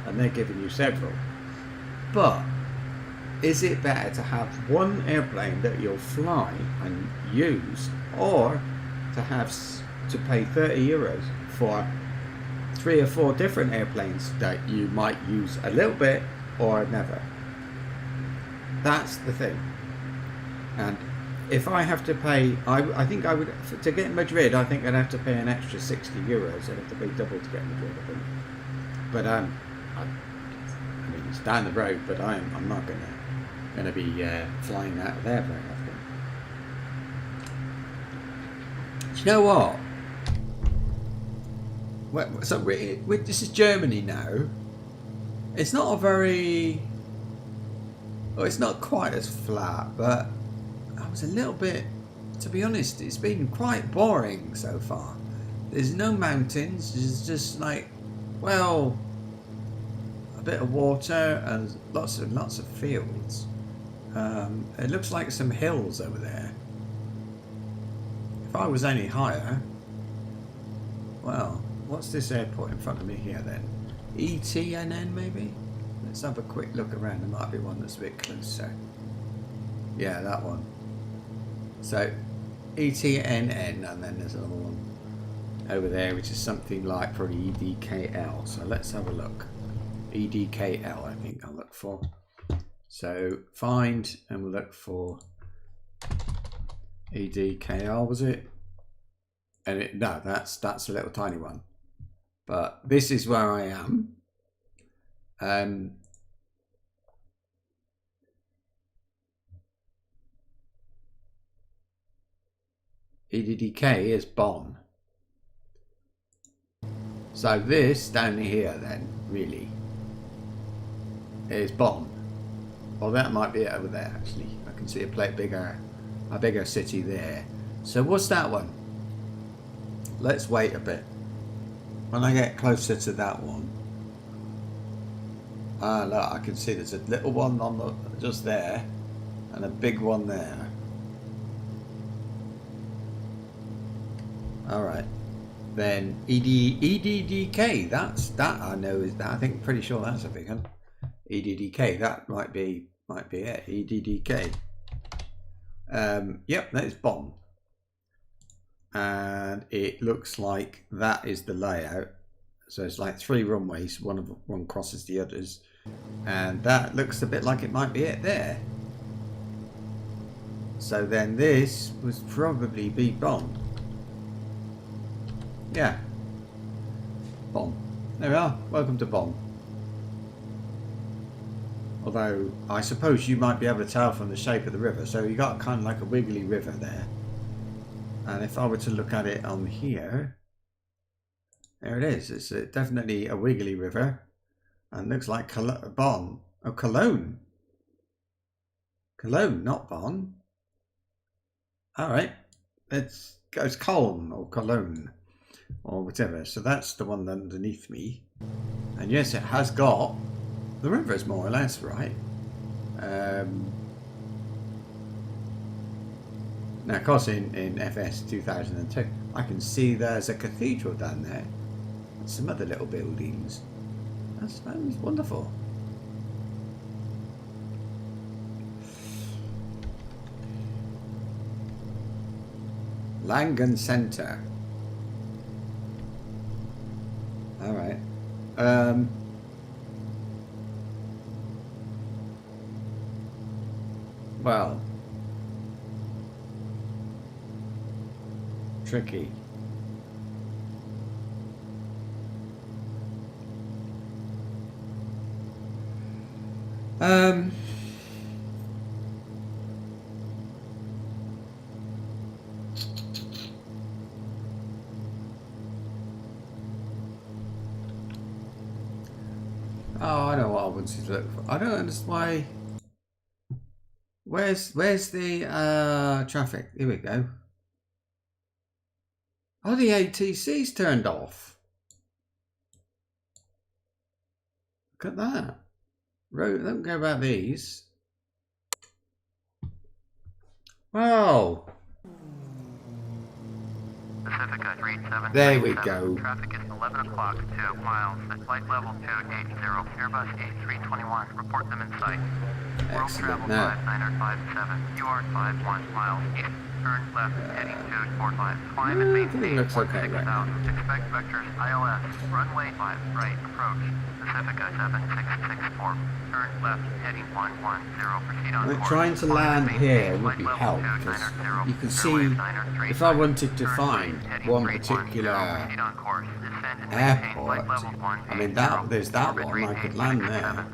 and they're giving you several. But is it better to have one airplane that you'll fly and use, or to pay 30 euros for 3 or 4 different airplanes that you might use a little bit or never? That's the thing. And if I have to pay, I think I would, to get Madrid, I think I'd have to pay an extra 60 euros. I'd have to pay double to get Madrid, I think. But I mean, it's down the road, but I'm not gonna be flying out of there very often. Do you know what? So this is Germany now. It's not a very... Well, it's not quite as flat, but I was a little bit... To be honest, it's been quite boring so far. There's no mountains. There's just like, well, a bit of water and lots of fields. It looks like some hills over there. If I was any higher... Well... What's this airport in front of me here then? ETNN maybe? Let's have a quick look around. There might be one that's a bit closer. Yeah, that one. So ETNN, and then there's another one over there which is something like probably EDKL. So let's have a look. EDKL I think I'll look for. So find, and we'll look for EDKL, was it? And no, that's a little tiny one. But this is where I am. EDDK is Bonn. So this down here then, really, is Bonn. Well, that might be it over there actually. I can see a bigger city there. So what's that one? Let's wait a bit. When I get closer to that one, look, I can see there's a little one on just there, and a big one there. All right, then EDDK. That I know is that. I think pretty sure that's a big one. EDDK. That might be it. EDDK. Yep, that is Bonn. And it looks like that is the layout. So it's like 3 runways, one crosses the others, and that looks a bit like it might be it there. So then this was probably be Bonn. Yeah, Bonn. There we are. Welcome to Bonn. Although I suppose you might be able to tell from the shape of the river. So you got kind of like a wiggly river there. And if I were to look at it on here, There it is. It's definitely a wiggly river, and looks like Cologne. Oh, Cologne. Cologne, not Bonn. All right. It's Cologne or Cologne or whatever. So that's the one underneath me. And yes, it has got the rivers more or less, right? Now, of course, in FS 2002, I can see there's a cathedral down there. And some other little buildings. That was wonderful. Langen Centre. All right. Well, tricky. Oh, I know what I wanted to look for. I don't understand why. Where's the traffic? Here we go. Oh, the ATC's turned off. Look at that. Road, don't care about these. Wow. Pacifica 37. There we go. Traffic is 11 o'clock, 2 miles. At flight level 280. Airbus A321. Report them in sight. World travel 5957. UR 51 miles east. Turn left, heading 245. Climb and maintain 60,000. Expect vectors ILS. Runway 5 right. Approach. Pacifica 7664. Turn left, heading 110. Proceed on course. Trying to land here would be helpful, because you can see if I wanted to find one particular airport, I mean there's that one, I could land there.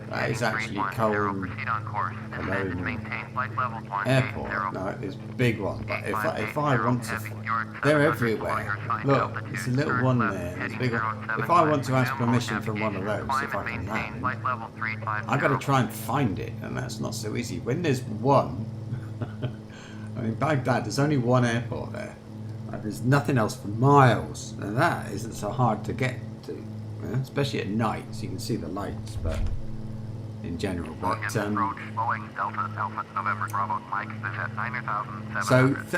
That is actually Cologne Airport. No, it's a big one. But if I want to, they're everywhere. Look, there's a little one there. There's a big one. If I want to ask permission from one of those, if I can land, I got to try and find it, and that's not so easy. When there's one, I mean Baghdad, there's only one airport there. There's nothing else for miles, and that isn't so hard to get to. Especially at night, so you can see the lights, but in general. But so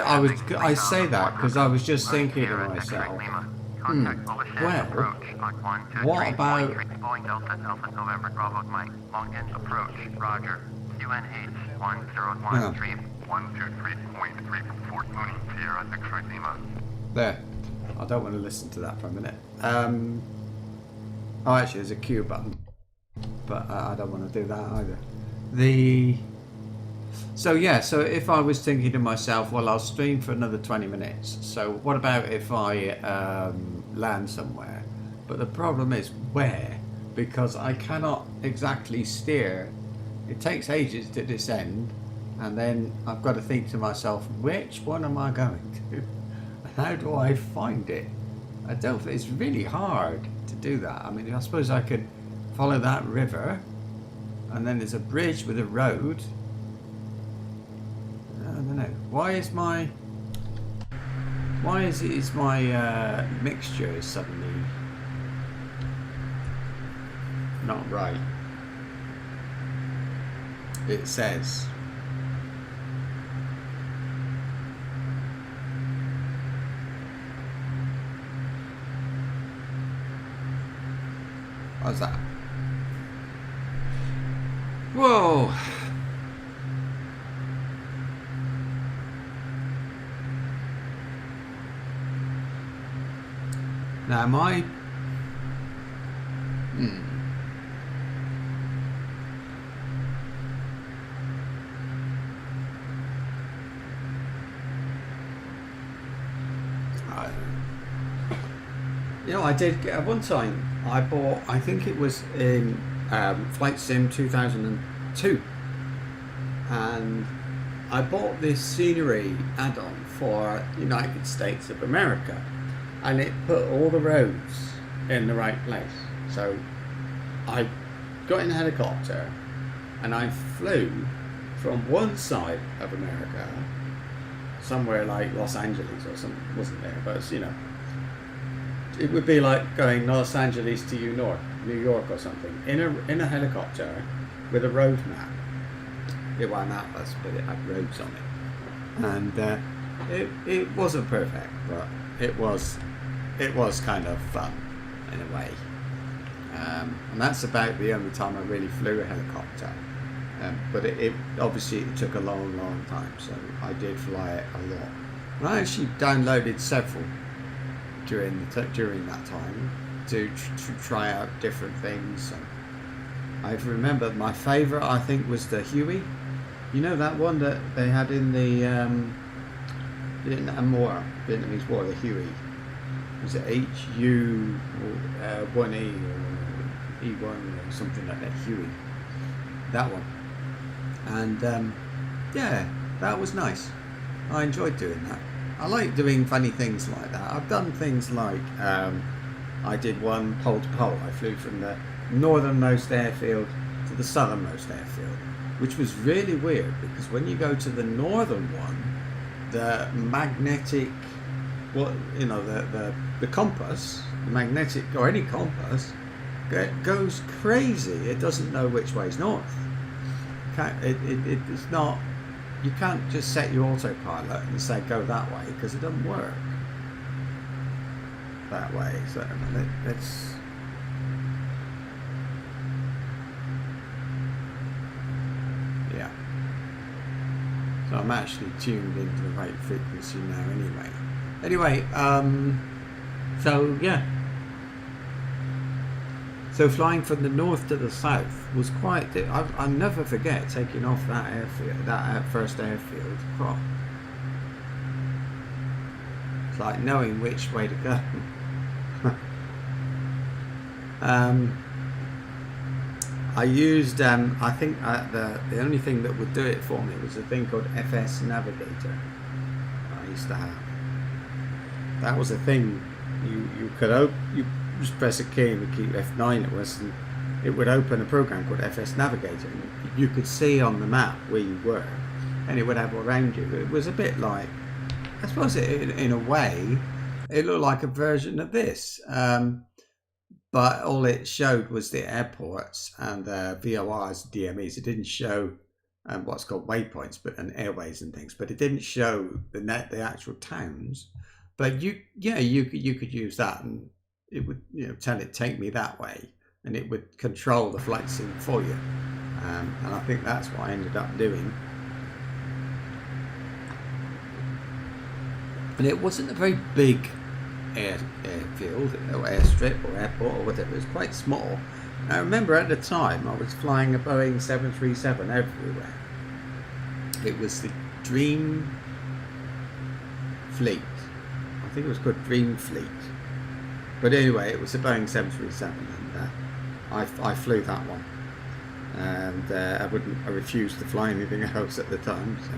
I say that because I was just thinking to myself, well, what about there? I don't want to listen to that for a minute. Oh, actually, there's a Q button, but I don't want to do that either. So if I was thinking to myself, well, I'll stream for another 20 minutes. So what about if I land somewhere? But the problem is where, because I cannot exactly steer. It takes ages to descend, and then I've got to think to myself, which one am I going to? How do I find it? I don't think it's really hard to do that. I mean, I suppose I could follow that river, and then there's a bridge with a road. I don't know. Why is my mixture suddenly not right? It says what's that? Whoa! Now am I? You know, I did at one time. I bought, I think it was in Flight Sim 2002, and I bought this scenery add-on for United States of America, and it put all the roads in the right place. So I got in a helicopter and I flew from one side of America, somewhere like Los Angeles or something, wasn't there, but it's, you know, it would be like going Los Angeles to New York or something, in a helicopter with a road map. It was an atlas, but it had roads on it, and it wasn't perfect, but it was kind of fun in a way. And that's about the only time I really flew a helicopter. But it obviously it took a long time, so I did fly it a lot. And I actually downloaded several during that time to try out different things. And I remember my favourite, I think, was the Huey. You know that one that they had in the Vietnamese War, the Huey. Was it HU 1E or E1 or something like that? Huey. That one. And yeah, that was nice. I enjoyed doing that. I like doing funny things like that. I've done things like I did one pole to pole. I flew from the northernmost airfield to the southernmost airfield, which was really weird because when you go to the northern one, the magnetic, the compass, the magnetic or any compass, goes crazy. It doesn't know which way is north. It's not. You can't just set your autopilot and say go that way because it doesn't work that way. So it's yeah. So I'm actually tuned into the right frequency now anyway. So yeah. So flying from the north to the south was quite. I'll never forget taking off that airfield, that first airfield. Oh. It's like knowing which way to go. I used. I think the only thing that would do it for me was a thing called FS Navigator. I used to have. That was a thing. You could you just press a key and the key F9 it was, and it would open a program called FS Navigator. And you could see on the map where you were, and it would have around you. It was a bit like, I suppose, in a way, it looked like a version of this. But all it showed was the airports and the VORs, DMEs. It didn't show what's called waypoints, and airways and things. But it didn't show the actual towns. But you could use that, and it would tell it take me that way, and it would control the flight sim for you. And I think that's what I ended up doing. And it wasn't a very big airfield or airstrip or airport or whatever. It was quite small. I remember at the time I was flying a Boeing 737 everywhere. It was the Dream Fleet. I think it was called Dream Fleet. But anyway, it was a Boeing 737, and I flew that one. And I refused to fly anything else at the time. So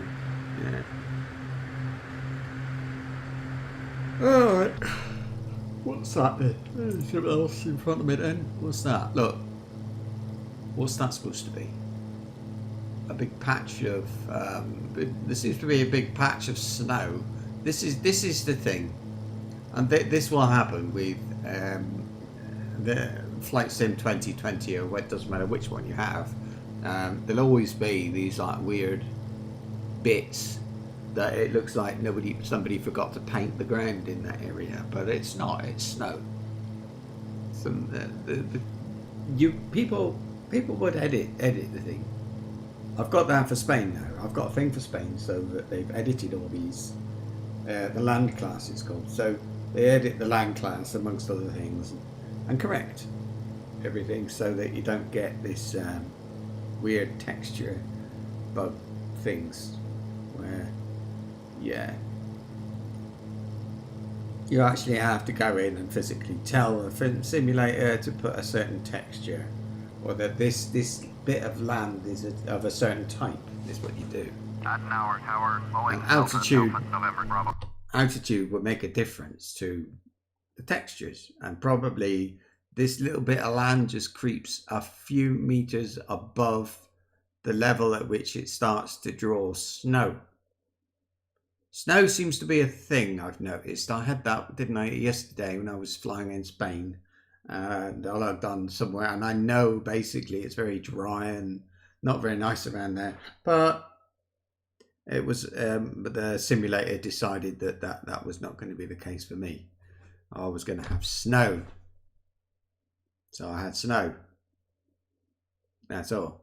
yeah. Alright. What's that there? There's something else in front of me then. What's that? Look. What's that supposed to be? A big patch of there seems to be a big patch of snow. This is the thing. And this will happen with the Flight Sim 2020, or it doesn't matter which one you have. There'll always be these like weird bits that it looks like somebody forgot to paint the ground in that area, but it's not. It's snow. People would edit the thing. I've got that for Spain now. I've got a thing for Spain, so that they've edited all these. The land class it's called. So they edit the land class amongst other things and correct everything so that you don't get this weird texture bug things where you actually have to go in and physically tell the simulator to put a certain texture, or that this bit of land is of a certain type is what you do. And altitude would make a difference to the textures, and probably this little bit of land just creeps a few meters above the level at which it starts to draw snow. Snow seems to be a thing I've noticed. I had that, didn't I, yesterday when I was flying in Spain, and all I've done somewhere, and I know basically it's very dry and not very nice around there, but it was the simulator decided that was not going to be the case for me. I was going to have snow, so I had snow. That's all.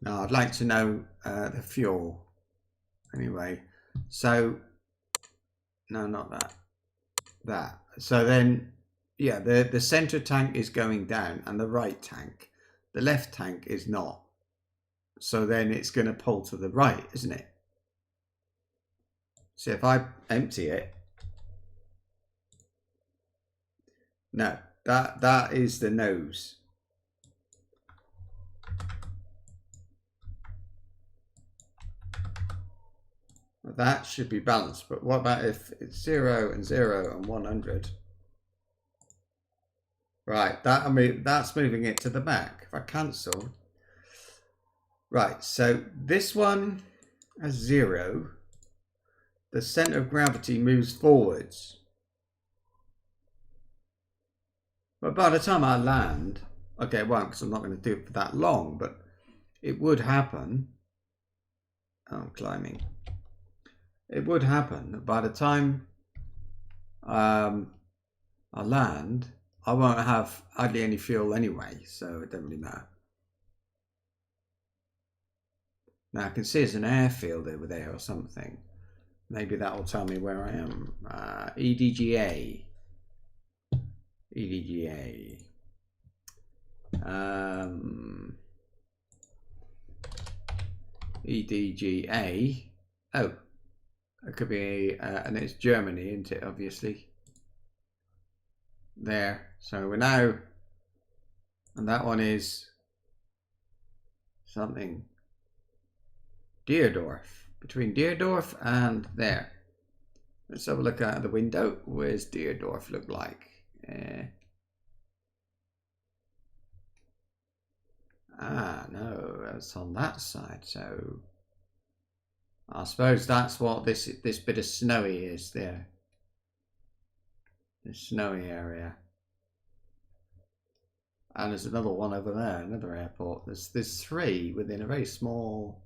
Now I'd like to know the fuel. Anyway, so no, not that. That. So then, yeah, the center tank is going down, and the right tank. The left tank is not. So then it's going to pull to the right, isn't it? So if I empty it, no, that is the nose. That should be balanced, but what about if it's 0 and 0 and 100? Right, that's moving it to the back. If I cancel, right, so this one has 0. The center of gravity moves forwards. But by the time I land, okay, it won't, because I'm not going to do it for that long, but it would happen. Oh, I'm climbing. It would happen that by the time I land, I won't have hardly any fuel anyway, so it doesn't really matter. Now I can see there's an airfield over there or something. Maybe that will tell me where I am. EDGA. EDGA. EDGA. Oh. It could be, and it's Germany, isn't it, obviously? There. So we're now, and that one is something. Deerdorf. Between Deerdorf and there. Let's have a look out the window. Where's Deerdorf look like? No, that's on that side, so I suppose that's what this bit of snowy is there. The snowy area. And there's another one over there, another airport. There's 3 within a very small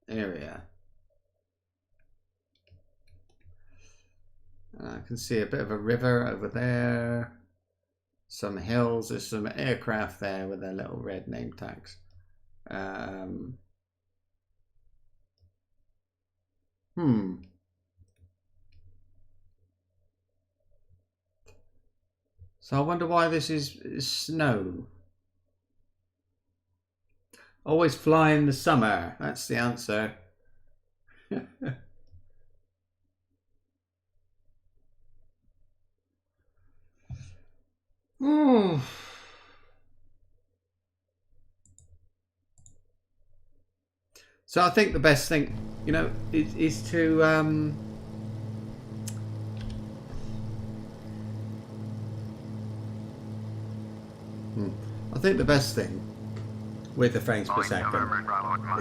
area. I can see a bit of a river over there. Some hills. There's some aircraft there with their little red name tags. So I wonder why this is snow. Always fly in the summer. That's the answer. So I think the best thing, you know, is to I think the best thing with the frames per second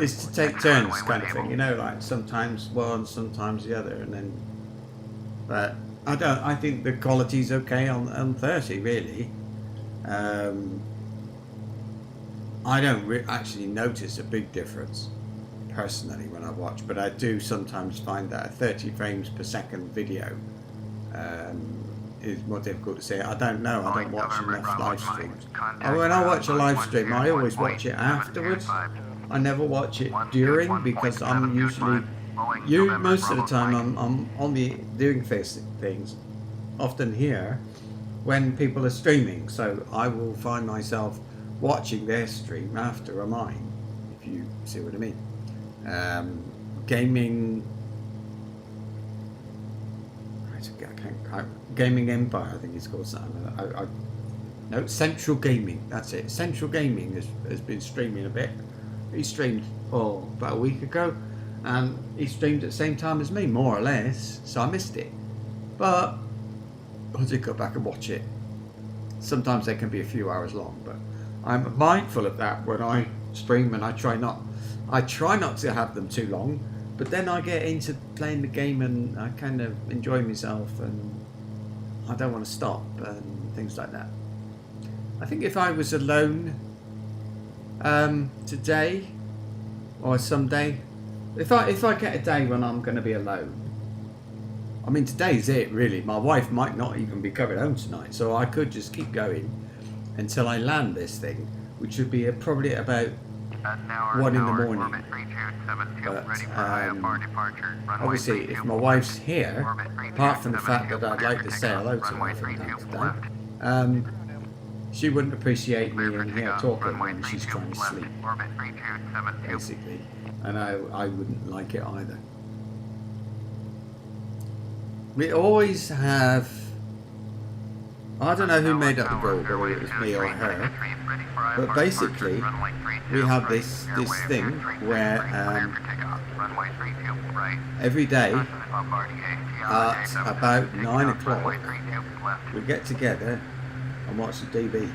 is to take turns, kind of thing, you know, like sometimes one, sometimes the other, and then. But I think the quality's okay on 30, really. I don't actually notice a big difference personally when I watch, but I do sometimes find that a 30 frames per second video is more difficult to see. I don't know. I don't watch enough live streams. When I watch a live stream, I always watch it afterwards. I never watch it during, because I'm usually, most of the time I'm on the doing things, often here when people are streaming. So I will find myself watching their stream after mine, if you see what I mean. Gaming Empire, I think it's called something. No, Central Gaming, that's it. Central Gaming has been streaming a bit. He streamed about a week ago, and he streamed at the same time as me, more or less, so I missed it. But I did go back and watch it. Sometimes they can be a few hours long, but I'm mindful of that when I stream, and I try not to have them too long, but then I get into playing the game and I kind of enjoy myself, and I don't want to stop and things like that. I think if I was alone today or someday, if I get a day when I'm going to be alone, I mean, today's it really. My wife might not even be coming home tonight, so I could just keep going until I land this thing, which would be probably about 1 in the morning. But obviously, if my wife's here, apart from the fact that I'd like to say hello to her from time to time, she wouldn't appreciate me in here talking when she's trying to sleep, basically, and I wouldn't like it either. We always have, I don't know who made up the rule, whether it was me or her, but basically we have this thing where every day at about 9 o'clock we get together and watch the TV.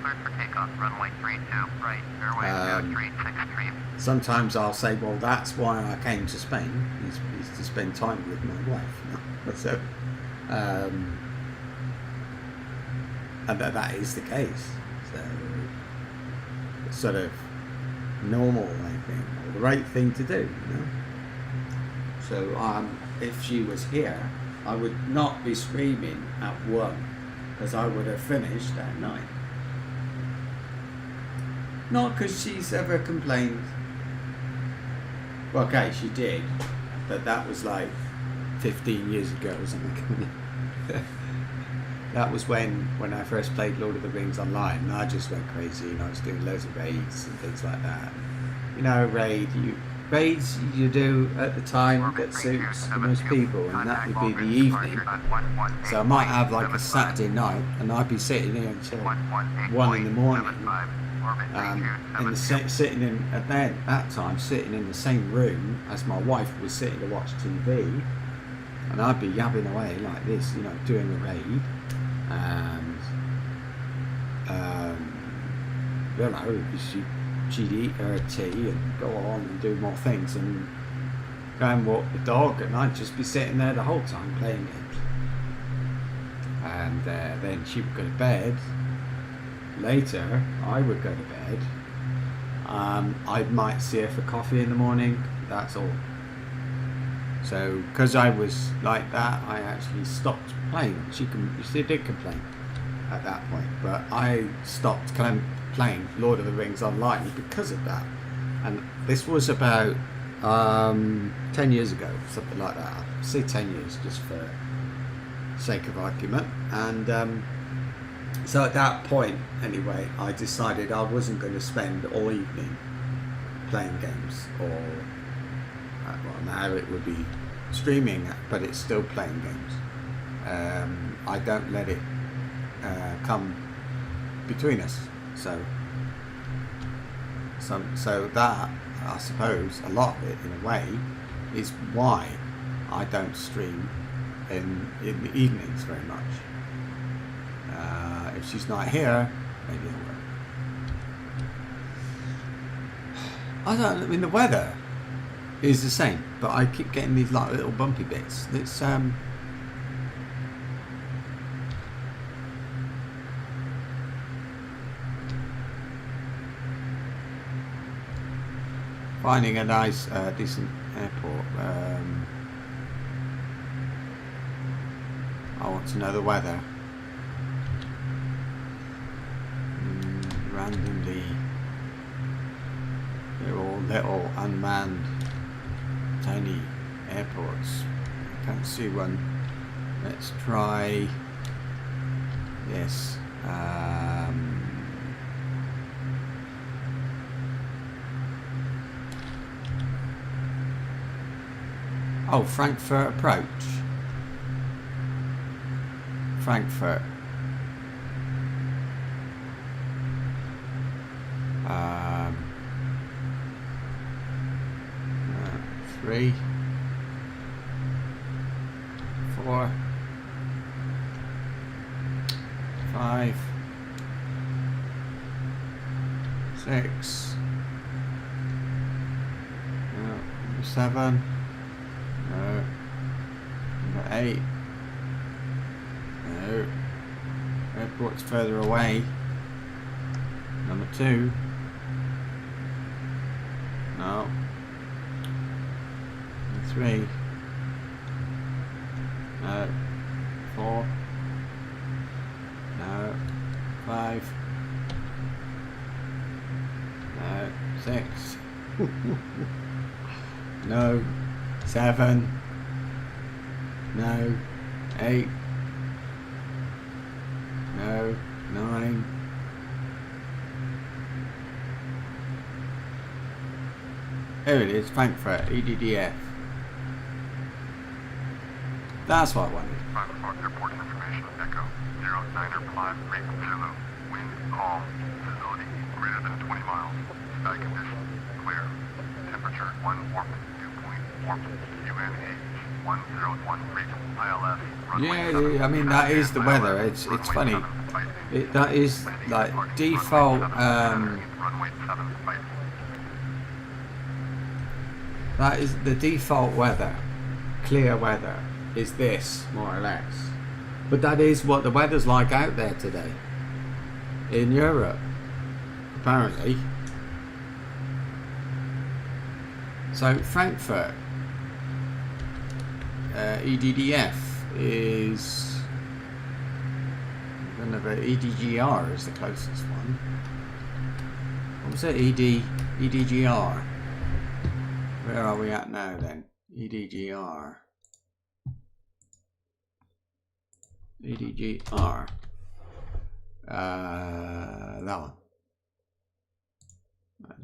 Sometimes I'll say, well, that's why I came to Spain, is to spend time with my wife. So, and that is the case. So it's sort of normal, I think, or the right thing to do, you know. So if she was here, I would not be screaming at 1, because I would have finished at 9. Not because she's ever complained. Well, okay, she did, but that was like 15 years ago or something. That was when I first played Lord of the Rings online, and I just went crazy, and I was doing loads of raids and things like that. You know, raids you do at the time that suits the most people, and that would be the evening. So I might have like a Saturday night, and I'd be sitting here until 1 in the morning, sitting in at that time, sitting in the same room as my wife was sitting to watch TV, and I'd be yabbing away like this, you know, doing a raid, and you know, she'd eat her tea and go on and do more things and go and walk the dog, and I'd just be sitting there the whole time playing games. And then she would go to bed. Later, I would go to bed. I might see her for coffee in the morning, that's all. So, because I was like that, I actually stopped playing. She did complain at that point, but I stopped playing Lord of the Rings online because of that. And this was about 10 years ago, something like that. I'll say 10 years just for sake of argument. And so at that point, anyway, I decided I wasn't going to spend all evening playing games, or well, now it would be streaming, but it's still playing games. I don't let it come between us. So that, I suppose, a lot of it, in a way, is why I don't stream in the evenings very much. If she's not here, maybe I will. I mean, the weather is the same, but I keep getting these like little bumpy bits. It's finding a nice, decent airport. I want to know the weather. Randomly, they're all little unmanned, tiny airports. I can't see one. Let's try this. Oh, Frankfurt approach. Frankfurt. 3. 4, 5, 6, no, 7, no, 8, no, airport's further away, number 2, no, 3, no, 4, no, 5, no, 6, no, 7, no, 8, no, 9, here it is, Frankfurt, EDDF. That's what I wanted. Frankfurt Airport information, Echo 0905 Zulu. Wind calm. Visibility greater than 20 miles. Sky conditions clear. Temperature 1 warp, dew point warp. UNH 1013. ILS. Yeah, I mean that is the weather. It's funny. That is like default. That is the default weather. Clear weather is this, more or less. But that is what the weather's like out there today in Europe, apparently. So Frankfurt EDDF is another EDGR is the closest one. What was it? EDGR. Where are we at now then? EDGR. EDGR. That one.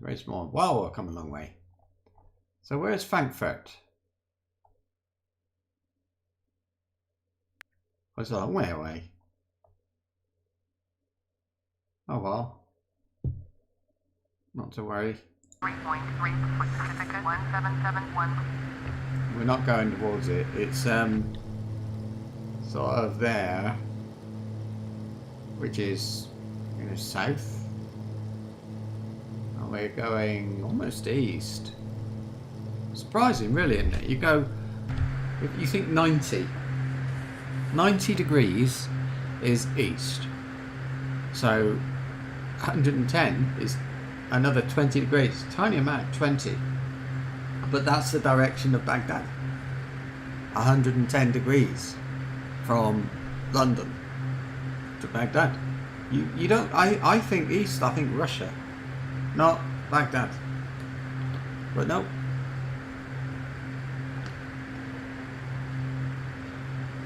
Very small. Wow, we've come a long way. So where's Frankfurt? Oh, it's a long way away. Oh well. Not to worry. 3.3 Pacific 1771. We're not going towards it. It's sort of there, which is south. And we're going almost east. Surprising, really, isn't it? You go, if you think 90 degrees is east. So 110 is another 20 degrees. Tiny amount, 20. But that's the direction of Baghdad. 110 degrees from London to Baghdad. You don't, I think east, I think Russia, not Baghdad. But no.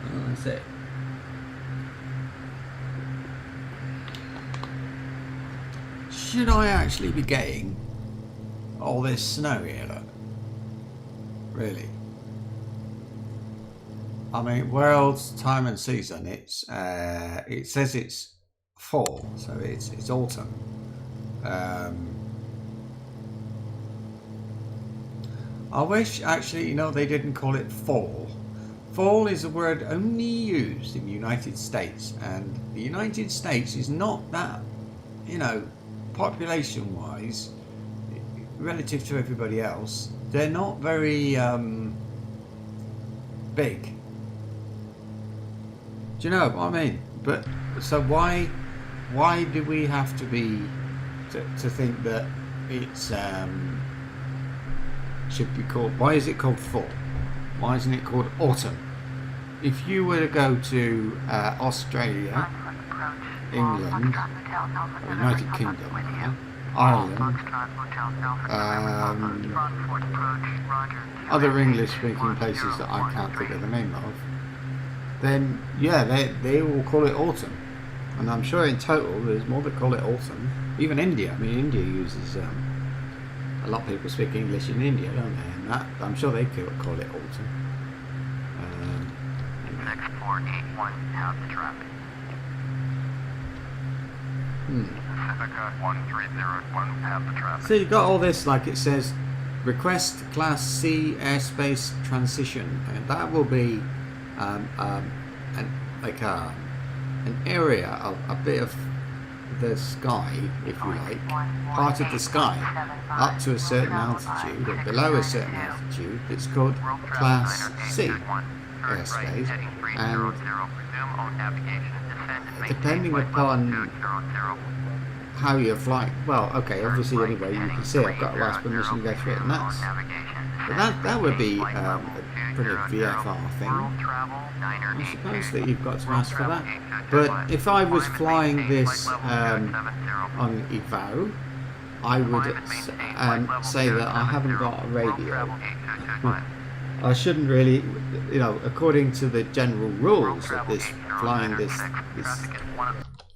Oh, that's it. Should I actually be getting all this snow here? Look? Really? I mean, world's time and season. It's it says it's fall, so it's autumn. I wish actually, they didn't call it fall. Fall is a word only used in the United States, and the United States is not that, population-wise, relative to everybody else, they're not very big. Do you know what I mean? But so why do we have to be to think that it's should be called? Why is it called fall? Why isn't it called autumn? If you were to go to Australia, England, United Kingdom, Ireland, other English-speaking places that I can't think of the name of, then yeah, they will call it autumn. And I'm sure in total there's more that call it autumn. Even India. I mean, India uses a lot of people speak English in India, don't they? And that I'm sure they call it autumn. Next 481, have the traffic. Pacifica 1301, have the traffic. So you've got all this, like it says, request Class C airspace transition, and that will be an area, a bit of the sky, if you like, part of the sky, up to a certain altitude or below a certain altitude. It's called Class C airspace, and depending upon how you're flying, well, okay, obviously anyway, you can see I've got to ask permission to go through it, and that would be a pretty VFR thing. I suppose that you've got to ask for that. But if I was flying this on EVO, I would say that I haven't got a radio. I shouldn't really, you know, according to the general rules of this flying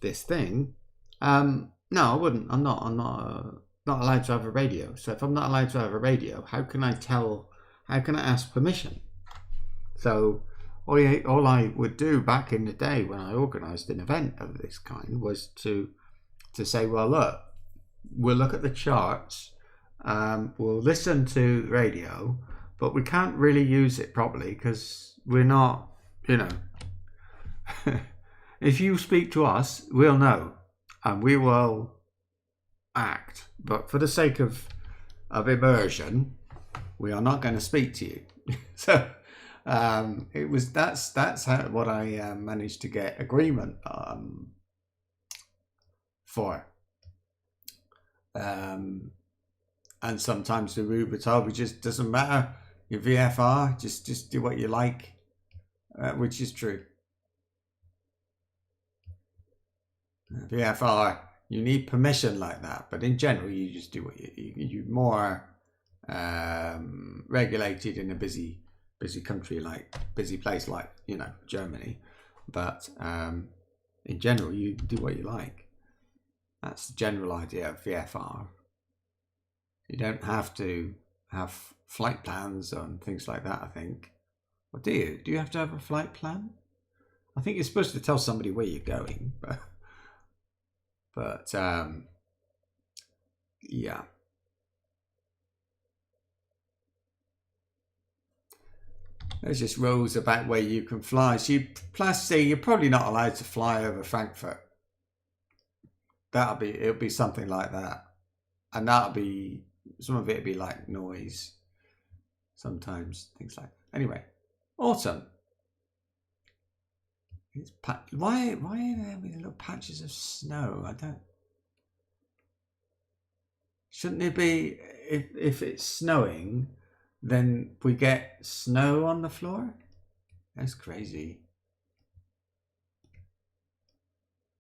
this thing. No, I wouldn't. I'm not allowed to have a radio. So if I'm not allowed to have a radio, how can I ask permission? So all I would do back in the day when I organised an event of this kind was to say, well, look, we'll look at the charts, we'll listen to radio, but we can't really use it properly because we're not, you know, if you speak to us, we'll know and we will act. But for the sake of immersion, we are not going to speak to you. So that's what I managed to get agreement for. And sometimes the route was told, it just doesn't matter. Your VFR, just do what you like, which is true. VFR, you need permission like that, but in general, you just do what you're more regulated in a busy country, like busy place like, you know, Germany. But in general, you do what you like. That's the general idea of VFR. You don't have to have flight plans and things like that, I think. Or do you? Do you have to have a flight plan? I think you're supposed to tell somebody where you're going, but yeah. There's just rules about where you can fly. So Class C, you're probably not allowed to fly over Frankfurt. It'll be something like that. And some of it'll be like noise. Sometimes, things like that. Anyway, autumn. Why are there little patches of snow? Shouldn't it be, if it's snowing, then we get snow on the floor? That's crazy.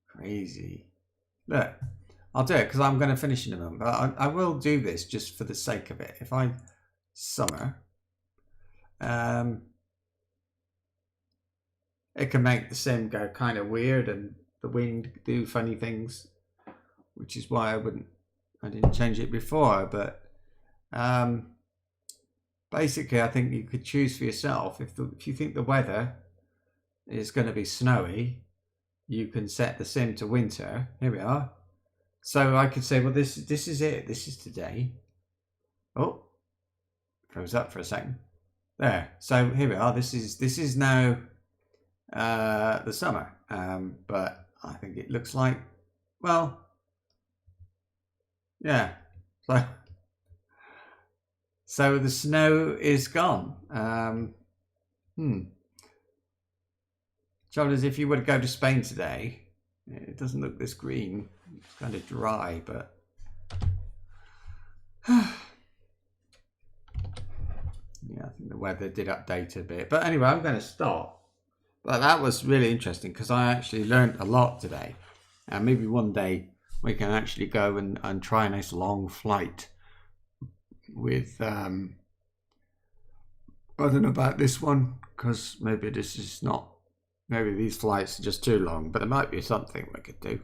Crazy. Look, I'll do it because I'm going to finish in a moment. But I will do this just for the sake of it. If I summer, it can make the sim go kind of weird and the wind do funny things, which is why I didn't change it before. But basically, I think you could choose for yourself. If you think the weather is going to be snowy, you can set the sim to winter. Here we are. So I could say, well, this is it. This is today. Oh, froze up for a second. There. So here we are. This is now the summer. But I think it looks like, well, yeah. So the snow is gone. Trouble is, if you were to go to Spain today, it doesn't look this green. It's kind of dry, but yeah, I think the weather did update a bit. But anyway, I'm going to stop. But that was really interesting because I actually learned a lot today. And maybe one day we can actually go and try a nice long flight with I don't know about this one, because maybe this is not, maybe these flights are just too long, but there might be something we could do.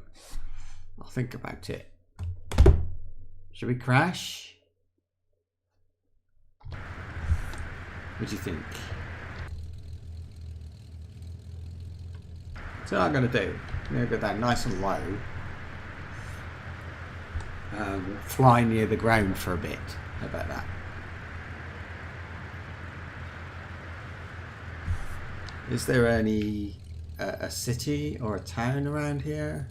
I'll think about it. Should we crash? What do you think? So what I'm going to do, I'm going to go down nice and low, fly near the ground for a bit. How about that? Is there any a city or a town around here?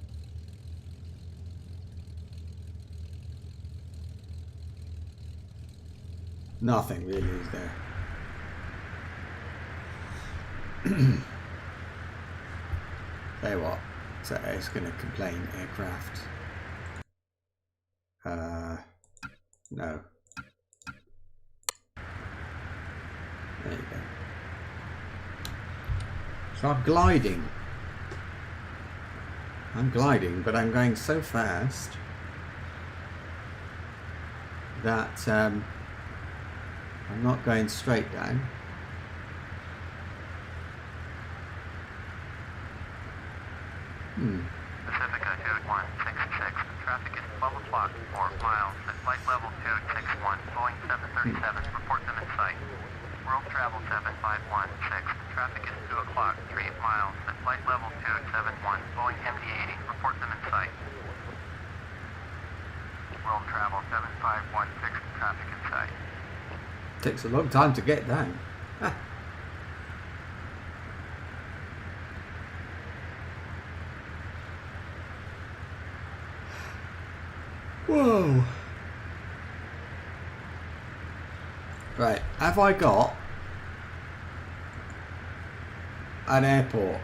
Nothing really, is there? Tell you what, so it's going to complain aircraft. No. There you go. So I'm gliding. I'm gliding, but I'm going so fast that I'm not going straight down. Pacifica 2166. Traffic is 12 o'clock, 4 miles at flight level 261, Boeing 737. Report them in sight. World travel 7516. Traffic is 2 o'clock, 3 miles at flight level 271, Boeing MD-80. Report them in sight. World travel 7516. Traffic in sight. Takes a long time to get down. Whoa. Right, have I got an airport?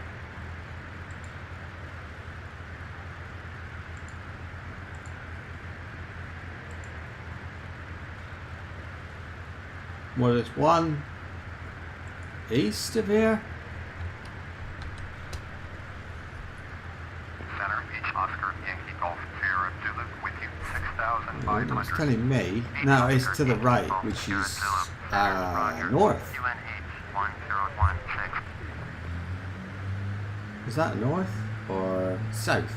Well, there's one east of here. Center Beach Oscar Yankee Golf Sierra Zulu with you 6,500. It's telling me no, it's to the right, which is north. UNH1016. Is that north or south?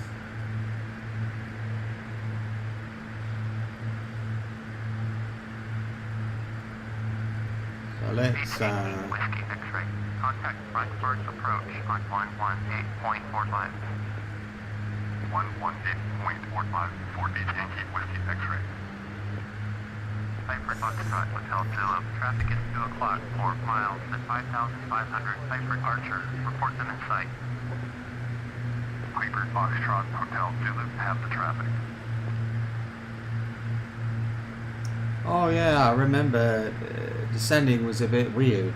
So let's Whiskey X-ray. Contact Frankfurt approach on 118.45. 118.45 for Beach Yankee Whiskey X-ray. Cypress Foxtrot Hotel Zulu. Traffic is 2 o'clock, 4 miles at 5,500. Cypress Archer. Report them in sight. Cypress Foxtrot Hotel Zulu. Have the traffic. oh yeah, I remember descending was a bit weird.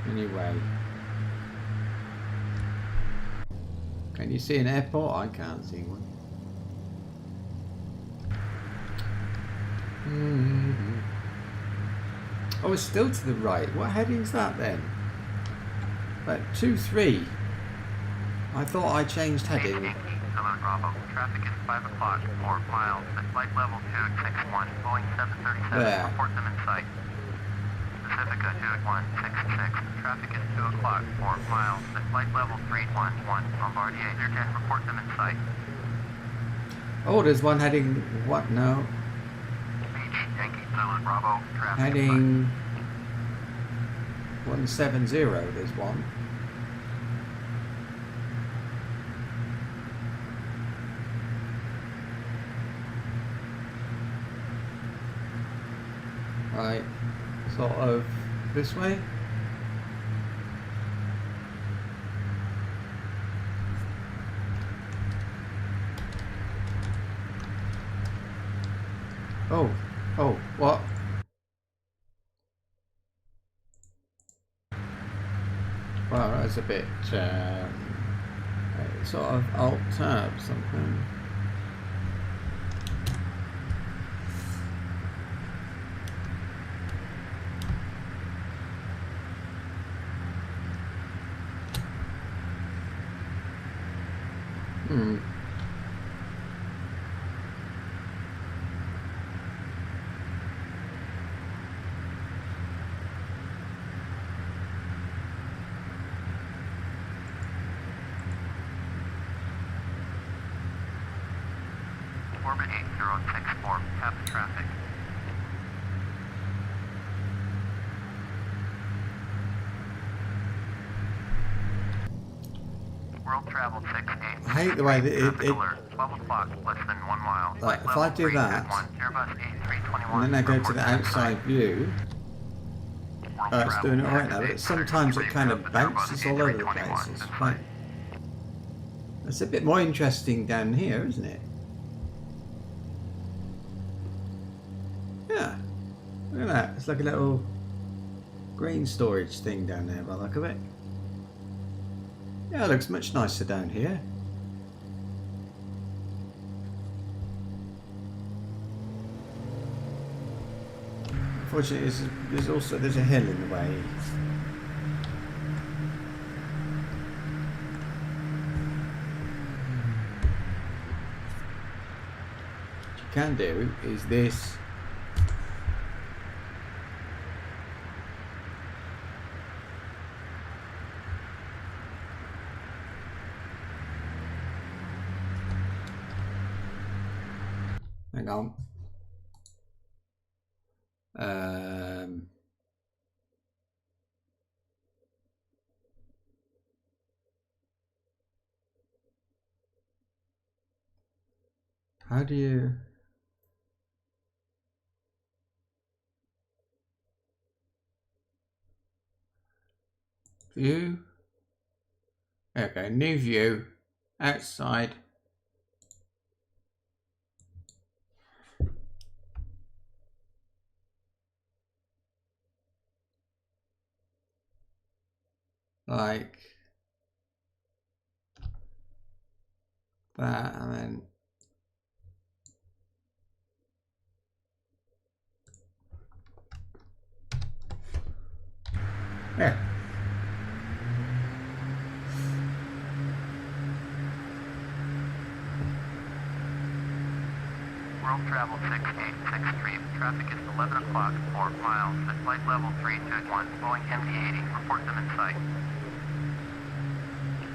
Anyway. Can you see an airport? I can't see one. Oh, it's still to the right. What heading's that then? Like 2-3. I thought I changed heading. Hello, Bravo. Traffic is 5 o'clock, 4 miles at flight level 261, Boeing 737. There. Report them in sight. Pacifica 2166. Traffic is 2 o'clock, 4 miles at flight level 311, Bombardier 10. Report them in sight. Oh, there's one heading. What? No. Beach, Yankee, Zulu, Bravo. Traffic Heading 170. There's one. Right, sort of this way. Oh, what? Wow, that's a bit sort of alt-tab something. Orbit 8064. Have the traffic. World travel 68. I hate the way that it 12 o'clock, less than 1 miles. Like, if I do that, and then I go to the outside view, it's doing it right now, but sometimes it kind of bounces all over the place. It's a bit more interesting down here, isn't it? Yeah, look at that. It's like a little grain storage thing down there by the look of it. Yeah, it looks much nicer down here. Unfortunately, there's a hill in the way. What you can do is this. Hang on. How do you view? Okay, new view, outside. Like that, and then there. World travel 6863. Traffic is 11 o'clock, 4 miles. At flight level 321. Boeing MD-80. Report them in sight.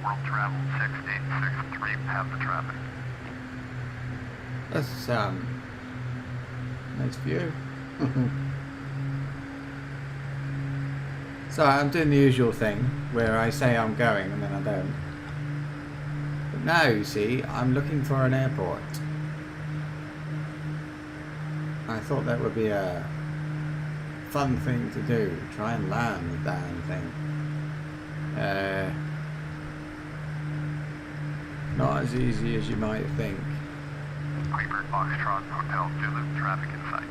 World travel 6863. Have the traffic. That's nice view. So I'm doing the usual thing where I say I'm going and then I don't. But now you see, I'm looking for an airport. I thought that would be a fun thing to do, try and land the damn thing. Not as easy as you might think. Piper Foxtrot Hotel Zulu. Traffic in sight.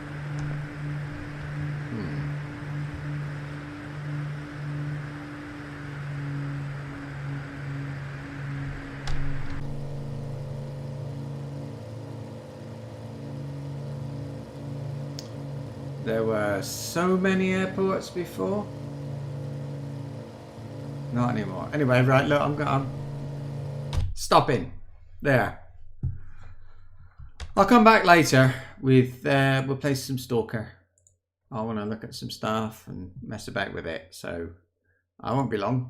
There were so many airports before. Not anymore. Anyway, right, look, I'm stopping there. I'll come back later with we'll play some Stalker. I want to look at some stuff and mess about with it, so I won't be long.